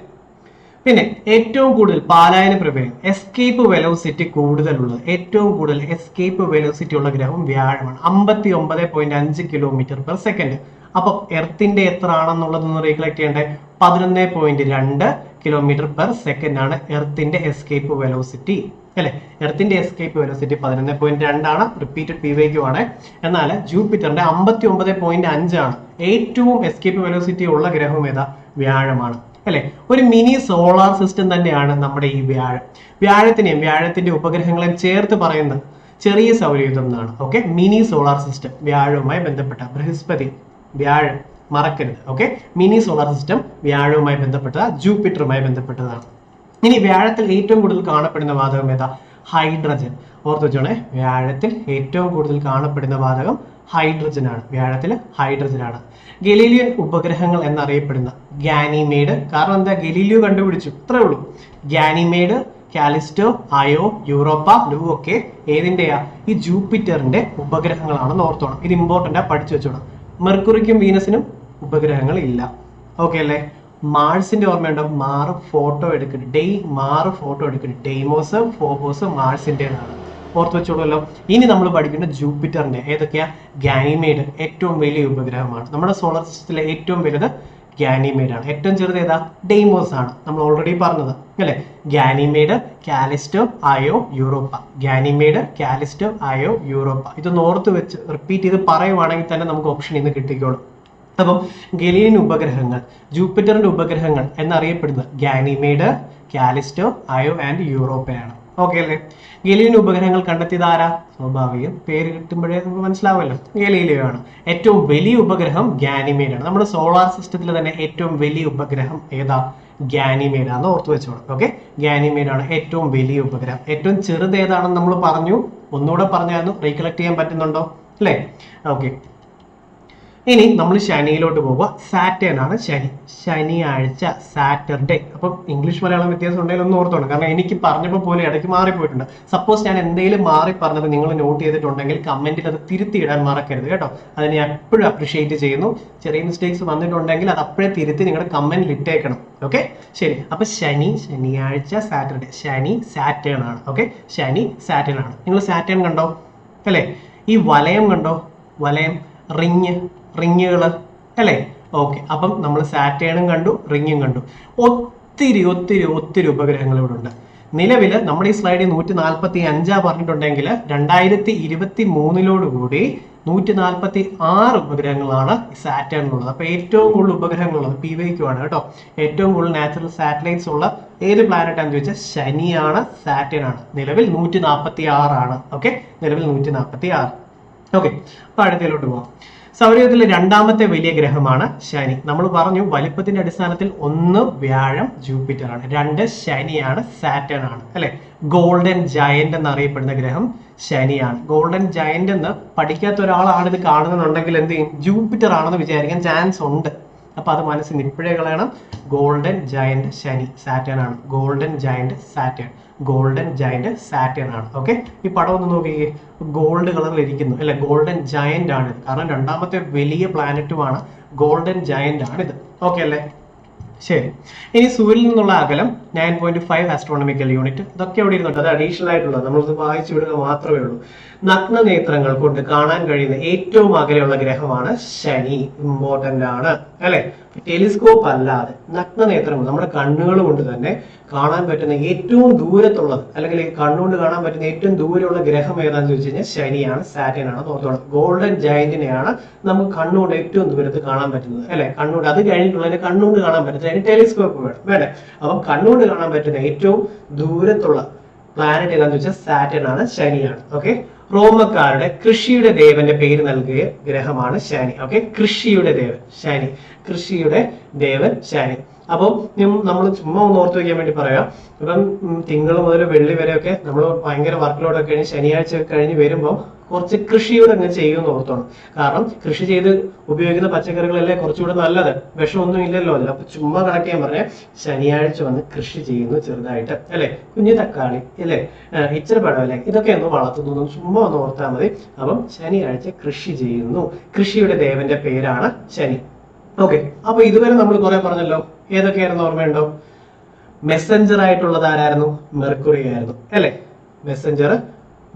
പിന്നെ ഏറ്റവും കൂടുതൽ പാലായന പ്രമേയം, എസ്കേപ്പ് വെലോസിറ്റി കൂടുതലുള്ളത്, ഏറ്റവും കൂടുതൽ എസ്കേപ്പ് വെലോസിറ്റി ഉള്ള ഗ്രഹം വ്യാഴമാണ്. 59.5 km/s. അപ്പൊ എർത്തിന്റെ എത്ര ആണെന്നുള്ളതൊന്ന് റീകളക്ട് ചെയ്യണ്ടേ? 11.2 km/s ആണ് എർത്തിന്റെ എസ്കേപ്പ് വെലോസിറ്റി അല്ലെ. എർത്തിന്റെ എസ്കേപ്പ് വെലോസിറ്റി 11.2 ആണ്. റിപ്പീറ്റഡ് PYQ ആണ്. എന്നാൽ ജൂപ്പിറ്ററിന്റെ 59.5 ആണ്. ഏറ്റവും എസ്കേപ്പ് വെലോസിറ്റി ഉള്ള ഗ്രഹം ഏതാ? വ്യാഴമാണ് അല്ലെ. ഒരു മിനി സോളാർ സിസ്റ്റം തന്നെയാണ് നമ്മുടെ ഈ വ്യാഴം. വ്യാഴത്തിനെയും വ്യാഴത്തിന്റെ ഉപഗ്രഹങ്ങളെയും ചേർത്ത് പറയുന്ന ചെറിയ സൗരയൂഥം എന്നാണ്. ഓക്കെ, മിനി സോളാർ സിസ്റ്റം വ്യാഴവുമായി ബന്ധപ്പെട്ട. ബൃഹസ്പതി, വ്യാഴം മറക്കരുത്. ഓക്കെ, മിനി സോളാർ സിസ്റ്റം വ്യാഴവുമായി ബന്ധപ്പെട്ടതാണ്, ജൂപ്പിറ്ററുമായി ബന്ധപ്പെട്ടതാണ്. ഇനി വ്യാഴത്തിൽ ഏറ്റവും കൂടുതൽ കാണപ്പെടുന്ന വാതകം ഏതാ? ഹൈഡ്രജൻ. ഓർത്ത് വെച്ചോണേ, വ്യാഴത്തിൽ ഏറ്റവും കൂടുതൽ കാണപ്പെടുന്ന വാതകം ഹൈഡ്രജൻ ആണ്. വ്യാഴത്തിൽ ഹൈഡ്രജൻ ആണ്. ഗലീലിയൻ ഉപഗ്രഹങ്ങൾ എന്നറിയപ്പെടുന്ന ഗാനിമേഡ്, കാരണം എന്താ? ഗലീലിയോ കണ്ടുപിടിച്ചു, ഇത്രേ ഉള്ളൂ. ഗാനിമേഡ്, കാലിസ്റ്റോ, അയോ, യൂറോപ്പ, ലൂ ഒക്കെ ഏതിന്റെയാ? ഈ ജൂപ്പിറ്ററിന്റെ ഉപഗ്രഹങ്ങളാണെന്ന് ഓർത്തോണം. ഇത് ഇമ്പോർട്ടന്റ് ആ, പഠിച്ചു വെച്ചോണം. മെർക്കുറിക്കും വീനസിനും ഉപഗ്രഹങ്ങൾ ഇല്ല. ഓക്കെ അല്ലേ. മാർസിന്റെ ഓർമ്മയുണ്ടോ? മാർ ഫോട്ടോ എടുക്കുന്നത്, മാർ ഫോട്ടോ എടുക്കുന്നത് ഡെയ്മോസ്, ഫോബോസ് മാർസിന്റേതാണ്. ഓർത്ത് വെച്ചോളൂല്ലോ. ഇനി നമ്മൾ പഠിക്കുന്ന ജൂപ്പിറ്ററിന്റെ ഏതൊക്കെയാ? ഗാനിമേഡ് ഏറ്റവും വലിയ ഉപഗ്രഹമാണ്. നമ്മുടെ സോളാർ സിസ്റ്റത്തിലെ ഏറ്റവും വലുത് ഗാനിമേഡ് ആണ്. ഏറ്റവും ചെറുത് ഏതാ? ഡെയ്മോസ് ആണ്, നമ്മൾ ഓൾറെഡി പറഞ്ഞത് അല്ലെ. ഗാനിമേഡ്, കാലിസ്റ്റോ, അയോ, യൂറോപ്പ. ഗാനിമേഡ്, കാലിസ്റ്റോ, അയോ, യൂറോപ്പ. ഇത് ഓർത്ത് വെച്ച് റിപ്പീറ്റ് ചെയ്ത് പറയുവാണെങ്കിൽ തന്നെ നമുക്ക് ഓപ്ഷൻ ഇന്ന് കിട്ടിക്കോളും. അപ്പം ഗലീലിയൻ ഉപഗ്രഹങ്ങൾ, ജൂപ്പിറ്ററിന്റെ ഉപഗ്രഹങ്ങൾ എന്നറിയപ്പെടുന്നത് ഗാനിമേഡ്, കാലിസ്റ്റോ, അയോ ആൻഡ് യൂറോപ്പയാണ്. ഓക്കെ അല്ലേ? ഗലീലിയൻ ഉപഗ്രഹങ്ങൾ കണ്ടെത്തിയത് ആരാ? സ്വാഭാവികം, പേര് കിട്ടുമ്പോഴേ നമുക്ക് മനസ്സിലാവുമല്ലോ, ഗലീലിയോ ആണ്. ഏറ്റവും വലിയ ഉപഗ്രഹം ഗാനിമേഡ് ആണ്. നമ്മുടെ സോളാർ സിസ്റ്റത്തിൽ തന്നെ ഏറ്റവും വലിയ ഉപഗ്രഹം ഏതാ? ഗാനിമേഡ് ആണെന്ന് ഓർത്ത് വെച്ചോളാം. ഓക്കെ, ഗാനിമേഡ് ആണ് ഏറ്റവും വലിയ ഉപഗ്രഹം. ഏറ്റവും ചെറുത് ഏതാണെന്ന് നമ്മൾ പറഞ്ഞു, ഒന്നുകൂടെ പറഞ്ഞായിരുന്നു, റീകളക്ട് ചെയ്യാൻ പറ്റുന്നുണ്ടോ അല്ലേ? ഓക്കെ, ഇനി നമ്മൾ ശനിയിലോട്ട് പോവുക. സാറ്റേൺ ആണ് ശനി, ശനിയാഴ്ച, സാറ്റർഡേ. അപ്പം ഇംഗ്ലീഷ് മലയാളം വ്യത്യാസം ഉണ്ടെങ്കിൽ ഒന്ന് ഓർത്തോണം, കാരണം എനിക്ക് പറഞ്ഞപ്പോൾ പോലും ഇടയ്ക്ക് മാറിപ്പോയിട്ടുണ്ട്. സപ്പോസ് ഞാൻ എന്തെങ്കിലും മാറി പറഞ്ഞത് നിങ്ങൾ നോട്ട് ചെയ്തിട്ടുണ്ടെങ്കിൽ കമന്റിൽ അത് തിരുത്തിയിടാൻ മറക്കരുത് കേട്ടോ. അതിന് ഞാൻ എപ്പോഴും അപ്രീഷിയേറ്റ് ചെയ്യുന്നു. ചെറിയ മിസ്റ്റേക്സ് വന്നിട്ടുണ്ടെങ്കിൽ അത് അപ്പോഴേ തിരുത്തി നിങ്ങളുടെ കമന്റിൽ ഇട്ടേക്കണം. ഓക്കെ, ശരി. അപ്പൊ ശനി, ശനിയാഴ്ച, സാറ്റർഡേ. ശനി സാറ്റേൺ ആണ്. ഓക്കെ, ശനി സാറ്റേൺ ആണ്. നിങ്ങൾ സാറ്റേൺ കണ്ടോ അല്ലേ? ഈ വലയം കണ്ടോ? വലയം, റിങ്ങുകൾ അല്ലേ? ഓക്കെ, അപ്പം നമ്മൾ സാറ്റേണും കണ്ടു, റിങ്ങും കണ്ടു. ഒത്തിരി ഒത്തിരി ഒത്തിരി ഉപഗ്രഹങ്ങൾ ഇവിടെ ഉണ്ട്. നിലവിൽ നമ്മുടെ ഈ സ്ലൈഡിൽ 145 പറഞ്ഞിട്ടുണ്ടെങ്കിൽ 2023 146 ഉപഗ്രഹങ്ങളാണ് സാറ്റേണിനുള്ളത്. അപ്പൊ ഏറ്റവും കൂടുതൽ ഉപഗ്രഹങ്ങളുള്ളത് PYQ ആണ് കേട്ടോ. ഏറ്റവും കൂടുതൽ നാച്ചുറൽ സാറ്റലൈറ്റ്സ് ഉള്ള ഏത് പ്ലാനറ്റ് ആണെന്ന് ചോദിച്ചാൽ ശനിയാണ്, സാറ്റേൺ ആണ്. നിലവിൽ 146 ആണ്. ഓക്കെ, നിലവിൽ 146. ഓക്കെ, അപ്പൊ അടുത്തതിലോട്ട് പോവാം. സൗരയൂഥത്തിലെ രണ്ടാമത്തെ വലിയ ഗ്രഹമാണ് ശനി. നമ്മൾ പറഞ്ഞു വലിപ്പത്തിന്റെ അടിസ്ഥാനത്തിൽ 1 വ്യാഴം, ജൂപ്പിറ്റർ ആണ്. 2 ശനിയാണ്, സാറ്റേൺ ആണ് അല്ലെ. ഗോൾഡൻ ജയന്റ് എന്നറിയപ്പെടുന്ന ഗ്രഹം ശനിയാണ്. ഗോൾഡൻ ജയന്റ് എന്ന് പഠിക്കാത്ത ഒരാളാണ് ഇത് കാണുന്നുണ്ടെങ്കിൽ എന്ത് ചെയ്യും? ജൂപ്പിറ്റർ ആണെന്ന് വിചാരിക്കാൻ ചാൻസ് ഉണ്ട്. അപ്പൊ അത് മനസ്സിൽ ഇപ്പോഴേ കളയണം. ഗോൾഡൻ ജയന്റ് ശനി, സാറ്റേൺ ആണ്. Golden giant Saturn, golden giant Saturn ആണ്. ഓക്കെ, ഈ പടം ഒന്ന് നോക്കിയേ, ഗോൾഡ് കളറിൽ ഇരിക്കുന്നു അല്ലെ. ഗോൾഡൻ ജയന്റ് ആണ് ഇത്, കാരണം രണ്ടാമത്തെ വലിയ പ്ലാനറ്റുമാണ്. ഗോൾഡൻ ജയന്റ് ആണ് ഇത്. ഓക്കെ അല്ലേ? ശരി. ഇനി സൂര്യനിൽ നിന്നുള്ള അകലം 9.5 ആസ്ട്രോണമിക്കൽ യൂണിറ്റ്. ഇതൊക്കെ അവിടെ ഇരുന്നുണ്ട്, അത് അഡീഷണൽ ആയിട്ടുള്ളത്, നമ്മളത് വായിച്ചു വിടുക മാത്രമേ ഉള്ളൂ. നഗ്നനേത്രങ്ങൾ കൊണ്ട് കാണാൻ കഴിയുന്ന ഏറ്റവും അകലെയുള്ള ഗ്രഹമാണ് ശനി. ഇമ്പോർട്ടന്റ് ആണ് അല്ലെ. ടെലിസ്കോപ്പ് അല്ലാതെ നഗ്നനേത്രങ്ങൾ, നമ്മുടെ കണ്ണുകൾ കൊണ്ട് തന്നെ കാണാൻ പറ്റുന്ന ഏറ്റവും ദൂരത്തുള്ളത്, അല്ലെങ്കിൽ കണ്ണുകൊണ്ട് കാണാൻ പറ്റുന്ന ഏറ്റവും ദൂരമുള്ള ഗ്രഹം ഏതാണെന്ന് ചോദിച്ചു കഴിഞ്ഞാൽ ശനിയാണ്, സാറ്റേൺ ആണ്. ഓർത്തോണം, ഗോൾഡൻ ജയന്റിനെയാണ് നമുക്ക് കണ്ണുകൊണ്ട് ഏറ്റവും ദൂരത്ത് കാണാൻ പറ്റുന്നത് അല്ലെ. കണ്ണുകൊണ്ട്, അത് കഴിഞ്ഞിട്ടുള്ളതിന് കണ്ണുകൊണ്ട് കാണാൻ പറ്റുന്നത് അതിന് ടെലിസ്കോപ്പ് വേണ്ടേ. അപ്പം കണ്ണുകൊണ്ട് കാണാൻ പറ്റുന്ന ഏറ്റവും ദൂരത്തുള്ള പ്ലാനറ്റ് ഏതാണെന്ന് വെച്ചാൽ സാറ്റേൺ ആണ്, ശനിയാണ്. ഓക്കെ, റോമക്കാരുടെ കൃഷിയുടെ ദേവന്റെ പേര് നൽകിയ ഗ്രഹമാണ് ശനി. ഓക്കെ, കൃഷിയുടെ ദേവൻ ശനി, കൃഷിയുടെ ദേവൻ ശനി. അപ്പം നമ്മൾ ചുമ്മാ ഒന്ന് ഓർത്ത് വയ്ക്കാൻ വേണ്ടി പറയാം. ഇപ്പം തിങ്കൾ മുതൽ വെള്ളി വരെയൊക്കെ നമ്മൾ ഭയങ്കര വർക്ക് ലോഡൊക്കെ കഴിഞ്ഞ് ശനിയാഴ്ച കഴിഞ്ഞ് വരുമ്പോൾ കുറച്ച് കൃഷിയോടെ അങ്ങ് ചെയ്യുമെന്ന് ഓർത്തോണം. കാരണം കൃഷി ചെയ്ത് ഉപയോഗിക്കുന്ന പച്ചക്കറികളല്ലേ കുറച്ചുകൂടെ നല്ലത്, വിഷമൊന്നും ഇല്ലല്ലോ അതിൽ. അപ്പൊ ചുമ്മാ കണക്ട് ചെയ്യാൻ പറഞ്ഞ ശനിയാഴ്ച വന്ന് കൃഷി ചെയ്യുന്നു ചെറുതായിട്ട് അല്ലെ. കുഞ്ഞു തക്കാളി അല്ലെ, ഇച്ചിരി പഴമല്ലേ, ഇതൊക്കെ ഒന്ന് വളർത്തുന്നു, ചുമ്മാ ഒന്ന് ഓർത്താൽ മതി. അപ്പം ശനിയാഴ്ച കൃഷി ചെയ്യുന്നു. കൃഷിയുടെ ദേവന്റെ പേരാണ് ശനി. ഓക്കെ, അപ്പൊ ഇതുവരെ നമ്മൾ കുറെ പറഞ്ഞല്ലോ. ഏതൊക്കെയായിരുന്നു ഓർമ്മയുണ്ടോ? മെസ്സഞ്ചർ ആയിട്ടുള്ളത് ആരായിരുന്നു? മെർക്കുറി ആയിരുന്നു അല്ലെ. Messenger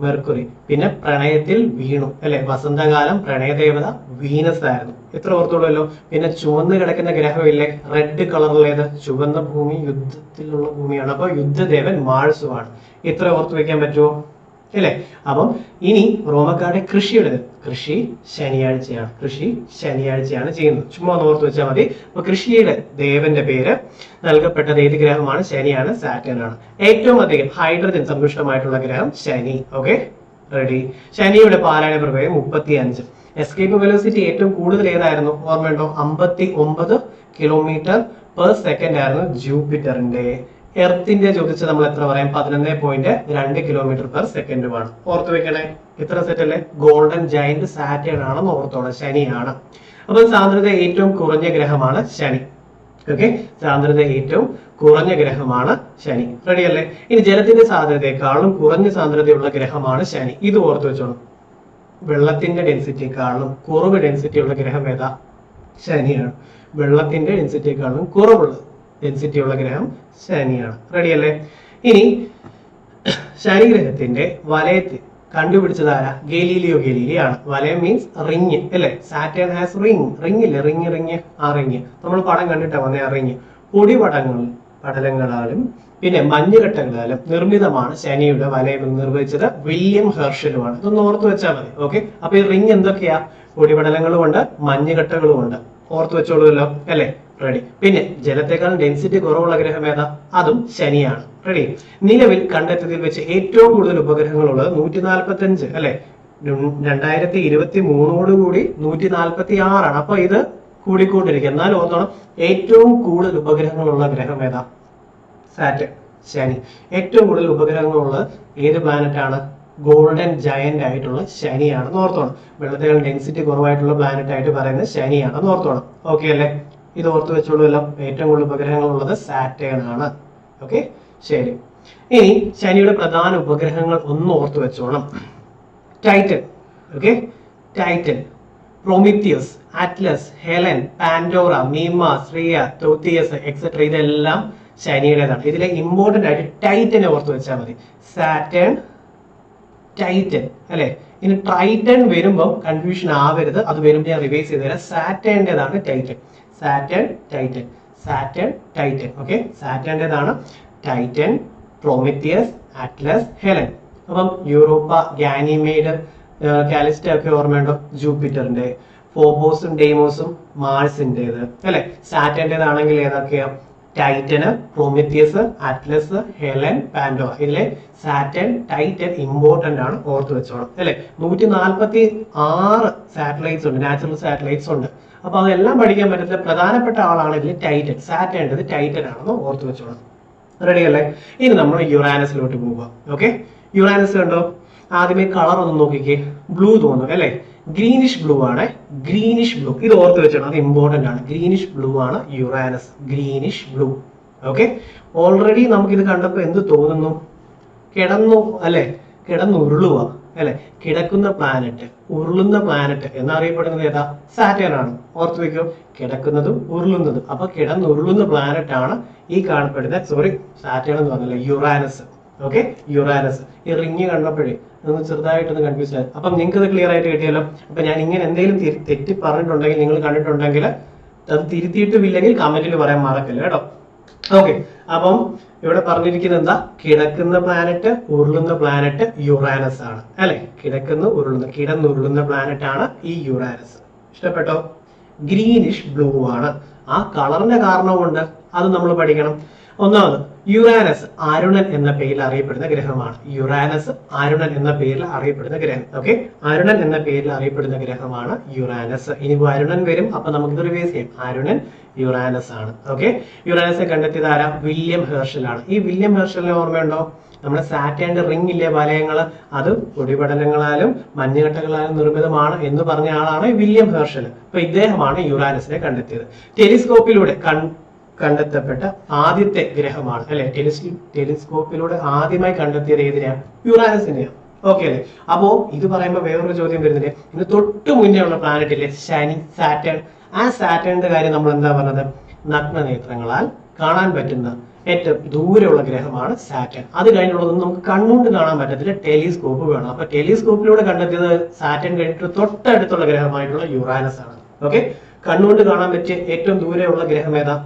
mercury. പിന്നെ പ്രണയത്തിൽ വീണു അല്ലെ, വസന്തകാലം പ്രണയദേവത വീനസ് ആയിരുന്നു. എത്ര ഓർത്തോളല്ലോ. പിന്നെ ചുവന്ന് കിടക്കുന്ന ഗ്രഹമില്ലേ, റെഡ് കളറിലേത്? ചുവന്ന ഭൂമി യുദ്ധത്തിലുള്ള ഭൂമിയാണ്. അപ്പൊ യുദ്ധദേവൻ മാഴ്സുമാണ്. ഇത്ര ഓർത്തു വെക്കാൻ പറ്റുമോ അല്ലേ? അപ്പം ഇനി റോമക്കാരുടെ കൃഷിയുടെ കൃഷി ശനിയാഴ്ചയാണ്. കൃഷി ശനിയാഴ്ചയാണ് ചെയ്യുന്നത്. ചുമ്മാ ഒന്ന് ഓർത്ത് വെച്ചാൽ മതി. അപ്പൊ കൃഷിയുടെ ദേവന്റെ പേര് നൽകപ്പെട്ടത് ഏത് ഗ്രഹമാണ്? ശനിയാണ്, സാറ്റേൺ ആണ്. ഏറ്റവും അധികം ഹൈഡ്രജൻ സമ്പുഷ്ടമായിട്ടുള്ള ഗ്രഹം ശനി. Okay, ready. ശനിയുടെ പാലായന പ്രവേഗം 35. എസ്കേപ്പ് വെലോസിറ്റി ഏറ്റവും കൂടുതൽ ഏതായിരുന്നു? ഓർമ്മയുണ്ടോ? 59 km/s ആയിരുന്നു ജൂപ്പിറ്ററിന്റെ. എർത്തിന്റെ ചോദിച്ചാൽ നമ്മൾ എത്ര പറയാം? 11.2 km/s ഓർത്തു വെക്കണേ. എത്ര സെറ്റ് അല്ലേ? ഗോൾഡൻ ജയന്റ് സാറ്റേൺ ആണെന്ന് ഓർത്തോണം, ശനിയാണ്. അപ്പൊ സാന്ദ്രത ഏറ്റവും കുറഞ്ഞ ഗ്രഹമാണ് ശനി. ഓക്കെ, സാന്ദ്രത ഏറ്റവും കുറഞ്ഞ ഗ്രഹമാണ് ശനി. റെഡി അല്ലേ? ഇനി ജലത്തിന്റെ സാന്ദ്രതയെക്കാളും കുറഞ്ഞ സാന്ദ്രതയുള്ള ഗ്രഹമാണ് ശനി. ഇത് ഓർത്തു വെച്ചോണം. വെള്ളത്തിന്റെ ഡെൻസിറ്റിയെക്കാളും കുറവ് ഡെൻസിറ്റി ഉള്ള ഗ്രഹം ഏതാ? ശനിയാണ്. വെള്ളത്തിന്റെ ഡെൻസിറ്റിയെക്കാളും കുറവുള്ള ഡെൻസിറ്റി ഉള്ള ഗ്രഹം ശനിയാണ്. റെഡി അല്ലേ? ഇനി ശനി ഗ്രഹത്തിന്റെ വലയത്തിൽ കണ്ടുപിടിച്ചത് ആരാ? ഗലീലിയോ ഗലീലി ആണ്. വലയം മീൻസ് റിങ് അല്ലെ? സാറ്റേൺ ഹാസ് റിങ് ഇല്ലേ? റിങ് ആ റിങ് നമ്മൾ പടം കണ്ടിട്ടാ വന്നേ. ആ റിങ് പടലങ്ങളാലും പിന്നെ മഞ്ഞുകട്ടകളാലും നിർമ്മിതമാണ് ശനിയുടെ വലയം എന്ന് നിർവഹിച്ചത് വില്യം ഹെർഷലുമാണ്. ഇതൊന്ന് ഓർത്ത് വെച്ചാൽ മതി. ഓക്കെ, അപ്പൊ ഈ റിങ് എന്തൊക്കെയാ? പൊടിപടലങ്ങളും ഉണ്ട്, മഞ്ഞുകട്ടകളും ഉണ്ട്. ഓർത്ത് വെച്ചോളൂല്ലോ അല്ലെ? റെഡി. പിന്നെ ജലത്തെക്കാൾ ഡെൻസിറ്റി കുറവുള്ള ഗ്രഹം ഏതാ? അതും ശനിയാണ്. റെഡി. നിലവിൽ കണ്ടെത്തിയതിൽ വെച്ച് ഏറ്റവും കൂടുതൽ ഉപഗ്രഹങ്ങളുള്ളത് 145 അല്ലെ? 2023 146ആണ്. അപ്പൊ ഇത് കൂടിക്കൊണ്ടിരിക്കും. എന്നാൽ ഓർത്തോണം, ഏറ്റവും കൂടുതൽ ഉപഗ്രഹങ്ങളുള്ള ഗ്രഹം ഏതാ? സാറ്റേൺ, ശനി. ഏറ്റവും കൂടുതൽ ഉപഗ്രഹങ്ങളുള്ള ഏത് പ്ലാനറ്റ് ആണ്? ഗോൾഡൻ ജയന്റ് ആയിട്ടുള്ള ശനിയാണെന്ന് ഓർത്തോണം. വെള്ളത്തേക്കാൾ ഡെൻസിറ്റി കുറവായിട്ടുള്ള പ്ലാനറ്റ് ആയിട്ട് പറയുന്നത് ശനിയാണെന്ന് ഓർത്തോണം. ഓക്കെ അല്ലേ? ഇത് ഓർത്ത് വെച്ചോളൂല്ലോ. ഏറ്റവും കൂടുതൽ ഉപഗ്രഹങ്ങളുള്ളത് സാറ്റേൺ ആണ്. ഓക്കെ, ശരി. ഇനി ശനിയുടെ പ്രധാന ഉപഗ്രഹങ്ങൾ ഒന്ന് ഓർത്ത് വെച്ചോണം. Titan, okay, Titan, Prometheus, Atlas, Helene, Pandora, Mimas, Rhea, Tethys etcetera ഇതെല്ലാം ശനിയുടേതാണ്. ഇതിലെ ഇമ്പോർട്ടന്റ് ആയിട്ട് ടൈറ്റനെ ഓർത്ത് വെച്ചാൽ മതി. സാറ്റേൺ, ടൈറ്റൻ അല്ലെ? ഇനി ട്രൈറ്റൻ വരുമ്പോൾ കൺഫ്യൂഷൻ ആവരുത്. അത് വരുമ്പോൾ ഞാൻ റിവൈസ് ചെയ്ത് തരാം. സാറ്റേണിന്റേതാണ് Titan. Saturn, Titan, Saturn, Titan. Okay, സാറ്റേണിന്റേതാണ് ടൈറ്റൻ, പ്രൊമിത്തിയസ്, അറ്റ്ലസ്, ഹെലൻ. അപ്പം യൂറോപ്പ, ഗാനിമേഡ്, കാലിസ്റ്റ ഒക്കെ ഓർമ്മയുണ്ടോ? ജൂപ്പിറ്ററിന്റെ. ഫോബോസും ഡെയ്മോസും മാർസിന്റേത് അല്ലെ? സാറ്റേണിന്റേതാണെങ്കിൽ ഏതൊക്കെയാ? Titan, Prometheus, Atlas, Helene, Pandora. ഇതിലെ സാറ്റേൺ, ടൈറ്റൻ ഇമ്പോർട്ടന്റ് ആണ്, ഓർത്ത് വെച്ചോണം അല്ലെ? 146 സാറ്റലൈറ്റ്സ് ഉണ്ട്, നാച്ചുറൽ സാറ്റലൈറ്റ്സ് ഉണ്ട്. അപ്പൊ അതെല്ലാം പഠിക്കാൻ പറ്റത്തില്ല. പ്രധാനപ്പെട്ട ആളാണ് ഇതിൽ ടൈറ്റൻ. സാറ്റേണിന്റെ ടൈറ്റൻ ആണെന്ന് ഓർത്ത് വെച്ചോണം. റെഡി അല്ലേ? ഇനി നമ്മൾ യുറാനസിലോട്ട് പോവുക. ഓക്കെ, യുറാനസ് കണ്ടോ? ആദ്യമേ കളർ ഒന്ന് നോക്കിക്കേ. ബ്ലൂ തോന്നുന്നു അല്ലെ? ഗ്രീനിഷ് ബ്ലൂ ആണ്. ഗ്രീനിഷ് ബ്ലൂ, ഇത് ഓർത്ത് വെച്ചോണം, അത് ഇമ്പോർട്ടന്റ് ആണ്. ഗ്രീനിഷ് ബ്ലൂ ആണ് Uranus. Greenish blue. Okay, already നമുക്ക് ഇത് കണ്ടപ്പോൾ എന്ത് തോന്നുന്നു? കിടന്നു അല്ലെ? കിടന്നുരുളുക അല്ലെ? കിടക്കുന്ന പ്ലാനറ്റ്, ഉരുളുന്ന പ്ലാനറ്റ് എന്നറിയപ്പെടുന്നത് ഏതാ? സാറ്റേൺ ആണ്. ഓർത്ത് വെക്കോ, കിടക്കുന്നതും ഉരുളുന്നതും. അപ്പൊ കിടന്നുരുളുന്ന പ്ലാനറ്റ് ആണ് ഈ കാണപ്പെടുന്ന, സോറി സാറ്റേൺ എന്ന് പറഞ്ഞില്ല, യുറാനസ്. Okay, Uranus. ഈ റിങ് കണ്ടപ്പോഴേ ഒന്ന് ചെറുതായിട്ടൊന്ന് കൺഫ്യൂസ് ആയി. അപ്പം നിങ്ങൾക്ക് ഇത് ക്ലിയർ ആയിട്ട് കിട്ടിയല്ലോ. അപ്പൊ ഞാൻ ഇങ്ങനെ എന്തെങ്കിലും തെറ്റി പറഞ്ഞിട്ടുണ്ടെങ്കിൽ, നിങ്ങൾ കണ്ടിട്ടുണ്ടെങ്കിൽ അത് തിരുത്തിയിട്ടുമില്ലെങ്കിൽ കമന്റിൽ പറയാൻ മറക്കല്ല കേട്ടോ. ഓക്കെ, അപ്പം ഇവിടെ പറഞ്ഞിരിക്കുന്നത് എന്താ? കിടക്കുന്ന പ്ലാനറ്റ്, ഉരുളുന്ന പ്ലാനറ്റ് യുറാനസ് ആണ് അല്ലെ? കിടന്നുരുളുന്ന പ്ലാനറ്റ് ആണ് ഈ യുറാനസ്. ഇഷ്ടപ്പെട്ടോ? ഗ്രീനിഷ് ബ്ലൂ ആണ്. ആ കളറിന്റെ കാരണം കൊണ്ട് അത് നമ്മൾ പഠിക്കണം. ഒന്നാമത്, യുറാനസ് അരുണൻ എന്ന പേരിൽ അറിയപ്പെടുന്ന ഗ്രഹമാണ്. യുറാനസ് അരുണൻ എന്ന പേരിൽ അറിയപ്പെടുന്ന ഗ്രഹം. ഓക്കെ, അരുണൻ എന്ന പേരിൽ അറിയപ്പെടുന്ന ഗ്രഹമാണ് യുറാനസ്. ഇനി അരുണൻ വരും, അപ്പൊ നമുക്കിത് റിവൈസ് ചെയ്യാം. അരുണൻ യുറാനസ് ആണ്. ഓക്കെ, യുറാനസ് കണ്ടെത്തിയത് ആരാ? വില്യം ഹെർഷൽ ആണ്. ഈ വില്യം ഹെർഷലിനെ ഓർമ്മയുണ്ടോ? നമ്മുടെ സാറ്റേണിന്റെ റിംഗ് ഇല്ലേ, വലയങ്ങള്, അത് പൊടിപടലങ്ങളാലും മഞ്ഞുകട്ടകളാലും നിർമ്മിതമാണ് എന്ന് പറഞ്ഞ ആളാണ് വില്യം ഹെർഷൽ. അപ്പൊ ഇദ്ദേഹമാണ് യുറാനസിനെ കണ്ടെത്തിയത്. ടെലിസ്കോപ്പിലൂടെ കണ്ടെത്തപ്പെട്ട ആദ്യത്തെ ഗ്രഹമാണ് അല്ലെ? ടെലിസ്കോപ്പിലൂടെ ആദ്യമായി കണ്ടെത്തിയത് ഏതിനെയാണ്? യുറാനസിനെയാണ്. ഓക്കെ അല്ലേ? അപ്പോ ഇത് പറയുമ്പോൾ വേറൊരു ചോദ്യം വരുന്നില്ലേ? ഇതിന് തൊട്ട് മുന്നേ ഉള്ള പ്ലാനറ്റ് ഇല്ലേ, ശനി, സാറ്റേൺ. ആ സാറ്റേണിന്റെ കാര്യം നമ്മൾ എന്താ പറഞ്ഞത്? നഗ്നനേത്രങ്ങളാൽ കാണാൻ പറ്റുന്ന ഏറ്റവും ദൂരെയുള്ള ഗ്രഹമാണ് സാറ്റേൺ. അത് കഴിഞ്ഞുള്ളതൊന്നും നമുക്ക് കണ്ണുകൊണ്ട് കാണാൻ പറ്റത്തില്ല, ടെലിസ്കോപ്പ് വേണം. അപ്പൊ ടെലിസ്കോപ്പിലൂടെ കണ്ടെത്തിയത് സാറ്റേൺ കഴിഞ്ഞിട്ട് തൊട്ടടുത്തുള്ള ഗ്രഹമായിട്ടുള്ള യുറാനസ് ആണ്. ഓക്കെ, കണ്ണുകൊണ്ട് കാണാൻ പറ്റിയ ഏറ്റവും ദൂരെയുള്ള ഗ്രഹം ഏതാ?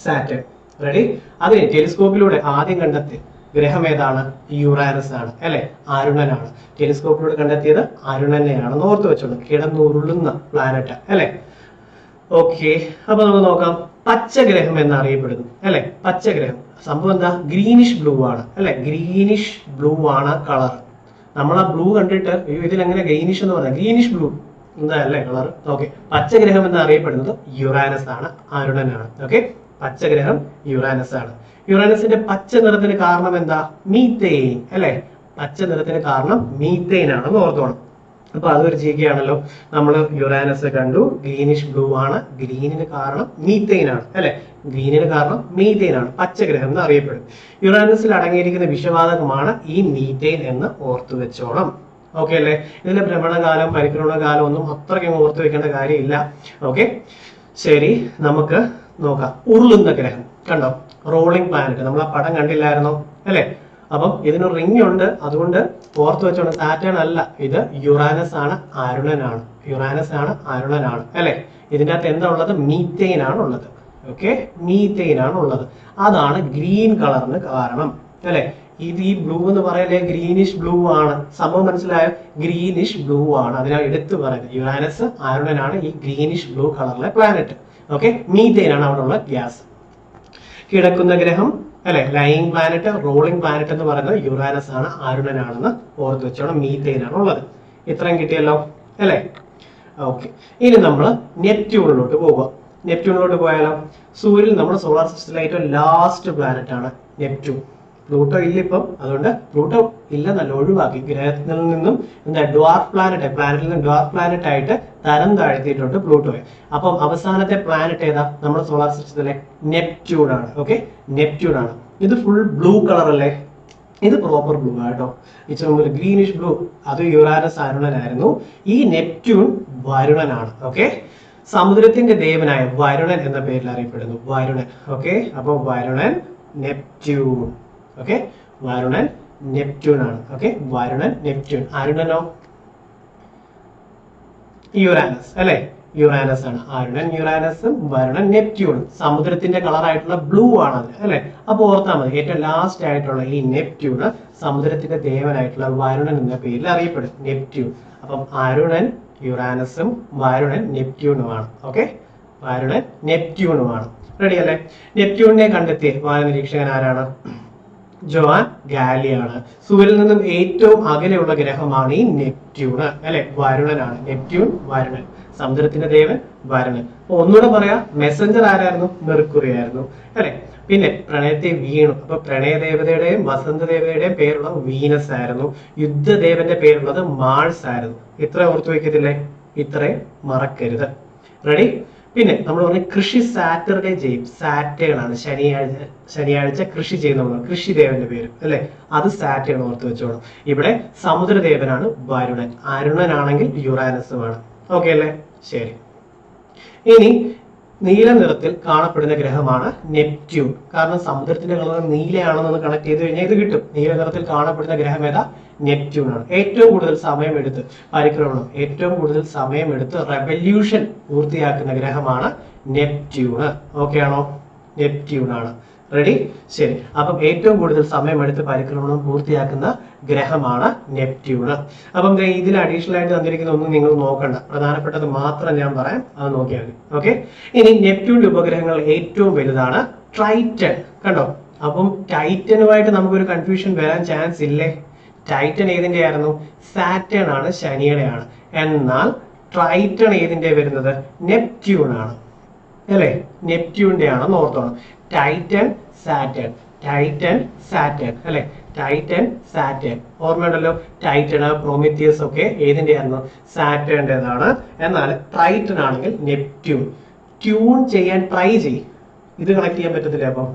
സാറ്റേൺ. റെഡി? അത് ടെലിസ്കോപ്പിലൂടെ ആദ്യം കണ്ടെത്തിയ ഗ്രഹം ഏതാണ്? യുറാനസ് ആണ് അല്ലെ? അരുണനാണ്. ടെലിസ്കോപ്പിലൂടെ കണ്ടെത്തിയത് അരുണനെയാണെന്ന് ഓർത്ത് വെച്ചോളൂ. കിടന്നുരുളുന്ന പ്ലാനറ്റ് അല്ലെ? ഓക്കെ, അപ്പൊ നമുക്ക് നോക്കാം. പച്ചഗ്രഹം എന്നറിയപ്പെടുന്നു അല്ലെ? പച്ചഗ്രഹം സംഭവം എന്താ? ഗ്രീനിഷ് ബ്ലൂ ആണ് അല്ലെ? ഗ്രീനിഷ് ബ്ലൂ ആണ് കളർ. നമ്മൾ ആ ബ്ലൂ കണ്ടിട്ട് ഇതിൽ എങ്ങനെ ഗ്രീനിഷ് എന്ന് പറഞ്ഞാൽ ഗ്രീനിഷ് ബ്ലൂ എന്താ അല്ലേ കളർ? ഓക്കെ, പച്ചഗ്രഹം എന്ന് അറിയപ്പെടുന്നത് യുറാനസ് ആണ്, അരുണനാണ്. ഓക്കെ, പച്ചഗ്രഹം യുറാനസ് ആണ്. യുറാനസിന്റെ പച്ച നിറത്തിന് കാരണം എന്താ? മീത്തേൻ അല്ലെ? പച്ച നിറത്തിന് കാരണം മീത്തേൻ ആണെന്ന് ഓർത്തോണം. അപ്പൊ അതൊരു ജീവിയാണല്ലോ. നമ്മൾ യുറാനസ് കണ്ടു, ഗ്രീനിഷ് ബ്ലൂ ആണ്. ഗ്രീനിന് കാരണം മീത്തേൻ ആണ് അല്ലെ? ഗ്രീനിന് കാരണം മീത്തേൻ ആണ്. പച്ചഗ്രഹം എന്ന് അറിയപ്പെടും. യുറാനസിൽ അടങ്ങിയിരിക്കുന്ന വിഷവാതകമാണ് ഈ മീത്തേൻ എന്ന് ഓർത്തു വെച്ചോണം. ഓക്കെ അല്ലേ? ഇതിലെ ഭ്രമണകാലം, പരിക്രമണകാലം ഒന്നും അത്രയ്ക്ക് ഓർത്തു വെക്കേണ്ട കാര്യമില്ല. ഓക്കെ, ശരി, നമുക്ക് നോക്കാം. ഉരുളുന്ന ഗ്രഹം കണ്ടോ? Rolling planet. നമ്മൾ ആ പടം കണ്ടില്ലായിരുന്നോ അല്ലെ? അപ്പം ഇതിന് റിംഗ് ഉണ്ട്, അതുകൊണ്ട് ഓർത്ത് വെച്ചോണം സാറ്റേൺ അല്ല, ഇത് യുറാനസ് ആണ്, അരുണനാണ്. യുറാനസ് ആണ്, അരുണനാണ് അല്ലെ. ഇതിൻ്റെ അകത്ത് എന്താ ഉള്ളത്? മീത്തേൻ ആണ് ഉള്ളത്. ഓക്കെ, മീത്തേൻ ആണ് ഉള്ളത്. അതാണ് ഗ്രീൻ കളറിന് കാരണം അല്ലെ. ഇത് ഈ ബ്ലൂ എന്ന് പറയല്ലേ ഗ്രീനിഷ് ബ്ലൂ ആണ്. സംഭവം മനസ്സിലായോ? ഗ്രീനിഷ് ബ്ലൂ ആണ്. അതിനാൽ എടുത്തു പറയുന്നത് യുറാനസ്, അരുണനാണ് ഈ ഗ്രീനിഷ് ബ്ലൂ കളറിലെ പ്ലാനറ്റ്. ഓക്കെ, മീത്തേൻ ആണ് അവിടെ ഉള്ള ഗ്യാസ്. കിടക്കുന്ന ഗ്രഹം അല്ലെ, ലൈങ് പ്ലാനറ്റ്, റോളിംഗ് പ്ലാനറ്റ് എന്ന് പറയുന്നത് യുറാനസ് ആണ്, അരുണനാണെന്ന് ഓർത്ത് വെച്ചോണം. മീത്തേൻ ആണ് ഉള്ളത്. ഇത്രയും കിട്ടിയല്ലോ അല്ലെ. ഓക്കെ, ഇനി നമ്മൾ നെപ്റ്റ്യൂണിലോട്ട് പോകുക. നെപ്റ്റ്യൂണിലോട്ട് പോയാലോ? സൂര്യൻ നമ്മുടെ സോളാർ സിസ്റ്റത്തിലെ ഏറ്റവും ലാസ്റ്റ് പ്ലാനറ്റ് ആണ് നെപ്റ്റ്യൂൺ. പ്ലൂട്ടോ ഇല്ല ഇപ്പം, അതുകൊണ്ട് പ്ലൂട്ടോ ഇല്ല, നല്ല ഒഴിവാക്കി. ഗ്രഹത്തിൽ നിന്നും എന്താ ഡ്വാർഫ് പ്ലാനറ്റിൽ നിന്ന് ഡ്വാർഫ് പ്ലാനറ്റ് ആയിട്ട് തരം താഴ്ത്തിയിട്ടുണ്ട് പ്ലൂട്ടോയെ. അപ്പം അവസാനത്തെ പ്ലാനറ്റ് ഏതാ? നമ്മുടെ സോളാർ സിസ്റ്റത്തിലെ നെപ്റ്റ്യൂൺ ആണ്. ഓക്കെ, നെപ്റ്റ്യൂൺ ആണ്. ഇത് ഫുൾ ബ്ലൂ കളർ അല്ലേ? ഇത് പ്രോപ്പർ ബ്ലൂ ആട്ടോ. ഇച്ചിരി ഗ്രീനിഷ് ബ്ലൂ, അത് യുറാനസ്, അരുണനായിരുന്നു. ഈ നെപ്റ്റ്യൂൺ വരുണനാണ്. ഓക്കെ, സമുദ്രത്തിന്റെ ദേവനായ വരുണൻ എന്ന പേരിൽ അറിയപ്പെടുന്നു. വരുണൻ. ഓക്കെ, അപ്പൊ Varunan, Neptune. Okay, Varunan Neptune ആണ്. Okay, Varunan Neptune. അരുണനോ? യുറാനസ് അല്ലെ. യുറാനസ് ആണ്. അരുണൻ യുറാനസും വരുണൻ നെപ്റ്റ്യൂണും. സമുദ്രത്തിന്റെ കളറായിട്ടുള്ള ബ്ലൂ ആണ് അതിന് അല്ലെ. അപ്പൊ ഓർത്താൽ മതി, ഏറ്റവും ലാസ്റ്റ് ആയിട്ടുള്ള ഈ നെപ്റ്റ്യൂണ് സമുദ്രത്തിന്റെ ദേവനായിട്ടുള്ള വരുണൻ എന്ന പേരിൽ അറിയപ്പെടും. നെപ്റ്റ്യൂൺ. അപ്പം അരുണൻ യുറാനസും വരുണൻ നെപ്റ്റ്യൂണുമാണ്. ഓക്കെ, വരുണൻ നെപ്റ്റ്യൂണുമാണ്. റെഡി അല്ലെ? നെപ്റ്റ്യൂണിനെ കണ്ടെത്തിയ വാന നിരീക്ഷകൻ ആരാണ്? ജോൺ ഗാലിയാണ്. സൂര്യനിൽ നിന്നും ഏറ്റവും അകലെയുള്ള ഗ്രഹമാണ് ഈ നെപ്റ്റ്യൂണ് അല്ലെ. വരുണനാണ്. നെപ്റ്റ്യൂൺ, വരുണൻ. സമുദ്രത്തിന്റെ ദേവൻ വരുണൻ. ഒന്നുകൂടെ പറയാം, മെസ്സഞ്ചർ ആരായിരുന്നു? മെർക്കുറി ആയിരുന്നു അല്ലെ. പിന്നെ പ്രണയത്തെ വീണു. അപ്പൊ പ്രണയദേവതയുടെയും വസന്തദേവതയുടെയും പേരുള്ള വീനസ് ആയിരുന്നു. യുദ്ധദേവന്റെ പേരുള്ളത് മാഴ്സ് ആയിരുന്നു. ഇത്ര ഓർത്തു വെക്കത്തില്ലേ? ഇത്രയും മറക്കരുത്. റെഡി? പിന്നെ നമ്മൾ പറഞ്ഞ കൃഷി സാറ്റർഡേ ചെയ്യും. സാറ്റേൺ ആണ്. ശനിയാഴ്ച കൃഷി ചെയ്യുന്ന കൃഷിദേവന്റെ പേര് അല്ലെ. അത് സാറ്റേൺ ഓർത്ത് വെച്ചോളൂ. ഇവിടെ സമുദ്രദേവനാണ് വരുണൻ. അരുണനാണെങ്കിൽ യുറാനസുമാണ്. ഓക്കെ അല്ലേ? ശരി. ഇനി നീല നിറത്തിൽ കാണപ്പെടുന്ന ഗ്രഹമാണ് നെപ്റ്റ്യൂൺ. കാരണം സമുദ്രത്തിന്റെ കളർ നീലയാണെന്ന് കണക്ട് ചെയ്ത് കഴിഞ്ഞാൽ ഇത് കിട്ടും. നീല നിറത്തിൽ കാണപ്പെടുന്ന ഗ്രഹം ഏതാ? നെപ്റ്റ്യൂൺ ആണ്. ഏറ്റവും കൂടുതൽ സമയമെടുത്ത് പരിക്രമണം, ഏറ്റവും കൂടുതൽ സമയമെടുത്ത് റെവല്യൂഷൻ പൂർത്തിയാക്കുന്ന ഗ്രഹമാണ് നെപ്റ്റ്യൂണ്. ഓക്കെ ആണോ? നെപ്റ്റ്യൂൺ ആണ്. റെഡി? ശരി. അപ്പം ഏറ്റവും കൂടുതൽ സമയമെടുത്ത് പരിക്രമണം പൂർത്തിയാക്കുന്ന ഗ്രഹമാണ് നെപ്റ്റ്യൂണ്. അപ്പം ഇതിൽ അഡീഷണൽ ആയിട്ട് തന്നിരിക്കുന്ന ഒന്നും നിങ്ങൾ നോക്കണ്ട, പ്രധാനപ്പെട്ടത് മാത്രം ഞാൻ പറയാം, അത് നോക്കിയാൽ മതി. ഓക്കെ, ഇനി നെപ്റ്റ്യൂണിന്റെ ഉപഗ്രഹങ്ങൾ ഏറ്റവും വലുതാണ് ട്രൈറ്റൺ. കണ്ടോ? അപ്പം ടൈറ്റനുമായിട്ട് നമുക്കൊരു കൺഫ്യൂഷൻ വരാൻ ചാൻസ് ഇല്ലേ? ടൈറ്റൻ ഏതിന്റെ ആയിരുന്നു? സാറ്റേൺ ആണ്, ശനിയുടെയാണ്. എന്നാൽ ട്രൈറ്റൺ ഏതിന്റെ വരുന്നത്? നെപ്റ്റ്യൂൺ ആണ് അല്ലെ. നെപ്റ്റ്യൂണിന്റെ ആണെന്ന് ഓർത്തോണം. ടൈറ്റൻ, സാറ്റേൺ, ടൈറ്റൻ, സാറ്റേൺ അല്ലെ. ടൈറ്റൻ, സാറ്റേൺ ഓർമ്മയുണ്ടല്ലോ. ടൈറ്റൺ, പ്രോമിത്തിയസ് ഒക്കെ ഏതിന്റെ ആയിരുന്നു? സാറ്റേണിന്റേതാണ്. എന്നാൽ ട്രൈറ്റൺ ആണെങ്കിൽ നെപ്റ്റ്യൂൺ. ട്യൂൺ ചെയ്യാൻ ട്രൈ ചെയ്യും. ഇത് കണക്ട് ചെയ്യാൻ പറ്റത്തില്ല. അപ്പം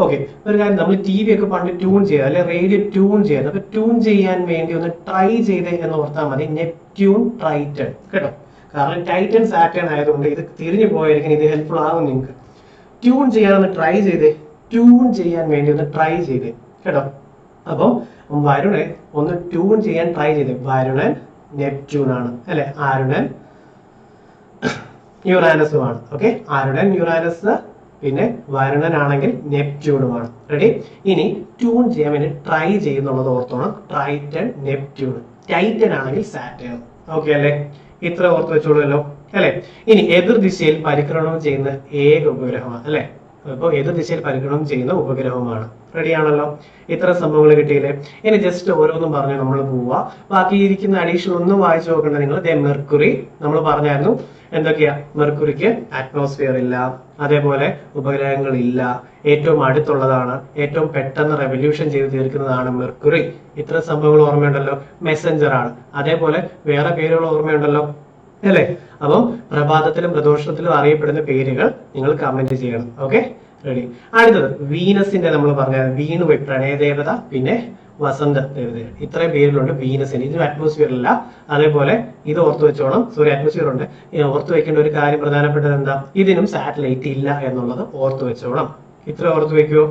ഓക്കെ, ഒരു കാര്യം, നമ്മൾ ടി വി ഒക്കെ പണ്ട് ട്യൂൺ ചെയ്യുക അല്ലെ, റേഡിയോ ട്യൂൺ ചെയ്യുന്നത്. അപ്പൊ ട്യൂൺ ചെയ്യാൻ വേണ്ടി ഒന്ന് ട്രൈ ചെയ്തേ എന്ന് ഓർത്താൽ മതി. നെപ്റ്റ്യൂൺ, ട്രൈറ്റൺ കേട്ടോ. കാരണം ടൈറ്റൻ, സാറ്റേൺ ആയതുകൊണ്ട് ഇത് തിരിഞ്ഞു പോയിരിക്കും. ഇത് ഹെൽപ്ഫുൾ ആകും നിങ്ങൾക്ക്. ട്യൂൺ ചെയ്യാനൊന്ന് ട്രൈ ചെയ്തേ. ട്യൂൺ ചെയ്യാൻ വേണ്ടി ഒന്ന് ട്രൈ ചെയ്തേ കേട്ടോ. അപ്പം വരുണൻ ഒന്ന് ട്യൂൺ ചെയ്യാൻ ട്രൈ ചെയ്തേ. വരുണൻ നെപ്റ്റ്യൂൺ ആണ് അല്ലെ. അരുണൻ യുറാനസുമാണ്. ഓക്കെ, അരുണൻ യുറാനസ്, പിന്നെ വരുണനാണെങ്കിൽ നെപ്റ്റ്യൂണുമാണ്. റെഡി? ഇനി ട്യൂൺ ചെയ്യാൻ വേണ്ടി ട്രൈ ചെയ്യുന്നുള്ളത് ഓർത്തോണം. Triton, Neptune. ടൈറ്റൻ ആണെങ്കിൽ സാറ്റേൺ. ഓക്കെ അല്ലേ? ഇത്ര ഓർത്ത് വെച്ചോളൂല്ലോ അല്ലെ. ഇനി എതിർ ദിശയിൽ പരിക്രമണം ചെയ്യുന്ന ഏക ഉപഗ്രഹമാണ് അല്ലെ. അപ്പോൾ എതിർ ദിശയിൽ പരിക്രമണം ചെയ്യുന്ന ഉപഗ്രഹമാണ്. റെഡി ആണല്ലോ? ഇത്ര സംഭവങ്ങൾ കിട്ടിയില്ലേ? ഇനി ജസ്റ്റ് ഓരോന്നും പറഞ്ഞ് നമ്മൾ പോവുക. ബാക്കി ഇരിക്കുന്ന അഡീഷണൽ ഒന്നും വായിച്ചു നോക്കണ്ട നിങ്ങൾ. മെർക്കുറി നമ്മൾ പറഞ്ഞായിരുന്നു എന്തൊക്കെയാ? മെർക്കുറിക്ക് അറ്റ്മോസ്ഫിയർ ഇല്ല, അതേപോലെ ഉപഗ്രഹങ്ങൾ ഇല്ല, ഏറ്റവും അടുത്തുള്ളതാണ്, ഏറ്റവും പെട്ടെന്ന് റെവല്യൂഷൻ ചെയ്ത് തീർക്കുന്നതാണ് മെർക്കുറി. ഇത്ര സംഭവങ്ങൾ ഓർമ്മയുണ്ടല്ലോ. മെസ്സഞ്ചർ ആണ്. അതേപോലെ വേറെ പേരുകൾ ഓർമ്മയുണ്ടല്ലോ അല്ലേ? അപ്പം പ്രഭാതത്തിലും പ്രദോഷത്തിലും അറിയപ്പെടുന്ന പേരുകൾ നിങ്ങൾ കമന്റ് ചെയ്യണം. Okay, ready? അടുത്തത് വീനസിന്റെ നമ്മൾ പറഞ്ഞ വീണു പോയി, പ്രണയദേവത, പിന്നെ വസന്ത ദേവതകൾ. ഇത്രയും പേരിലുണ്ട് വീനസിന്. ഇതിന് അറ്റ്മോസ്ഫിയർ ഇല്ല. അതേപോലെ ഇത് ഓർത്തു വെച്ചോണം. സോറി, അറ്റ്മോസ്ഫിയർ ഉണ്ട്. ഓർത്തു വെക്കേണ്ട ഒരു കാര്യം പ്രധാനപ്പെട്ടത് എന്താ? ഇതിനും സാറ്റലൈറ്റ് ഇല്ല എന്നുള്ളത് ഓർത്തു വെച്ചോണം. ഇത്ര ഓർത്തു വെക്കുവോ?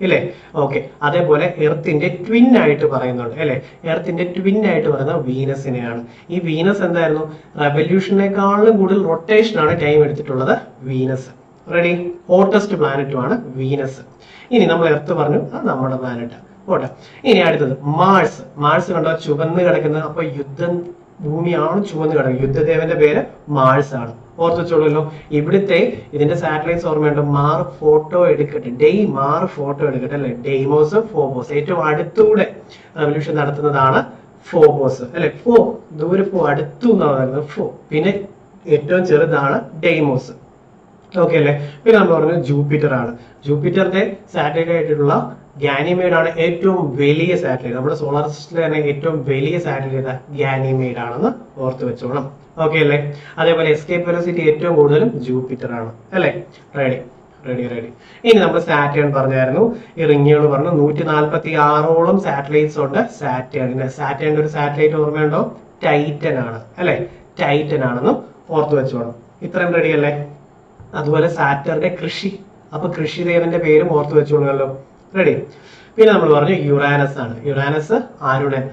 ഇല്ലേ? ഓക്കെ. അതേപോലെ എർത്തിന്റെ ട്വിൻ ആയിട്ട് പറയുന്നുണ്ട് അല്ലെ, എർത്തിന്റെ ട്വിൻ ആയിട്ട് പറയുന്നത് വീനസിനെയാണ്. ഈ വീനസ് എന്തായിരുന്നു, റെവല്യൂഷനേക്കാളും കൂടുതൽ റൊട്ടേഷൻ ആണ് ടൈം എടുത്തിട്ടുള്ളത് വീനസ്. റെഡി? ഹോട്ടസ്റ്റ് പ്ലാനറ്റുമാണ് വീനസ്. ഇനി നമ്മൾ എർത്ത് പറഞ്ഞു, അത് നമ്മുടെ പ്ലാനറ്റ് പോട്ടെ. ഇനി അടുത്തത് മാർസ്. മാർസ് കണ്ടോ ചുവന്ന് കിടക്കുന്നത്, അപ്പൊ ഭൂമിയാണ് ചുവന്ന് കിടക്കുന്നത്. യുദ്ധദേവന്റെ പേര് മാർസ് ആണ്. ഓർത്ത് വെച്ചോളൂല്ലോ. ഇവിടുത്തെ ഇതിന്റെ സാറ്റലൈറ്റ്സ് ഓർമ്മയുണ്ട്, മാർ ഫോട്ടോ എടുക്കട്ടെ, മാർ ഫോട്ടോ എടുക്കട്ടെ അല്ലെ, ഡെയ്മോസ് ഫോബോസ്. ഏറ്റവും അടുത്തൂടെ റെവല്യൂഷൻ നടത്തുന്നതാണ് ഫോബോസ് അല്ലെ. ദൂരെ അടുത്തു എന്നാണ് പറയുന്നത് ഫോ. പിന്നെ ഏറ്റവും ചെറുതാണ് ഡെയ്മോസ്. ഓക്കെ അല്ലെ. പിന്നെ നമ്മൾ പറഞ്ഞു ജൂപ്പിറ്റർ ആണ്. ജൂപ്പിറ്ററിന്റെ സാറ്റലൈറ്റ് ആയിട്ടുള്ള ഗാനിമേഡ് ആണ് ഏറ്റവും വലിയ സാറ്റലൈറ്റ്. നമ്മുടെ സോളാർ സിസ്റ്റത്തിലെ തന്നെ ഏറ്റവും വലിയ സാറ്റലൈറ്റ് ഗാനിമേഡ് ആണെന്ന് ഓർത്ത് വെച്ചോണം. ഓക്കെ അല്ലേ? അതേപോലെ എസ്കേപ്പ് വെലോസിറ്റി ഏറ്റവും കൂടുതലും ജൂപ്പിറ്റർ ആണ് അല്ലെ. Ready ready ready. ഇനി നമ്മൾ സാറ്റേൺ പറഞ്ഞായിരുന്നു, ഈ റിങ്ങുകൾ പറഞ്ഞു. 146ഓളം സാറ്റലൈറ്റ്സ് ഉണ്ട് സാറ്റേണിന്. സാറ്റേണിന്റെ ഒരു സാറ്റലൈറ്റ് ഓർമ്മയുണ്ടോ? ടൈറ്റൻ ആണ് അല്ലെ. ടൈറ്റൻ ആണെന്നും ഓർത്ത് വെച്ചോണം. ഇത്രയും റെഡി അല്ലേ? അതുപോലെ സാറ്റർന്റെ കൃഷി, അപ്പൊ കൃഷിദേവന്റെ പേരും ഓർത്ത് വെച്ചോളൂല്ലോ. റെഡി? പിന്നെ നമ്മൾ പറഞ്ഞു യുറാനസ് ആണ്. യുറാനസ് ആരുണൻ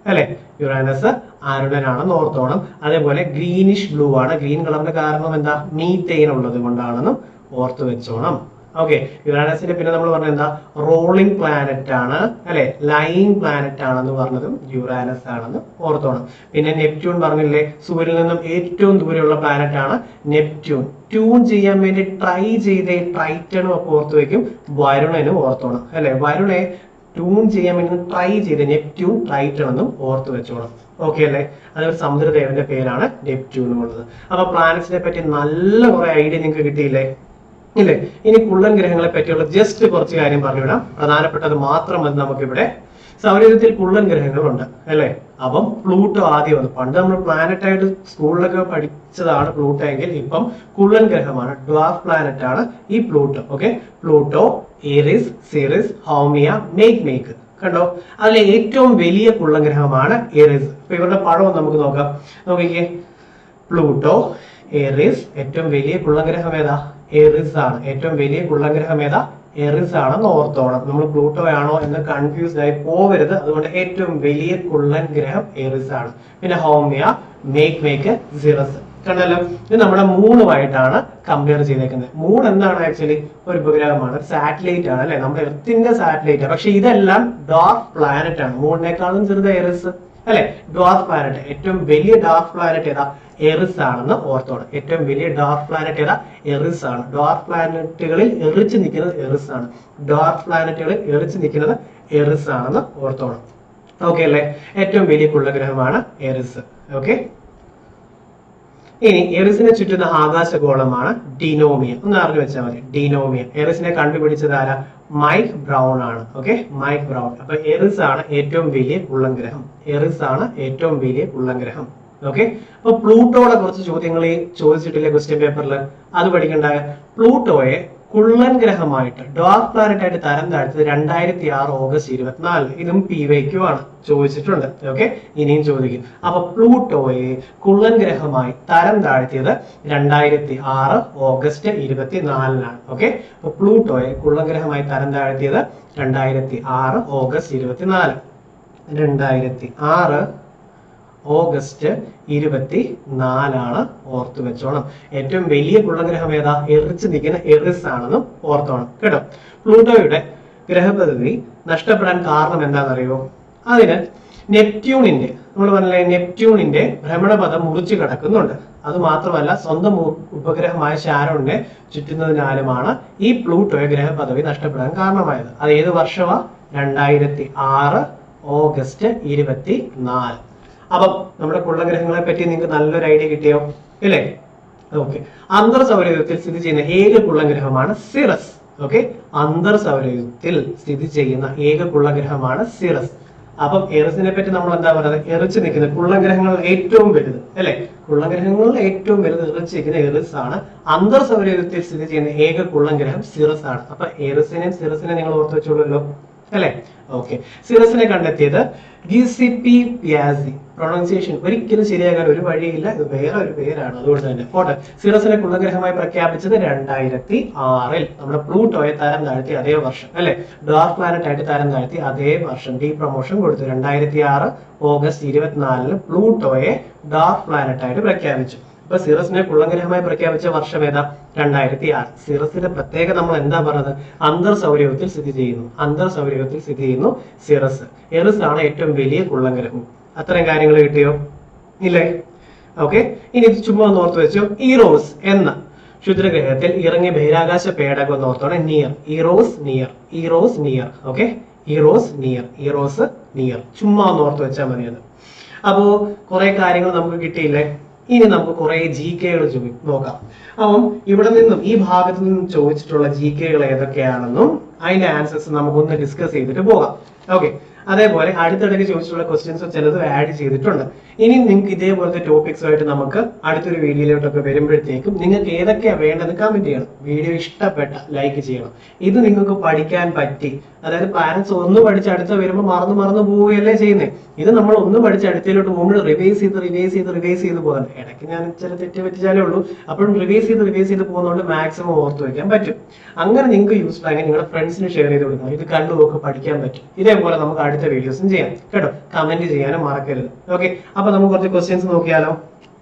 അല്ലെ. യുറാനസ് ആരുണനാണെന്ന് ഓർത്തോണം. അതേപോലെ ഗ്രീനിഷ് ബ്ലൂ ആണ്. ഗ്രീൻ കളറിന്റെ കാരണം എന്താ? മീതെയിൻ ഉള്ളത് കൊണ്ടാണെന്നും ഓർത്ത് വെച്ചോണം. ഓക്കെ. യുറാനസിന്റെ പിന്നെ നമ്മൾ പറഞ്ഞ എന്താ? റോളിംഗ് പ്ലാനറ്റ് ആണ് അല്ലെ. ലൈൻ പ്ലാനറ്റ് ആണെന്ന് പറഞ്ഞതും യുറാനസ് ആണെന്ന് ഓർത്തോണം. പിന്നെ നെപ്റ്റ്യൂൺ പറഞ്ഞില്ലേ, സൂര്യനിൽ നിന്നും ഏറ്റവും ദൂരെയുള്ള പ്ലാനറ്റ് ആണ് നെപ്റ്റ്യൂൺ. ട്യൂൺ ചെയ്യാൻ വേണ്ടി ട്രൈ ചെയ്ത ട്രൈറ്റനും ഒക്കെ ഓർത്ത് വെക്കും, വരുണനും ഓർത്തോണം അല്ലെ. വരുണെ ട്യൂൺ ചെയ്യാൻ വേണ്ടി ട്രൈ ചെയ്ത നെപ്റ്റ്യൂൺ, ട്രൈറ്റൺ എന്നും ഓർത്ത് വെച്ചോണം. ഓക്കെ അല്ലെ. അതൊരു സമുദ്രദേവന്റെ പേരാണ് നെപ്റ്റ്യൂൺ ഉള്ളത്. അപ്പൊ പ്ലാനറ്റ്സിനെ പറ്റി നല്ല കുറെ ഐഡിയ നിങ്ങൾക്ക് കിട്ടിയില്ലേ ഇല്ലേ? ഇനി കുള്ളൻ ഗ്രഹങ്ങളെ പറ്റിയുള്ള ജസ്റ്റ് കുറച്ച് കാര്യം പറഞ്ഞുവിടാം. പ്രധാനപ്പെട്ടത് മാത്രം മതി നമുക്കിവിടെ. സൗരയൂഥത്തിൽ കുള്ളൻ ഗ്രഹങ്ങളുണ്ട് അല്ലെ. അപ്പം പ്ലൂട്ടോ ആദ്യം വന്നു. പണ്ട് നമ്മൾ പ്ലാനറ്റ് ആയിട്ട് സ്കൂളിലൊക്കെ പഠിച്ചതാണ് പ്ലൂട്ടോ എങ്കിൽ ഇപ്പം കുള്ളൻ ഗ്രഹമാണ്, ഡ്വാർഫ് പ്ലാനറ്റ് ആണ് ഈ Pluto. Okay. Pluto, Eris, Ceres, Haumea, Makemake. കണ്ടോ? അതിലെ ഏറ്റവും വലിയ കുള്ളൻ ഗ്രഹമാണ് എറിസ്. അപ്പൊ ഇവരുടെ പടം നമുക്ക് നോക്കാം. നോക്കിക്കേ, പ്ലൂട്ടോ, എറിസ്. ഏറ്റവും വലിയ കുള്ളൻ ഗ്രഹം ഏതാ? എറിസ് ആണ്. ഏറ്റവും വലിയ കുള്ളൻ ഗ്രഹം ഏതാ? എറിസ് ആണെന്ന് ഓർത്തോണം. നമ്മൾ പ്ലൂട്ടോ ആണോ എന്ന് കൺഫ്യൂസ്ഡ് ആയി പോവരുത്. അതുകൊണ്ട് ഏറ്റവും വലിയ കുള്ളൻ ഗ്രഹം എറിസ് ആണ്. പിന്നെ ഹൗമിയ, മേക്ക്, സിറസ്. കണ്ടല്ലോ? ഇത് നമ്മുടെ മൂണുമായിട്ടാണ് കമ്പയർ ചെയ്തേക്കുന്നത്. മൂൺ എന്താണ്? ആക്ച്വലി ഒരു ഉപഗ്രഹമാണ്, സാറ്റലൈറ്റ് ആണ് അല്ലെ. നമ്മുടെ എർത്തിന്റെ സാറ്റലൈറ്റ്. പക്ഷെ ഇതെല്ലാം ഡാർക്ക് പ്ലാനറ്റ് ആണ്. മൂണിനേക്കാളും ചെറുത് എറിസ് അല്ലെ. Dwarf planet. ഏറ്റവും വലിയ ഡാർക്ക് പ്ലാനറ്റ് ഏതാ? എറിസ് ആണെന്ന് ഓർത്തോണം. ഏറ്റവും വലിയ ഡാർക്ക് പ്ലാനറ്റ് ഏതാ? എറിസ് ആണ്. ഡാർക്ക് പ്ലാനറ്റുകളിൽ എറിച്ച് നിൽക്കുന്നത് എറിസ് ആണ്. ഡാർക്ക് പ്ലാനറ്റുകളിൽ എറിച്ച് നിൽക്കുന്നത് എറിസ് ആണെന്ന് ഓർത്തോണം. ഓക്കെ അല്ലേ? ഏറ്റവും വലിയ കുള്ളഗ്രഹമാണ് എറിസ്. ഓക്കെ. ഇനി എറിസിനെ ചുറ്റുന്ന ആകാശഗോളമാണ് ഡിനോമിയ. ഒന്ന് അറിഞ്ഞു വെച്ചാൽ മതി, ഡിനോമിയ. എറിസിനെ കണ്ടുപിടിച്ചത് ആരാ? മൈക്ക് ബ്രൗൺ ആണ്. Okay, Mike Brown. അപ്പൊ എറിസ് ആണ് ഏറ്റവും വലിയ കുള്ളൻ ഗ്രഹം. എറിസ് ആണ് ഏറ്റവും വലിയ കുള്ളൻ ഗ്രഹം. ഓക്കെ. അപ്പൊ പ്ലൂട്ടോയുടെ കുറച്ച് ചോദ്യങ്ങൾ ചോദിച്ചിട്ടില്ലേ ക്വസ്റ്റ്യൻ പേപ്പറിൽ? അത് പഠിക്കണ്ടായ. പ്ലൂട്ടോയെ കുള്ളൻ ഗ്രഹമായിട്ട്, ഡ്വാർഫ് പ്ലാനറ്റ് ആയിട്ട് തരം താഴ്ത്തത് 2006 ഓഗസ്റ്റ് 24. ഇതും PYQ ആണ്, ചോദിച്ചിട്ടുണ്ട്. ഓക്കെ, ഇനിയും ചോദിക്കും. അപ്പൊ പ്ലൂട്ടോയെ കുള്ളൻ ഗ്രഹമായി തരം താഴ്ത്തിയത് 2006 ഓഗസ്റ്റ് 24. ഓക്കെ, അപ്പൊ പ്ലൂട്ടോയെ കുള്ളൻ ഗ്രഹമായി തരം താഴ്ത്തിയത് 2006 ഓഗസ്റ്റ് 24. 2006 ഓഗസ്റ്റ് 24 ഓർത്തു വെച്ചോണം. ഏറ്റവും വലിയ കുള്ളഗ്രഹം ഏതാ? എറിച്ച് നിൽക്കുന്ന എറിസ് ആണെന്നും ഓർത്തോണം കേട്ടോ. പ്ലൂട്ടോയുടെ ഗ്രഹപദവി നഷ്ടപ്പെടാൻ കാരണം എന്താണെന്നറിയോ? അതിന് നെപ്റ്റ്യൂണിന്റെ, നമ്മൾ പറഞ്ഞില്ലേ, നെപ്റ്റ്യൂണിന്റെ ഭ്രമണപഥം മുറിച്ചു കിടക്കുന്നുണ്ട്. അത് മാത്രമല്ല, സ്വന്തം ഉപഗ്രഹമായ ഷാരോണിനെ ചുറ്റുന്നതിനാലുമാണ് ഈ പ്ലൂട്ടോയെ ഗ്രഹപദവി നഷ്ടപ്പെടാൻ കാരണമായത്. അത് ഏത് വർഷമാ? 2006 ഓഗസ്റ്റ് 24. അപ്പം നമ്മുടെ കുള്ളഗ്രഹങ്ങളെ പറ്റി നിങ്ങൾക്ക് നല്ലൊരു ഐഡിയ കിട്ടിയോ? ഇല്ലേ? ഓക്കെ. അന്തർ സൗരയൂഥത്തിൽ സ്ഥിതി ചെയ്യുന്ന ഏക കുള്ളഗ്രഹമാണ് സിറസ്. ഓക്കെ, അന്തർ സൗരയൂഥത്തിൽ സ്ഥിതി ചെയ്യുന്ന ഏക കുള്ളഗ്രഹമാണ് സിറസ്. അപ്പം എറിസിനെ പറ്റി നമ്മൾ എന്താ പറയുന്നത്? എറിച്ച് നിൽക്കുന്ന കുള്ളഗ്രഹങ്ങൾ ഏറ്റവും വലുത് അല്ലെ. കുള്ളഗ്രഹങ്ങളിൽ ഏറ്റവും വലുത് എറിച്ച് നിൽക്കുന്ന എറിസ് ആണ്. അന്തർ സൗരയൂഥത്തിൽ സ്ഥിതി ചെയ്യുന്ന ഏക കുള്ളഗ്രഹം സിറസ് ആണ്. അപ്പൊ എറിസിനെയും സിറസിനെയും നിങ്ങൾ ഓർത്ത് വെച്ചോളൂല്ലോ അല്ലെ. ഓക്കെ. സിറസിനെ കണ്ടെത്തിയത് ഗിസിപ്പി പിയാസി. പ്രൊണൗൺസിയേഷൻ ഒരിക്കലും ശരിയാകാൻ ഒരു വഴിയില്ല, ഇത് വേറെ ഒരു പേരാണ്. അതുകൊണ്ട് തന്നെ പോട്ടെ. സിറസിനെ കുള്ളഗ്രഹമായി പ്രഖ്യാപിച്ചത് 2006 നമ്മുടെ പ്ലൂട്ടോയെ തരം താഴ്ത്തി അതേ വർഷം അല്ലെ, ഡാർക്ക് പ്ലാനറ്റ് ആയിട്ട് തരം താഴ്ത്തി അതേ വർഷം ഡീ പ്രൊമോഷൻ കൊടുത്തു. 2006 ഓഗസ്റ്റ് 24 പ്ലൂട്ടോയെ ഡാർക്ക് പ്ലാനറ്റ് ആയിട്ട് പ്രഖ്യാപിച്ചു. അപ്പൊ സിറസിനെ കുള്ളഗ്രഹമായി പ്രഖ്യാപിച്ച വർഷം ഏതാ? 2006. സിറസിന്റെ പ്രത്യേകത നമ്മൾ എന്താ പറഞ്ഞത്? അന്തർ സൗരയൂഥത്തിൽ സ്ഥിതി ചെയ്യുന്നു. അന്തർ സൗരയൂഥത്തിൽ സ്ഥിതി ചെയ്യുന്നു സിറസ്. എറിസ് ആണ് ഏറ്റവും വലിയ കുള്ളഗ്രഹം. അത്തരം കാര്യങ്ങൾ കിട്ടിയോ? ഇല്ലേ? ഓക്കെ. ഇനി ഇത് ചുമ്മാ ഒന്ന് ഓർത്ത് വെച്ചോ. ഈറോസ് എന്ന ക്ഷുദ്രഗ്രഹത്തിൽ ഇറങ്ങിയ ബഹിരാകാശ പേടകം എന്ന് ഓർത്തോടെ NEAR. Eros NEAR. Eros NEAR. Okay. Eros NEAR. Eros NEAR. ചുമ്മാ ഒന്ന് ഓർത്ത് വെച്ചാൽ മതിയത്. അപ്പോ കുറെ കാര്യങ്ങൾ നമുക്ക് കിട്ടിയില്ലേ? ഇനി നമുക്ക് കുറെ GK-കൾ നോക്കാം. അപ്പം ഇവിടെ നിന്നും ഈ ഭാഗത്ത് നിന്നും ചോദിച്ചിട്ടുള്ള GK-കൾ ഏതൊക്കെയാണെന്നും അതിന്റെ ആൻസേഴ്സ് നമുക്കൊന്ന് ഡിസ്കസ് ചെയ്തിട്ട് പോകാം. ഓക്കെ. അതേപോലെ അടുത്തിടയ്ക്ക് ചോദിച്ചിട്ടുള്ള ക്വസ്റ്റ്യൻസ് ചിലത് ആഡ് ചെയ്തിട്ടുണ്ട്. ഇനി നിങ്ങൾക്ക് ഇതേപോലത്തെ ടോപ്പിക്സുമായിട്ട് നമുക്ക് അടുത്തൊരു വീഡിയോയിലോട്ടൊക്കെ വരുമ്പോഴത്തേക്കും നിങ്ങൾക്ക് ഏതൊക്കെയാണ് വേണ്ടത് കമന്റ് ചെയ്യണം. വീഡിയോ ഇഷ്ടപ്പെട്ട ലൈക്ക് ചെയ്യണം. ഇത് നിങ്ങൾക്ക് പഠിക്കാൻ പറ്റി, അതായത് പാരന്റ്സ് ഒന്ന് പഠിച്ച് അടുത്ത വരുമ്പോൾ മറന്നു പോവുകയല്ലേ ചെയ്യുന്നത്. ഇത് നമ്മൾ ഒന്ന് പഠിച്ച് അടുത്തയിലോട്ട് പോകുമ്പോൾ റിവൈസ് ചെയ്ത് പോകണം. ഇടയ്ക്ക് ഞാൻ ചില തെറ്റ് പറ്റിച്ചാലേ ഉള്ളൂ. അപ്പോഴും റിവൈസ് ചെയ്ത് പോകുന്നതുകൊണ്ട് മാക്സിമം ഓർത്ത് വയ്ക്കാൻ പറ്റും. അങ്ങനെ നിങ്ങൾക്ക് യൂസ്ഫുൾ ആയി നിങ്ങളുടെ ഫ്രണ്ട്സിന് ഷെയർ ചെയ്ത് കൊടുക്കണം. ഇത് കണ്ടു നോക്കി പഠിക്കാൻ പറ്റും. ഇതേപോലെ നമുക്ക് അടുത്ത വീഡിയോസും ചെയ്യാം കേട്ടോ. കമന്റ് ചെയ്യാനും മറക്കരുത്. ഓക്കെ. അപ്പൊ നമുക്ക് കുറച്ച് ക്വസ്റ്റ്യൻസ് നോക്കിയാലോ.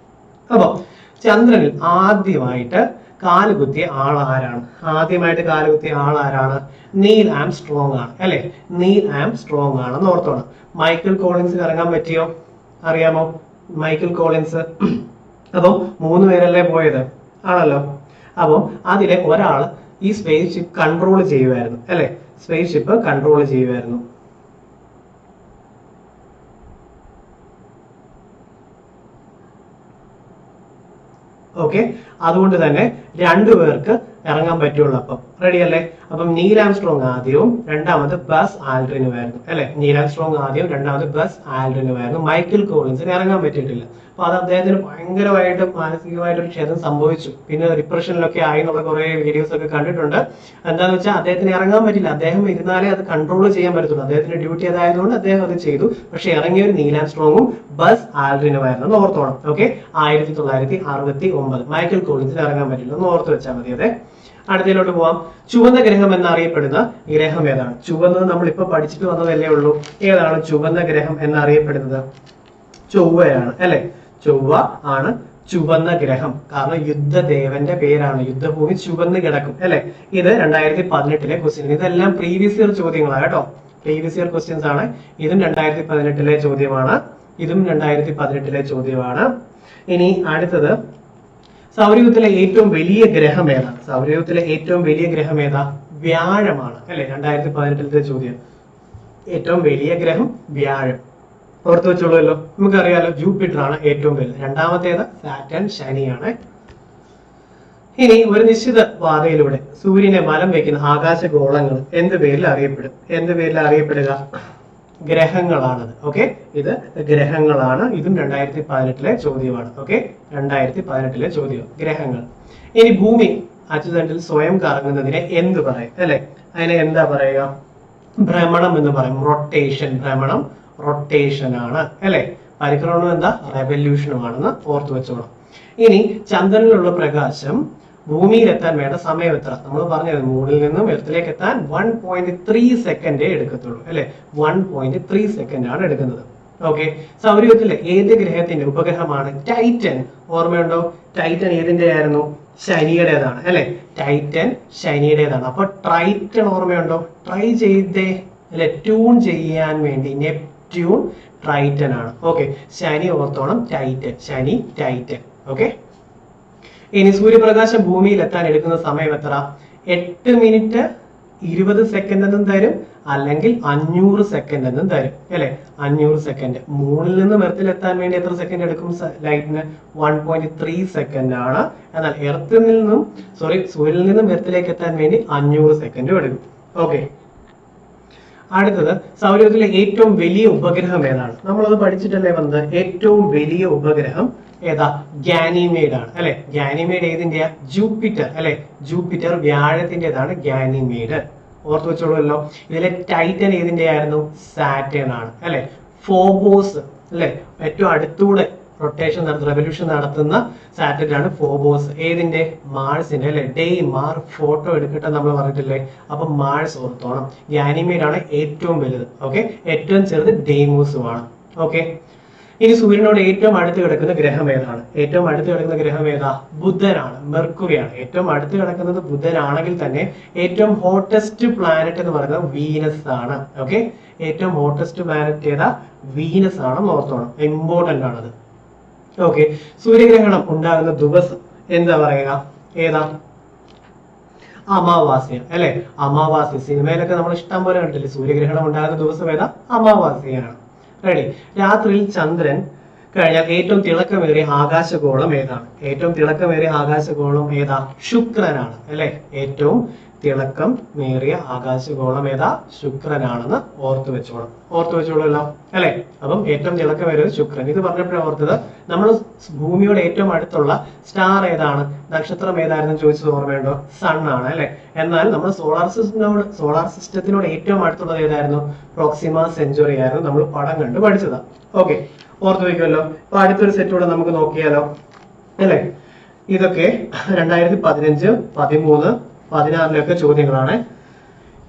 അപ്പൊ ചന്ദ്രനിൽ ആദ്യമായിട്ട് കാലുകുത്തിയ ആൾ ആരാണ്? ആദ്യമായിട്ട് കാലുകുത്തിയ ആൾ ആരാണ്? നീൽ ആംസ്ട്രോങ് ആണ് അല്ലെ. നീൽ ആംസ്ട്രോങ് ആണെന്ന് ഓർത്തോണം. മൈക്കിൾ കോളിൻസിന് ഇറങ്ങാൻ പറ്റിയോ? അറിയാമോ മൈക്കിൾ കോളിൻസ്? അപ്പം 3 പേരല്ലേ പോയത്? ആണല്ലോ. അപ്പം അതിലെ ഒരാൾ ഈ സ്പേസ് ഷിപ്പ് കൺട്രോൾ ചെയ്യുമായിരുന്നു അല്ലെ. സ്പേസ് ഷിപ്പ് കൺട്രോൾ ചെയ്യുമായിരുന്നു. ഓക്കെ. അതുകൊണ്ട് തന്നെ 2 പേർക്ക് ഇറങ്ങാൻ പറ്റുള്ളൂ. അപ്പം റെഡി അല്ലേ? അപ്പം നീൽ ആംസ്ട്രോങ് ആദ്യവും രണ്ടാമത് ബസ് ആൽഡ്രിനുമായിരുന്നു അല്ലെ. നീൽ ആംസ്ട്രോങ് ആദ്യം, രണ്ടാമത് ബസ് ആൽഡ്രിനുമായിരുന്നു. മൈക്കിൾ കോളിൻസിന് ഇറങ്ങാൻ പറ്റിയിട്ടില്ല. അപ്പൊ അത് അദ്ദേഹത്തിന് ഭയങ്കരമായിട്ട് മാനസികമായിട്ടൊരു ക്ഷതം സംഭവിച്ചു. പിന്നെ ഡിപ്രഷനിലൊക്കെ ആയി എന്നുള്ള കുറെ വീഡിയോസ് ഒക്കെ കണ്ടിട്ടുണ്ട്. എന്താന്ന് വെച്ചാൽ അദ്ദേഹത്തിന് ഇറങ്ങാൻ പറ്റില്ല. അദ്ദേഹം ഇരുന്നാലേ അത് കൺട്രോൾ ചെയ്യാൻ പറ്റത്തുള്ളൂ. അദ്ദേഹത്തിന്റെ ഡ്യൂട്ടി അതായതുകൊണ്ട് അദ്ദേഹം അത് ചെയ്തു. പക്ഷെ ഇറങ്ങിയ ഒരു നീൽ ആംസ്ട്രോങ്ങും ബസ് ആൽഡ്രിനുമായിരുന്നു ഓർത്തോണം. ഓക്കെ. 1969 മൈക്കിൾ കോളിൻസിന് ഇറങ്ങാൻ പറ്റില്ല. ഒന്ന് ഓർത്ത് വെച്ചാൽ മതി. അതെ. അടുത്തതിലോട്ട് പോവാം. ചുവന്ന ഗ്രഹം എന്നറിയപ്പെടുന്ന ഗ്രഹം ഏതാണ്? ചുവന്നത് നമ്മൾ ഇപ്പൊ പഠിച്ചിട്ട് വന്നതല്ലേ ഉള്ളൂ. ഏതാണ് ചുവന്ന ഗ്രഹം എന്നറിയപ്പെടുന്നത്? ചൊവ്വയാണ് അല്ലെ. ചൊവ്വ ആണ് ചുവന്ന ഗ്രഹം. കാരണം യുദ്ധദേവന്റെ പേരാണ്. യുദ്ധഭൂമി ചുവന്ന് കിടക്കും അല്ലെ. ഇത് 2018 ക്വസ്റ്റ്യൻ. ഇതെല്ലാം പ്രീവിയസ് ഇയർ ചോദ്യങ്ങളാണ് കേട്ടോ. പ്രീവിയസ് ഇയർ ക്വസ്റ്റ്യൻസ് ആണ്. ഇതും 2018 ചോദ്യമാണ്. ഇതും 2018 ചോദ്യമാണ്. ഇനി അടുത്തത്, സൗരയൂഥത്തിലെ ഏറ്റവും വലിയ ഗ്രഹം ഏതാണ്? സൗരയൂഥത്തിലെ ഏറ്റവും വലിയ ഗ്രഹം ഏതാ? വ്യാഴമാണ് അല്ലെ. 2018 ചോദ്യം. ഏറ്റവും വലിയ ഗ്രഹം വ്യാഴം. ഓർത്തു വെച്ചോളൂല്ലോ. നമുക്കറിയാലോ ജൂപ്പിറ്റർ ആണ് ഏറ്റവും വലുത്. രണ്ടാമത്തേത് സാറ്റൻ, ശനിയാണ്. ഇനി ഒരു നിശ്ചിത പാതയിലൂടെ സൂര്യനെ വലം വയ്ക്കുന്ന ആകാശഗോളങ്ങൾ എന്ത് പേരിൽ അറിയപ്പെടും? എന്ത് പേരിൽ അറിയപ്പെടുക? ഗ്രഹങ്ങളാണത്. ഓക്കെ. ഇത് ഗ്രഹങ്ങളാണ്. ഇതും 2018 ചോദ്യമാണ്. ഓക്കെ. 2018 ചോദ്യം. ഗ്രഹങ്ങൾ. ഇനി ഭൂമി അച്ചുതണ്ടിൽ സ്വയം കറങ്ങുന്നതിനെ എന്ത് പറയും അല്ലെ? അതിനെ എന്താ പറയുക? ഭ്രമണം എന്ന് പറയും. റൊട്ടേഷൻ. ഭ്രമണം റൊട്ടേഷൻ ആണ് അല്ലെ. പരിക്രമണം എന്താ? റെവല്യൂഷനുമാണെന്ന് ഓർത്തു വെച്ചോളാം. ഇനി ചന്ദ്രനിലുള്ള പ്രകാശം ഭൂമിയിലെത്താൻ വേണ്ട സമയം എത്ര? നമ്മൾ പറഞ്ഞത് മൂണിൽ നിന്നും എർത്തിലേക്ക് എത്താൻ 1.3 സെക്കൻഡേ എടുക്കത്തുള്ളൂ അല്ലെ. 1.3 സെക്കൻഡ് ആണ് എടുക്കുന്നത്. ഓക്കെ. സൗരയൂഥത്തിലെ ഏത് ഗ്രഹത്തിന്റെ ഉപഗ്രഹമാണ് ടൈറ്റൻ? ഓർമ്മയുണ്ടോ? ടൈറ്റൻ ഏതിന്റെ ആയിരുന്നു? ശനിയുടേതാണ് അല്ലെ. ടൈറ്റൻ ശനിയുടേതാണ്. അപ്പൊ ട്രൈറ്റൻ ഓർമ്മയുണ്ടോ? ട്രൈ ചെയ്തേ അല്ലെ. ട്യൂൺ ചെയ്യാൻ വേണ്ടി നെപ്റ്റ്യൂൺ ട്രൈറ്റൻ ആണ്. ഓക്കെ. ശനി ഓർത്തോണം. ടൈറ്റൻ. ശനി ടൈറ്റൻ. ഓക്കെ. ഇനി സൂര്യപ്രകാശം ഭൂമിയിൽ എത്താൻ എടുക്കുന്ന സമയം എത്ര? 8 മിനിറ്റ് 20 സെക്കൻഡ് എന്നും തരും, അല്ലെങ്കിൽ 500 സെക്കൻഡ് എന്നും തരും അല്ലെ. 500 സെക്കൻഡ്. മൂണിൽ നിന്നും എർത്തിൽ എത്താൻ വേണ്ടി എത്ര സെക്കൻഡ് എടുക്കും ലൈറ്റിന്? 1.3 സെക്കൻഡ് ആണ്. എന്നാൽ സൂര്യനിൽ നിന്നും എർത്തിലേക്ക് എത്താൻ വേണ്ടി 500 സെക്കൻഡും എടുക്കും. ഓക്കെ. അടുത്തത്, സൗരയൂഥത്തിലെ ഏറ്റവും വലിയ ഉപഗ്രഹം ഏതാണ്? നമ്മളത് പഠിച്ചിട്ടല്ലേ വന്നത്. ഏറ്റവും വലിയ ഉപഗ്രഹം ഏതാ? ഗാനിമേഡ് ആണ് അല്ലെ. ഗാനിമേഡ് ഏതിന്റെയാ? ജൂപ്പിറ്റർ അല്ലെ. ജൂപ്പിറ്റർ വ്യാഴത്തിൻ്റെതാണ് ഗാനിമേഡ്. ഓർത്തു വെച്ചോളൂല്ലോ. ഇതിലെ ടൈറ്റൻ ഏതിന്റെ ആയിരുന്നു? സാറ്റേൺ ആണ് അല്ലെ. ഫോബോസ് അല്ലെ, ഏറ്റവും അടുത്തൂടെ റെവല്യൂഷൻ നടത്തുന്ന സാറ്റലൈറ്റ് ആണ് ഫോബോസ്. ഏതിന്റെ? മാഴ്സിന്റെ അല്ലെ. മാർ ഫോട്ടോ എടുക്കട്ടെ നമ്മൾ പറഞ്ഞിട്ടില്ലേ, അപ്പൊ മാഴ്സ് ഓർത്തോണം. ഗാനിമീഡ് ആണ് ഏറ്റവും വലുത്. ഓക്കെ, ഏറ്റവും ചെറുത് ഡെയ്മോസുമാണ്. ഓക്കെ, ഇനി സൂര്യനോട് ഏറ്റവും അടുത്ത് കിടക്കുന്ന ഗ്രഹം ഏതാണ്? ഏറ്റവും അടുത്ത് കിടക്കുന്ന ഗ്രഹം ഏതാ? ബുധനാണ്, മെർക്കുറിയാണ്. ഏറ്റവും അടുത്ത് കിടക്കുന്നത് ബുധനാണെങ്കിൽ തന്നെ ഏറ്റവും ഹോട്ടസ്റ്റ് പ്ലാനറ്റ് എന്ന് പറയുന്നത് വീനസ് ആണ്. ഓക്കെ, ഏറ്റവും ഹോട്ടസ്റ്റ് പ്ലാനറ്റ് ഏതാ? വീനസ് ആണെന്ന് ഓർത്തോണം, ഇമ്പോർട്ടന്റ് ആണത്. ഓക്കെ, സൂര്യഗ്രഹണം ഉണ്ടാകുന്ന ദിവസം എന്താ പറയുക? ഏതാ? അമാവാസ്യ അല്ലെ. അമാവാസ്യ സിനിമയിലൊക്കെ നമ്മൾ ഇഷ്ടം പോലെ കണ്ടില്ലേ, സൂര്യഗ്രഹണം ഉണ്ടാകുന്ന ദിവസം ഏതാ? അമാവാസ്യയാണ്. റെഡി. രാത്രിയിൽ ചന്ദ്രൻ കഴിഞ്ഞാൽ ഏറ്റവും തിളക്കമേറിയ ആകാശഗോളം ഏതാണ്? ഏറ്റവും തിളക്കമേറിയ ആകാശഗോളം ഏതാ? ശുക്രനാണ് അല്ലെ. ഏറ്റവും തിളക്കം മേറിയ ആകാശഗോളം ഏതാ? ശുക്രനാണെന്ന് ഓർത്തു വെച്ചോളല്ലോ അല്ലെ. അപ്പം ഏറ്റവും തിളക്കമേറിയത് ശുക്രൻ. ഇത് പറഞ്ഞപ്പോഴേ ഓർത്തത്, നമ്മൾ ഭൂമിയോട് ഏറ്റവും അടുത്തുള്ള സ്റ്റാർ ഏതാണ്, നക്ഷത്രം ഏതായിരുന്നു ചോദിച്ചത് ഓർമ്മയുണ്ടോ? സൺ ആണ് അല്ലെ. എന്നാൽ നമ്മൾ സോളാർ സിസ്റ്റത്തിനോട് ഏറ്റവും അടുത്തുള്ളത് ഏതായിരുന്നു? പ്രോക്സിമ സെഞ്ചുറി ആയിരുന്നു. നമ്മൾ പടം കണ്ട് പഠിച്ചതാ. ഓക്കെ, ഓർത്തു വെക്കുമല്ലോ. അപ്പൊ അടുത്തൊരു സെറ്റ് കൂടെ നമുക്ക് നോക്കിയാലോ അല്ലെ. ഇതൊക്കെ 2015, 2013, 2016 ചോദ്യങ്ങളാണ്.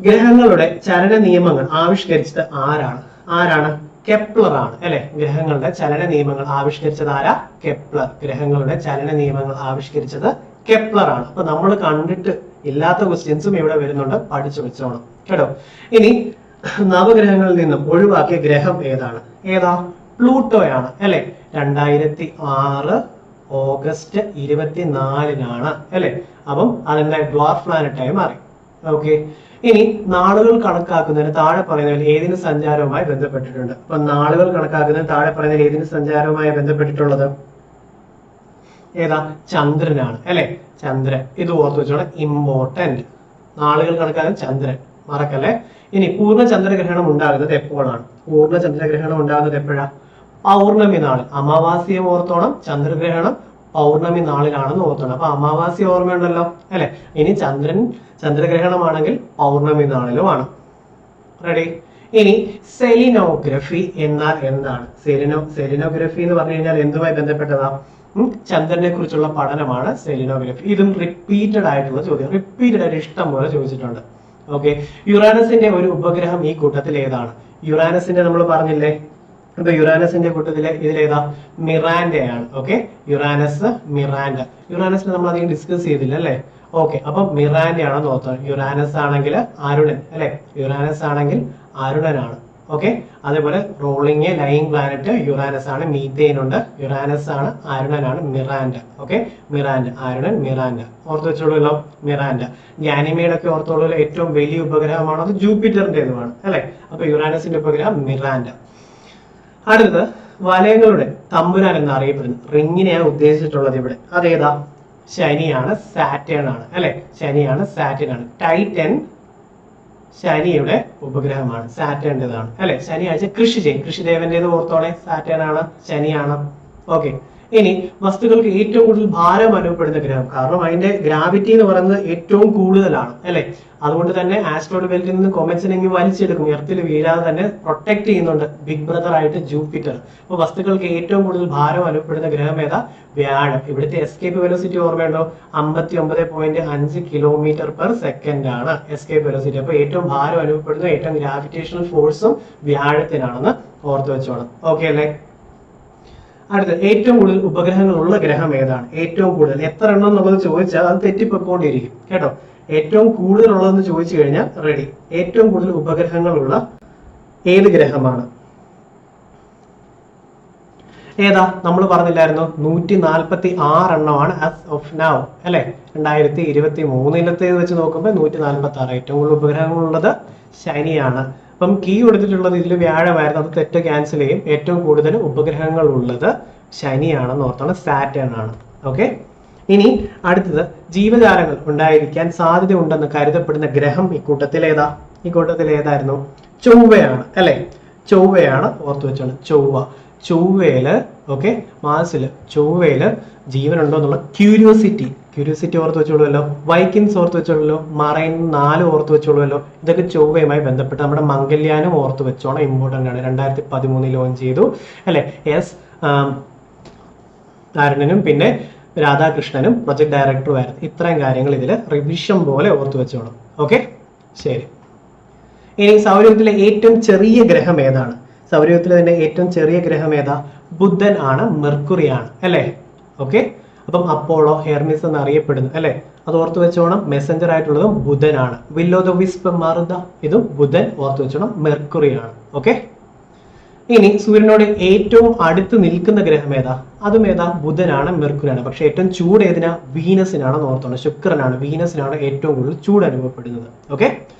ഗ്രഹങ്ങളുടെ ചലന നിയമങ്ങൾ ആവിഷ്കരിച്ചത് ആരാണ്? കെപ്ലർ ആണ് അല്ലെ. ഗ്രഹങ്ങളുടെ ചലന നിയമങ്ങൾ ആവിഷ്കരിച്ചത് ആരാ? കെപ്ലർ. ഗ്രഹങ്ങളുടെ ചലന നിയമങ്ങൾ ആവിഷ്കരിച്ചത് കെപ്ലർ ആണ്. അപ്പൊ നമ്മൾ കണ്ടിട്ട് ഇല്ലാത്ത ക്വസ്റ്റ്യൻസും ഇവിടെ വരുന്നുണ്ട്, പഠിച്ചു വെച്ചോണം കേട്ടോ. ഇനി നവഗ്രഹങ്ങളിൽ നിന്നും ഒഴിവാക്കിയ ഗ്രഹം ഏതാ? പ്ലൂട്ടോയാണ് അല്ലെ. 2006 ഓഗസ്റ്റ് 24 അല്ലെ. അപ്പം അതിന്റെ ഡ്വാർഫ് പ്ലാനറ്റ് ആയി മാറി. ഓക്കെ, ഇനി നാളുകൾ കണക്കാക്കുന്നതിന് താഴെ പറയുന്നതിൽ ഏതിന് സഞ്ചാരവുമായി ബന്ധപ്പെട്ടിട്ടുണ്ട്? അപ്പൊ നാളുകൾ കണക്കാക്കുന്നതിന് താഴെ പറയുന്നതിൽ ഏതിന് സഞ്ചാരവുമായി ബന്ധപ്പെട്ടിട്ടുള്ളത് ഏതാ? ചന്ദ്രനാണ് അല്ലെ. ചന്ദ്രൻ. ഇത് ഓർത്തു വെച്ചോണം, ഇമ്പോർട്ടന്റ്. നാളുകൾ കണക്കാക്കുന്ന ചന്ദ്രൻ, മറക്കല്ലേ. ഇനി പൂർണ്ണ ചന്ദ്രഗ്രഹണം ഉണ്ടാകുന്നത് എപ്പോഴാണ്? പൂർണ്ണ ചന്ദ്രഗ്രഹണം ഉണ്ടാകുന്നത് എപ്പോഴാ? പൗർണമി നാളിൽ. അമാവാസ്യ ഓർത്തോണം, ചന്ദ്രഗ്രഹണം പൗർണമി നാളിലാണെന്ന് ഓർത്തോണം. അപ്പൊ അമാവാസ്യ ഓർമ്മയുണ്ടല്ലോ അല്ലെ. ഇനി ചന്ദ്രഗ്രഹണമാണെങ്കിൽ പൗർണമി നാളിലുമാണ്. റെഡി. ഇനി സെലിനോഗ്രഫി എന്നാൽ എന്താണ്? സെലിനോഗ്രഫി എന്ന് പറഞ്ഞു കഴിഞ്ഞാൽ എന്തുമായി ബന്ധപ്പെട്ടതാ? ചന്ദ്രനെ കുറിച്ചുള്ള പഠനമാണ് സെലിനോഗ്രഫി. ഇതും റിപ്പീറ്റഡ് ആയിട്ടുള്ള ചോദ്യം, റിപ്പീറ്റഡ് ആയിട്ട് ഇഷ്ടം പോലെ ചോദിച്ചിട്ടുണ്ട്. ഓക്കെ, യുറാനസിന്റെ ഒരു ഉപഗ്രഹം ഈ കൂട്ടത്തിൽ ഏതാണ്? യുറാനസിന്റെ നമ്മൾ പറഞ്ഞില്ലേ, അപ്പൊ യുറാനസിന്റെ കൂട്ടത്തിലെ ഇതിലേതാ? മിറാൻഡയാണ്. Okay, Uranus, Miranda. യുറാനസിനെ നമ്മൾ അധികം ഡിസ്കസ് ചെയ്തില്ല അല്ലെ. ഓക്കെ, അപ്പൊ മിറാൻഡ ആണെന്ന് ഓർത്തോണം. യുറാനസ് ആണെങ്കിൽ അരുണൻ അല്ലെ. യുറാനസ് ആണെങ്കിൽ അരുണനാണ്. ഓക്കെ, അതേപോലെ റോളിംഗ് ലൈങ് പ്ലാനറ്റ് യുറാനസ് ആണ്, മീത്തേൻ ഉണ്ട്. യുറാനസ് ആണ്, അരുണനാണ്, Miranda. Okay, Miranda, Arunan, Miranda. ഓർത്ത് വെച്ചോളൂല്ലോ മിറാൻഡ. ഗാനിമേഡ് ഒക്കെ ഓർത്തോളൂ. ഏറ്റവും വലിയ ഉപഗ്രഹമാണ് അത്, ജൂപ്പിറ്ററിന്റേതുമാണ് അല്ലെ. അപ്പൊ യുറാനസിന്റെ ഉപഗ്രഹം മിറാൻഡ. അടുത്തത് വലയങ്ങളുടെ തമ്പുരാൻ എന്ന് അറിയപ്പെടുന്നു റിങ്ങിനെയാണ് ഉദ്ദേശിച്ചിട്ടുള്ളത് ഇവിടെ. അതേതാ? ശനിയാണ്, സാറ്റേൺ ആണ് അല്ലെ. ശനിയാണ്, സാറ്റേൺ ആണ്. ടൈറ്റൻ ശനിയുടെ ഉപഗ്രഹമാണ്, സാറ്റേണിൻ്റെതാണ് അല്ലെ. ശനിയാഴ്ച കൃഷി ചെയ്യും, കൃഷിദേവന്റേത് ഓർത്തോളെ, സാറ്റേൺ ആണ്, ശനിയാണ്. ഓക്കെ, ഇനി വസ്തുക്കൾക്ക് ഏറ്റവും കൂടുതൽ ഭാരം അനുഭവപ്പെടുന്ന ഗ്രഹം, കാരണം അതിന്റെ ഗ്രാവിറ്റി എന്ന് പറയുന്നത് ഏറ്റവും കൂടുതലാണ് അല്ലെ. അതുകൊണ്ട് തന്നെ ആസ്ട്രോയിഡ് ബെൽറ്റിൽ നിന്ന് കൊമറ്റ്സിനെ വലിച്ചെടുക്കും, എർത്തിൽ വീഴാതെ തന്നെ പ്രൊട്ടക്ട് ചെയ്യുന്നുണ്ട് ബിഗ് ബ്രദർ ആയിട്ട് ജൂപ്പിറ്റർ. അപ്പൊ വസ്തുക്കൾക്ക് ഏറ്റവും കൂടുതൽ ഭാരം അനുഭവപ്പെടുന്ന ഗ്രഹം ഏതാ? വ്യാഴം. ഇവിടുത്തെ എസ്കേപ്പ് വെലോസിറ്റി ഓർമ്മയുണ്ടോ? 59.5 km/s ആണ് എസ്കേപ്പ് വെലോസിറ്റി. അപ്പൊ ഏറ്റവും ഭാരം അനുഭവപ്പെടുന്ന ഏറ്റവും ഗ്രാവിറ്റേഷണൽ ഫോഴ്സും വ്യാഴത്തിനാണെന്ന് ഓർത്തു വെച്ചോണം. ഓക്കെ അല്ലേ. അടുത്ത ഏറ്റവും കൂടുതൽ ഉപഗ്രഹങ്ങൾ ഉള്ള ഗ്രഹം ഏതാണ്? ഏറ്റവും കൂടുതൽ എത്ര എണ്ണം എന്നുള്ളത് ചോദിച്ചാൽ അത് തെറ്റിപ്പോയിക്കൊണ്ടിരിക്കും കേട്ടോ. ഏറ്റവും കൂടുതൽ ഉള്ളതെന്ന് ചോദിച്ചു കഴിഞ്ഞാൽ റെഡി. ഏറ്റവും കൂടുതൽ ഉപഗ്രഹങ്ങളുള്ള ഏത് ഗ്രഹമാണ്? ഏതാ? നമ്മൾ പറഞ്ഞില്ലായിരുന്നു 146 എണ്ണമാണ് ആസ് ഓഫ് നൗ അല്ലെ. 2023 വെച്ച് നോക്കുമ്പോൾ 146. ഏറ്റവും കൂടുതൽ ഉപഗ്രഹങ്ങളുള്ളത് ശനിയാണ്. അപ്പം കീ കൊടുത്തിട്ടുള്ളത് ഇതിൽ വ്യാഴമായിരുന്നു, അത് തെറ്റ് ക്യാൻസൽ ചെയ്യും. ഏറ്റവും കൂടുതൽ ഉപഗ്രഹങ്ങൾ ഉള്ളത് ശനിയാണെന്ന് ഓർത്താണ്, സാറ്റേൺ ആണ്. ഓക്കെ, ഇനി അടുത്തത് ജീവജാലങ്ങൾ ഉണ്ടായിരിക്കാൻ സാധ്യത ഉണ്ടെന്ന് കരുതപ്പെടുന്ന ഗ്രഹം ഈ കൂട്ടത്തിൽ ഏതായിരുന്നു? ചൊവ്വയാണ് അല്ലെ. ചൊവ്വയാണ്, ഓർത്തു വെച്ചാണ് ചൊവ്വയില്. ഓക്കെ, മാർസില്, ചൊവ്വയില് ജീവനുണ്ടോ എന്നുള്ള ക്യൂരിയോസിറ്റി ക്യൂരിയോസിറ്റി ഓർത്ത് വെച്ചോളുമല്ലോ, വൈക്കിൻസ് ഓർത്ത് വെച്ചോളൂ, മറൈൻ 4 ഓർത്ത് വെച്ചോളുമല്ലോ. ഇതൊക്കെ ചൊവ്വയുമായി ബന്ധപ്പെട്ട് നമ്മുടെ മംഗല്യാനും ഓർത്ത് വെച്ചോണം, ഇമ്പോർട്ടൻ്റ് ആണ്. 2013 ലോഞ്ച് ചെയ്തു അല്ലെ. എസ് നാരായണനും പിന്നെ രാധാകൃഷ്ണനും പ്രൊജക്ട് ഡയറക്ടറുമായിരുന്നു. ഇത്രയും കാര്യങ്ങൾ ഇതിൽ റിവിഷൻ പോലെ ഓർത്ത് വെച്ചോണം. ഓക്കെ, ശരി. ഇനി സൗരയൂഥത്തിലെ ഏറ്റവും ചെറിയ ഗ്രഹം ഏതാണ്? സൗരയൂഥത്തിലെ തന്നെ ഏറ്റവും ചെറിയ ഗ്രഹം ഏതാ? ബുധൻ ആണ്, മെർക്കുറി ആണ് അല്ലെ. ഓക്കെ, അപ്പം അപ്പോളോ, ഹെർമിസ് എന്ന് അറിയപ്പെടുന്നു അല്ലെ, അത് ഓർത്ത് വെച്ചോണം. മെസ്സഞ്ചർ ആയിട്ടുള്ളതും ബുധനാണ്. വില്ലോ ദ വിസ്പ് മറുത, ഇതും ബുധൻ ഓർത്ത് വെച്ചോണം, മെർക്കുറി ആണ്. ഓക്കെ, ഇനി സൂര്യനോട് ഏറ്റവും അടുത്ത് നിൽക്കുന്ന ഗ്രഹം ഏതാ? അതും ഏതാ? ബുധനാണ്, മെർക്കുറിയാണ്. പക്ഷെ ഏറ്റവും ചൂട് ഏതിനാ? വീനസിനാണെന്ന് ഓർത്തോണം. ശുക്രനാണ്, വീനസിനാണ് ഏറ്റവും കൂടുതൽ ചൂട് അനുഭവപ്പെടുന്നത്. ഓക്കെ,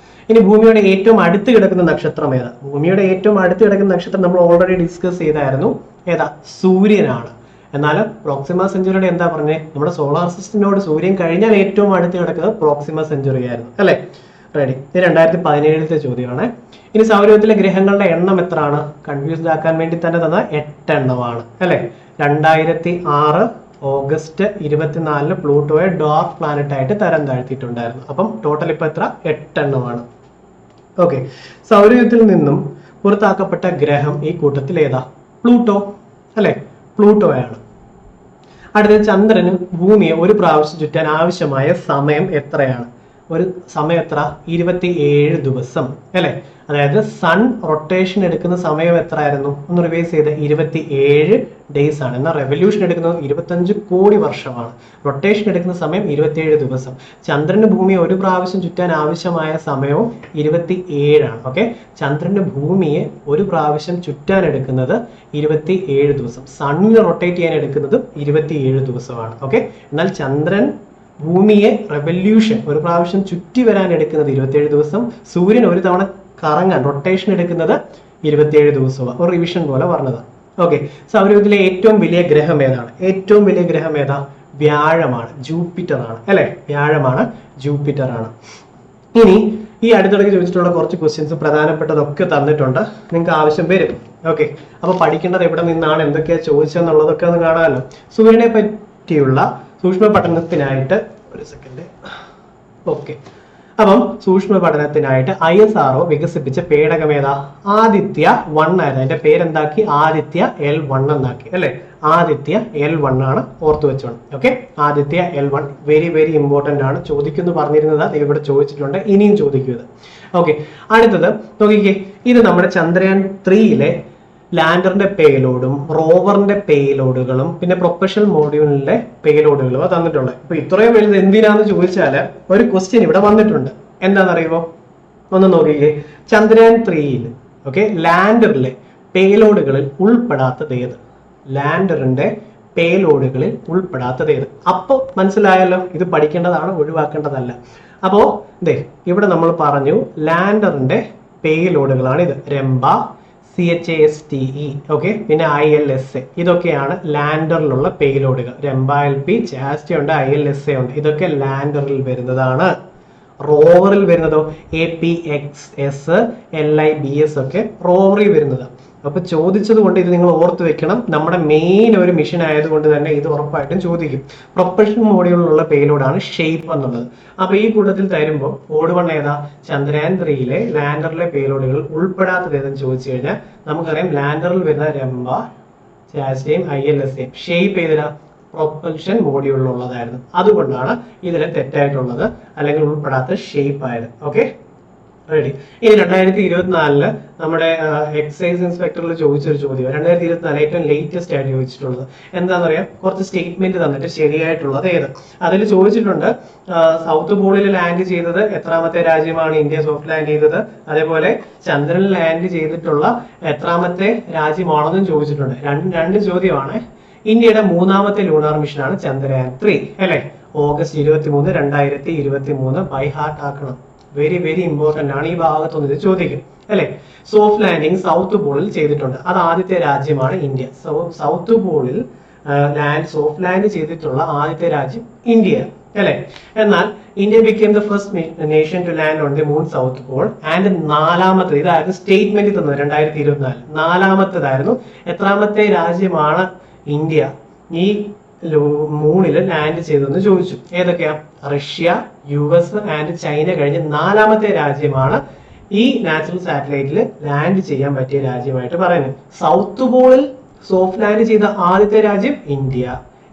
ഇനി ഭൂമിയുടെ ഏറ്റവും അടുത്ത് കിടക്കുന്ന നക്ഷത്രം ഏതാ? ഭൂമിയുടെ ഏറ്റവും അടുത്ത് കിടക്കുന്ന നക്ഷത്രം നമ്മൾ ഓൾറെഡി ഡിസ്കസ് ചെയ്തായിരുന്നു. ഏതാ? സൂര്യനാണ്. എന്നാലും പ്രോക്സിമ സെഞ്ചുറിയുടെ എന്താ പറഞ്ഞേ? നമ്മുടെ സോളാർ സിസ്റ്റത്തിനോട് സൂര്യൻ കഴിഞ്ഞാൽ ഏറ്റവും അടുത്ത് കിടക്കുന്നത് പ്രോക്സിമ സെഞ്ചുറി ആയിരുന്നു അല്ലെ. റെഡി, ഇത് 2017 ചോദ്യമാണ്. ഇനി സൗരയൂഥത്തിലെ ഗ്രഹങ്ങളുടെ എണ്ണം എത്രയാണ്? കൺഫ്യൂസ്ഡ് ആക്കാൻ വേണ്ടി തന്നെ തന്ന 8 എണ്ണമാണ് അല്ലെ. 2006 ഓഗസ്റ്റ് 24 പ്ലൂട്ടോയെ ഡോർഫ് പ്ലാനറ്റ് ആയിട്ട് തരം താഴ്ത്തിയിട്ടുണ്ടായിരുന്നു. അപ്പം ടോട്ടൽ ഇപ്പൊ എത്ര? 8 എണ്ണമാണ്. ഓക്കെ, സൗരയൂഥത്തിൽ നിന്നും പുറത്താക്കപ്പെട്ട ഗ്രഹം ഈ കൂട്ടത്തിൽ ഏതാ? പ്ലൂട്ടോ അല്ലെ, പ്ലൂട്ടോയാണ്. അടുത്തത് ചന്ദ്രന് ഭൂമിയെ ഒരു പ്രാവശ്യം ചുറ്റാൻ ആവശ്യമായ സമയം എത്രയാണ്? ഒരു സമയം എത്ര? 27 ദിവസം അല്ലെ. അതായത് സൺ റൊട്ടേഷൻ എടുക്കുന്ന സമയം എത്രയായിരുന്നു? ഒന്ന് റിവൈസ് ചെയ്ത് 27 ഡേയ്സ് ആണ്. എന്നാൽ റെവല്യൂഷൻ എടുക്കുന്നത് 25 കോടി വർഷമാണ്. റൊട്ടേഷൻ എടുക്കുന്ന സമയം 27 ദിവസം. ചന്ദ്രന് ഭൂമിയെ ഒരു പ്രാവശ്യം ചുറ്റാൻ ആവശ്യമായ സമയവും 27 ആണ്. ഓക്കെ, ചന്ദ്രന് ഭൂമിയെ ഒരു പ്രാവശ്യം ചുറ്റാൻ എടുക്കുന്നത് 27 ദിവസം. സണ്ണിനെ റൊട്ടേറ്റ് ചെയ്യാൻ എടുക്കുന്നത് 27 ദിവസമാണ്. ഓക്കെ, എന്നാൽ ചന്ദ്രൻ ഭൂമിയെ റെവല്യൂഷൻ ഒരു പ്രാവശ്യം ചുറ്റി വരാൻ എടുക്കുന്നത് 27 ദിവസം. സൂര്യൻ ഒരു തവണ കറങ്ങാൻ റൊട്ടേഷൻ എടുക്കുന്നത് 27 ദിവസമാണ്. ഒരു റിവിഷൻ പോലെ പറഞ്ഞതാണ്. ഓക്കെ, സൗരയൂഥത്തിലെ ഏറ്റവും വലിയ ഗ്രഹം ഏതാണ്? ഏറ്റവും വലിയ ഗ്രഹം ഏതാ? വ്യാഴമാണ്, ജൂപ്പിറ്റർ ആണ് അല്ലെ. വ്യാഴമാണ്, ജൂപ്പിറ്റർ ആണ്. ഇനി ഈ അടുത്തിടയ്ക്ക് ചോദിച്ചിട്ടുള്ള കുറച്ച് ക്വസ്റ്റ്യൻസ് പ്രധാനപ്പെട്ടതൊക്കെ തന്നിട്ടുണ്ട്, നിങ്ങൾക്ക് ആവശ്യം വരും. ഓക്കെ, അപ്പൊ പഠിക്കേണ്ടത് എവിടെ നിന്നാണ്, എന്തൊക്കെയാ ചോദിച്ചെന്നുള്ളതൊക്കെ ഒന്ന് കാണാമല്ലോ. സൂര്യനെ പറ്റിയുള്ള സൂക്ഷ്മ പഠനത്തിനായിട്ട് ഒരു സെക്കൻഡ്. ഓക്കെ, അപ്പം സൂക്ഷ്മ പഠനത്തിനായിട്ട് ISRO വികസിപ്പിച്ച പേടകം ഏതാ? ആദിത്യ 1 ആയിരുന്നു. അതിന്റെ പേരെന്താക്കി? ആദിത്യ L1 എന്നാക്കി അല്ലെ. ആദിത്യ L1 ആണ്, ഓർത്തു വെച്ചോണം. Okay, Aditya L1 very very important ആണ്. ചോദിക്കുന്നു പറഞ്ഞിരുന്നത് ഇവിടെ ചോദിച്ചിട്ടുണ്ട്, ഇനിയും ചോദിക്കുന്നത്. ഓക്കെ, അടുത്തത് നോക്കിക്കേ, ഇത് നമ്മുടെ ചന്ദ്രയാൻ 3 ലാൻഡറിന്റെ പേലോഡും റോവറിന്റെ പേലോഡുകളും പിന്നെ പ്രൊപ്പൽഷൻ മോഡ്യൂളിന്റെ പേലോഡുകളും തന്നിട്ടുള്ളത്. ഇപ്പൊ ഇത്രയും വലുത് എന്തിനാന്ന് ചോദിച്ചാല് ഒരു ക്വസ്റ്റ്യൻ ഇവിടെ വന്നിട്ടുണ്ട്. എന്താണെന്നറിയുമോ? ഒന്ന് നോക്കിക്കേ, ചന്ദ്രയാൻ 3 ഓക്കെ ലാൻഡറിലെ പേലോഡുകളിൽ ഉൾപ്പെടാത്തത് ഏത്? ലാൻഡറിന്റെ പേലോഡുകളിൽ ഉൾപ്പെടാത്തത് ഏത്? അപ്പൊ മനസ്സിലായല്ലോ, ഇത് പഠിക്കേണ്ടതാണ്, ഒഴിവാക്കേണ്ടതല്ല. അപ്പോ ഇവിടെ നമ്മൾ പറഞ്ഞു ലാൻഡറിന്റെ പേലോഡുകളാണ് ഇത്. രംഭ, CHASTE ഓക്കെ, പിന്നെ ILSA, ഇതൊക്കെയാണ് ലാൻഡറിലുള്ള പേലോഡുകൾ. രംഭ LP, ചാസ്റ്റി ഉണ്ട്, ILSA ഉണ്ട്. ഇതൊക്കെ ലാൻഡറിൽ വരുന്നതാണ്. റോവറിൽ വരുന്നതോ APXS, LIBS ഒക്കെ റോവറിൽ വരുന്നതാണ്. അപ്പൊ ചോദിച്ചത് കൊണ്ട് ഇത് നിങ്ങൾ ഓർത്ത് വെക്കണം. നമ്മുടെ മെയിൻ ഒരു മിഷൻ ആയതുകൊണ്ട് തന്നെ ഇത് ഉറപ്പായിട്ടും ചോദിക്കും. പ്രൊപ്പൽഷൻ മോഡ്യൂളിലുള്ള പേലോഡാണ് ഷേപ്പ് എന്നുള്ളത്. അപ്പൊ ഈ കൂട്ടത്തിൽ തരുമ്പോൾ ഓഡ് 1 ഏതാ? ചന്ദ്രയാൻ 3 ലാൻഡറിലെ പേലോഡുകൾ ഉൾപ്പെടാത്തത് ഏതെന്ന് ചോദിച്ചു കഴിഞ്ഞാൽ നമുക്കറിയാം ലാൻഡറിൽ വരുന്ന രംഭ, ചാസ്റ്റയും ILSAയും ഷേപ്പ് ഏതിനാ? പ്രൊപ്പൽഷൻ മോഡ്യൂളിലുള്ളതായിരുന്നു. അതുകൊണ്ടാണ് ഇതിൽ തെറ്റായിട്ടുള്ളത് അല്ലെങ്കിൽ ഉൾപ്പെടാത്ത ഷേപ്പ് ആയത്. Okay, ready. ഇനി 2024 നമ്മുടെ എക്സൈസ് ഇൻസ്പെക്ടറിൽ ചോദിച്ചൊരു ചോദ്യം, 2024 ഏറ്റവും ലേറ്റസ്റ്റ് ആയിട്ട് ചോദിച്ചിട്ടുള്ളത് എന്താണെന്ന് അറിയാം? കുറച്ച് സ്റ്റേറ്റ്മെന്റ് തന്നിട്ട് ശരിയായിട്ടുള്ളത് ഏത്? അതിൽ ചോദിച്ചിട്ടുണ്ട് സൗത്ത് പോളിൽ ലാൻഡ് ചെയ്തത് എത്രാമത്തെ രാജ്യമാണ്? ഇന്ത്യ സോഫ്റ്റ് ലാൻഡ് ചെയ്തത്. അതേപോലെ ചന്ദ്രനിൽ ലാൻഡ് ചെയ്തിട്ടുള്ള എത്രാമത്തെ രാജ്യമാണെന്നും ചോദിച്ചിട്ടുണ്ട്. രണ്ട് ചോദ്യമാണ്. ഇന്ത്യയുടെ 3ാമത്തെ ലൂണാർ മിഷനാണ് ചന്ദ്രയാൻ 3 അല്ലെ. ഓഗസ്റ്റ് 23, 2023 ബൈ ഹാർട്ട് ആക്കണം. വെരി വെരി ഇമ്പോർട്ടന്റ് ആണ്. ഈ ഭാഗത്തൊന്നും ഇത് ചോദിക്കും അല്ലെ. സോഫ്റ്റ് ലാൻഡിങ് സൗത്ത് പോളിൽ ചെയ്തിട്ടുണ്ട്. അത് ആദ്യത്തെ രാജ്യമാണ് ഇന്ത്യ. സൗത്ത് പോളിൽ സോഫ്റ്റ് ലാൻഡ് ചെയ്തിട്ടുള്ള ആദ്യത്തെ രാജ്യം ഇന്ത്യ അല്ലെ. എന്നാൽ India became the first nation to land on the moon south pole and 4ാമത്തെ, ഇതായിരുന്നു സ്റ്റേറ്റ്മെന്റ് തന്നത് 2024. 4ാമത്തേതായിരുന്നു. എത്രാമത്തെ രാജ്യമാണ് ഇന്ത്യ ഈ മൂണിൽ ലാൻഡ് ചെയ്തെന്ന് ചോദിച്ചു. ഏതൊക്കെയാ? റഷ്യ, US ആൻഡ് ചൈന കഴിഞ്ഞ് 4ാമത്തെ രാജ്യമാണ് ഈ നാച്ചുറൽ സാറ്റലൈറ്റിൽ ലാൻഡ് ചെയ്യാൻ പറ്റിയ രാജ്യമായിട്ട് പറയുന്നത്. സൗത്ത് പോളിൽ സോഫ്റ്റ് ലാൻഡ് ചെയ്ത ആദ്യത്തെ രാജ്യം ഇന്ത്യ.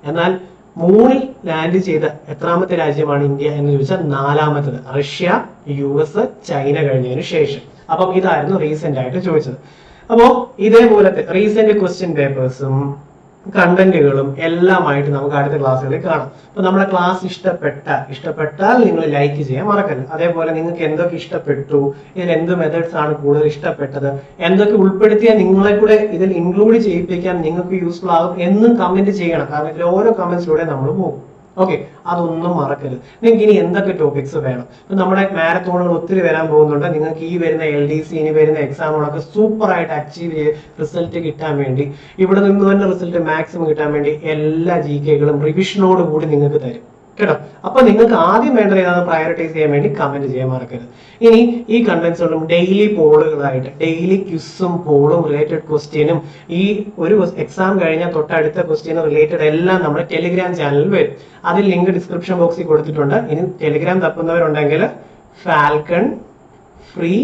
എന്നാൽ മൂണിൽ ലാൻഡ് ചെയ്ത എത്രാമത്തെ രാജ്യമാണ് ഇന്ത്യ എന്ന് ചോദിച്ചാൽ 4ാമത്തത്. റഷ്യ, US, ചൈന കഴിഞ്ഞതിന് ശേഷം. അപ്പം ഇതായിരുന്നു റീസെന്റ് ആയിട്ട് ചോദിച്ചത്. അപ്പോ ഇതേപോലത്തെ റീസെന്റ് ക്വസ്റ്റ്യൻ പേപ്പേഴ്സും കണ്ടന്റുകളും എല്ലാമായിട്ട് നമുക്ക് അടുത്ത ക്ലാസ്സുകളിൽ കാണാം. അപ്പൊ നമ്മുടെ ക്ലാസ് ഇഷ്ടപ്പെട്ടാൽ നിങ്ങൾ ലൈക്ക് ചെയ്യാൻ മറക്കല്ല. അതേപോലെ നിങ്ങൾക്ക് എന്തൊക്കെ ഇഷ്ടപ്പെട്ടു, ഇതിൽ എന്ത് മെത്തേഡ്സ് ആണ് കൂടുതൽ ഇഷ്ടപ്പെട്ടത്, എന്തൊക്കെ ഉൾപ്പെടുത്തിയാൽ നിങ്ങളെ കൂടെ ഇതിൽ ഇൻക്ലൂഡ് ചെയ്യിപ്പിക്കാൻ നിങ്ങൾക്ക് യൂസ്ഫുൾ ആകും എന്നും കമന്റ് ചെയ്യണം. കാരണം ഇതിൽ ഓരോ കമന്റ്സിലൂടെ നമ്മൾ പോകും. ഓക്കെ, അതൊന്നും മറക്കരുത്. നിങ്ങൾക്ക് ഇനി എന്തൊക്കെ ടോപ്പിക്സ് വേണം? ഇപ്പൊ നമ്മുടെ മാരത്തോണുകൾ ഒത്തിരി വരാൻ പോകുന്നുണ്ട്. നിങ്ങൾക്ക് ഈ വരുന്ന LDC, ഇനി വരുന്ന എക്സാമുകളൊക്കെ സൂപ്പർ ആയിട്ട് അച്ചീവ് ചെയ്ത് റിസൾട്ട് കിട്ടാൻ വേണ്ടി, ഇവിടെ നിന്ന് തന്നെ റിസൾട്ട് മാക്സിമം കിട്ടാൻ വേണ്ടി എല്ലാ GK-കളും റിവിഷനോട് കൂടി നിങ്ങൾക്ക് തരും കേട്ടോ. അപ്പൊ നിങ്ങൾക്ക് ആദ്യം വേണ്ടത് ഏതാണ് പ്രയോറിറ്റൈസ് ചെയ്യാൻ വേണ്ടി കമന്റ് ചെയ്യാൻ മറക്കരുത്. ഇനി ഈ കണ്ടന്റ്സുകളും ഡെയിലി പോളുകളായിട്ട്, ഡെയിലി ക്വിസും പോളും റിലേറ്റഡ് ക്വസ്റ്റ്യനും ഈ ഒരു എക്സാം കഴിഞ്ഞാൽ തൊട്ടടുത്ത ക്വസ്റ്റ്യനും റിലേറ്റഡ് എല്ലാം നമ്മുടെ ടെലിഗ്രാം ചാനലിൽ വരും. അതിൽ ലിങ്ക് ഡിസ്ക്രിപ്ഷൻ ബോക്സിൽ കൊടുത്തിട്ടുണ്ട്. ഇനി ടെലിഗ്രാം തപ്പുന്നവരുണ്ടെങ്കിൽ ഫാൽക്കൺ ഫ്രീ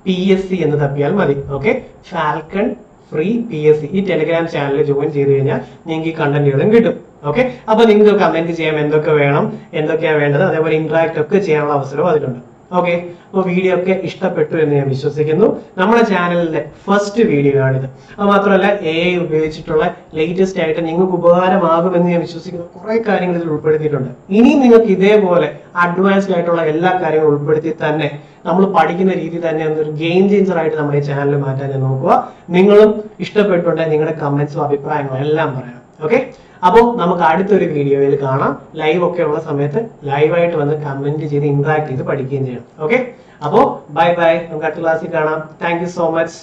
PSC എന്ന് തപ്പിയാൽ മതി. ഓക്കെ, ഫാൽക്കൺ ഫ്രീ PSC ഈ ടെലിഗ്രാം ചാനൽ ജോയിൻ ചെയ്ത് കഴിഞ്ഞാൽ നിങ്ങൾക്ക് ഈ കണ്ടന്റുകളും കിട്ടും. ഓക്കെ, അപ്പൊ നിങ്ങൾക്ക് കമന്റ് ചെയ്യാം എന്തൊക്കെ വേണം, എന്തൊക്കെയാ വേണ്ടത്, അതേപോലെ ഇന്ററാക്ട് ഒക്കെ ചെയ്യാനുള്ള അവസരവും അതിലുണ്ട്. ഓക്കെ, അപ്പോൾ വീഡിയോ ഒക്കെ ഇഷ്ടപ്പെട്ടു എന്ന് ഞാൻ വിശ്വസിക്കുന്നു. നമ്മുടെ ചാനലിന്റെ ഫസ്റ്റ് വീഡിയോ ആണിത്. അത് മാത്രമല്ല AI ഉപയോഗിച്ചിട്ടുള്ള ലേറ്റസ്റ്റ് ആയിട്ട് നിങ്ങൾക്ക് ഉപകാരമാകുമെന്ന് ഞാൻ വിശ്വസിക്കുന്നു. കുറെ കാര്യങ്ങൾ ഇതിൽ ഉൾപ്പെടുത്തിയിട്ടുണ്ട്. ഇനിയും നിങ്ങൾക്ക് ഇതേപോലെ അഡ്വാൻസ്ഡ് ആയിട്ടുള്ള എല്ലാ കാര്യങ്ങളും ഉൾപ്പെടുത്തി തന്നെ നമ്മൾ പഠിക്കുന്ന രീതി തന്നെ ഒരു ഗെയിം ചേഞ്ചർ ആയിട്ട് നമ്മുടെ ഈ ചാനൽ മാറ്റാൻ ഞാൻ നോക്കുക. നിങ്ങളും ഇഷ്ടപ്പെട്ടുണ്ടെങ്കിൽ നിങ്ങളുടെ കമന്റ്സും അഭിപ്രായങ്ങളും എല്ലാം പറയാം. ഓക്കെ, അപ്പോൾ നമുക്ക് അടുത്തൊരു വീഡിയോയിൽ കാണാം. ലൈവ് ഒക്കെ ഉള്ള സമയത്ത് ലൈവായിട്ട് വന്ന് കമന്റ് ചെയ്ത് ഇന്ററാക്ട് ചെയ്ത് പഠിക്കുകയും ചെയ്യണം. ഓക്കെ, അപ്പോൾ ബൈ ബൈ, നമുക്ക് അടുത്ത ക്ലാസ്സിൽ കാണാം. Thank you so much.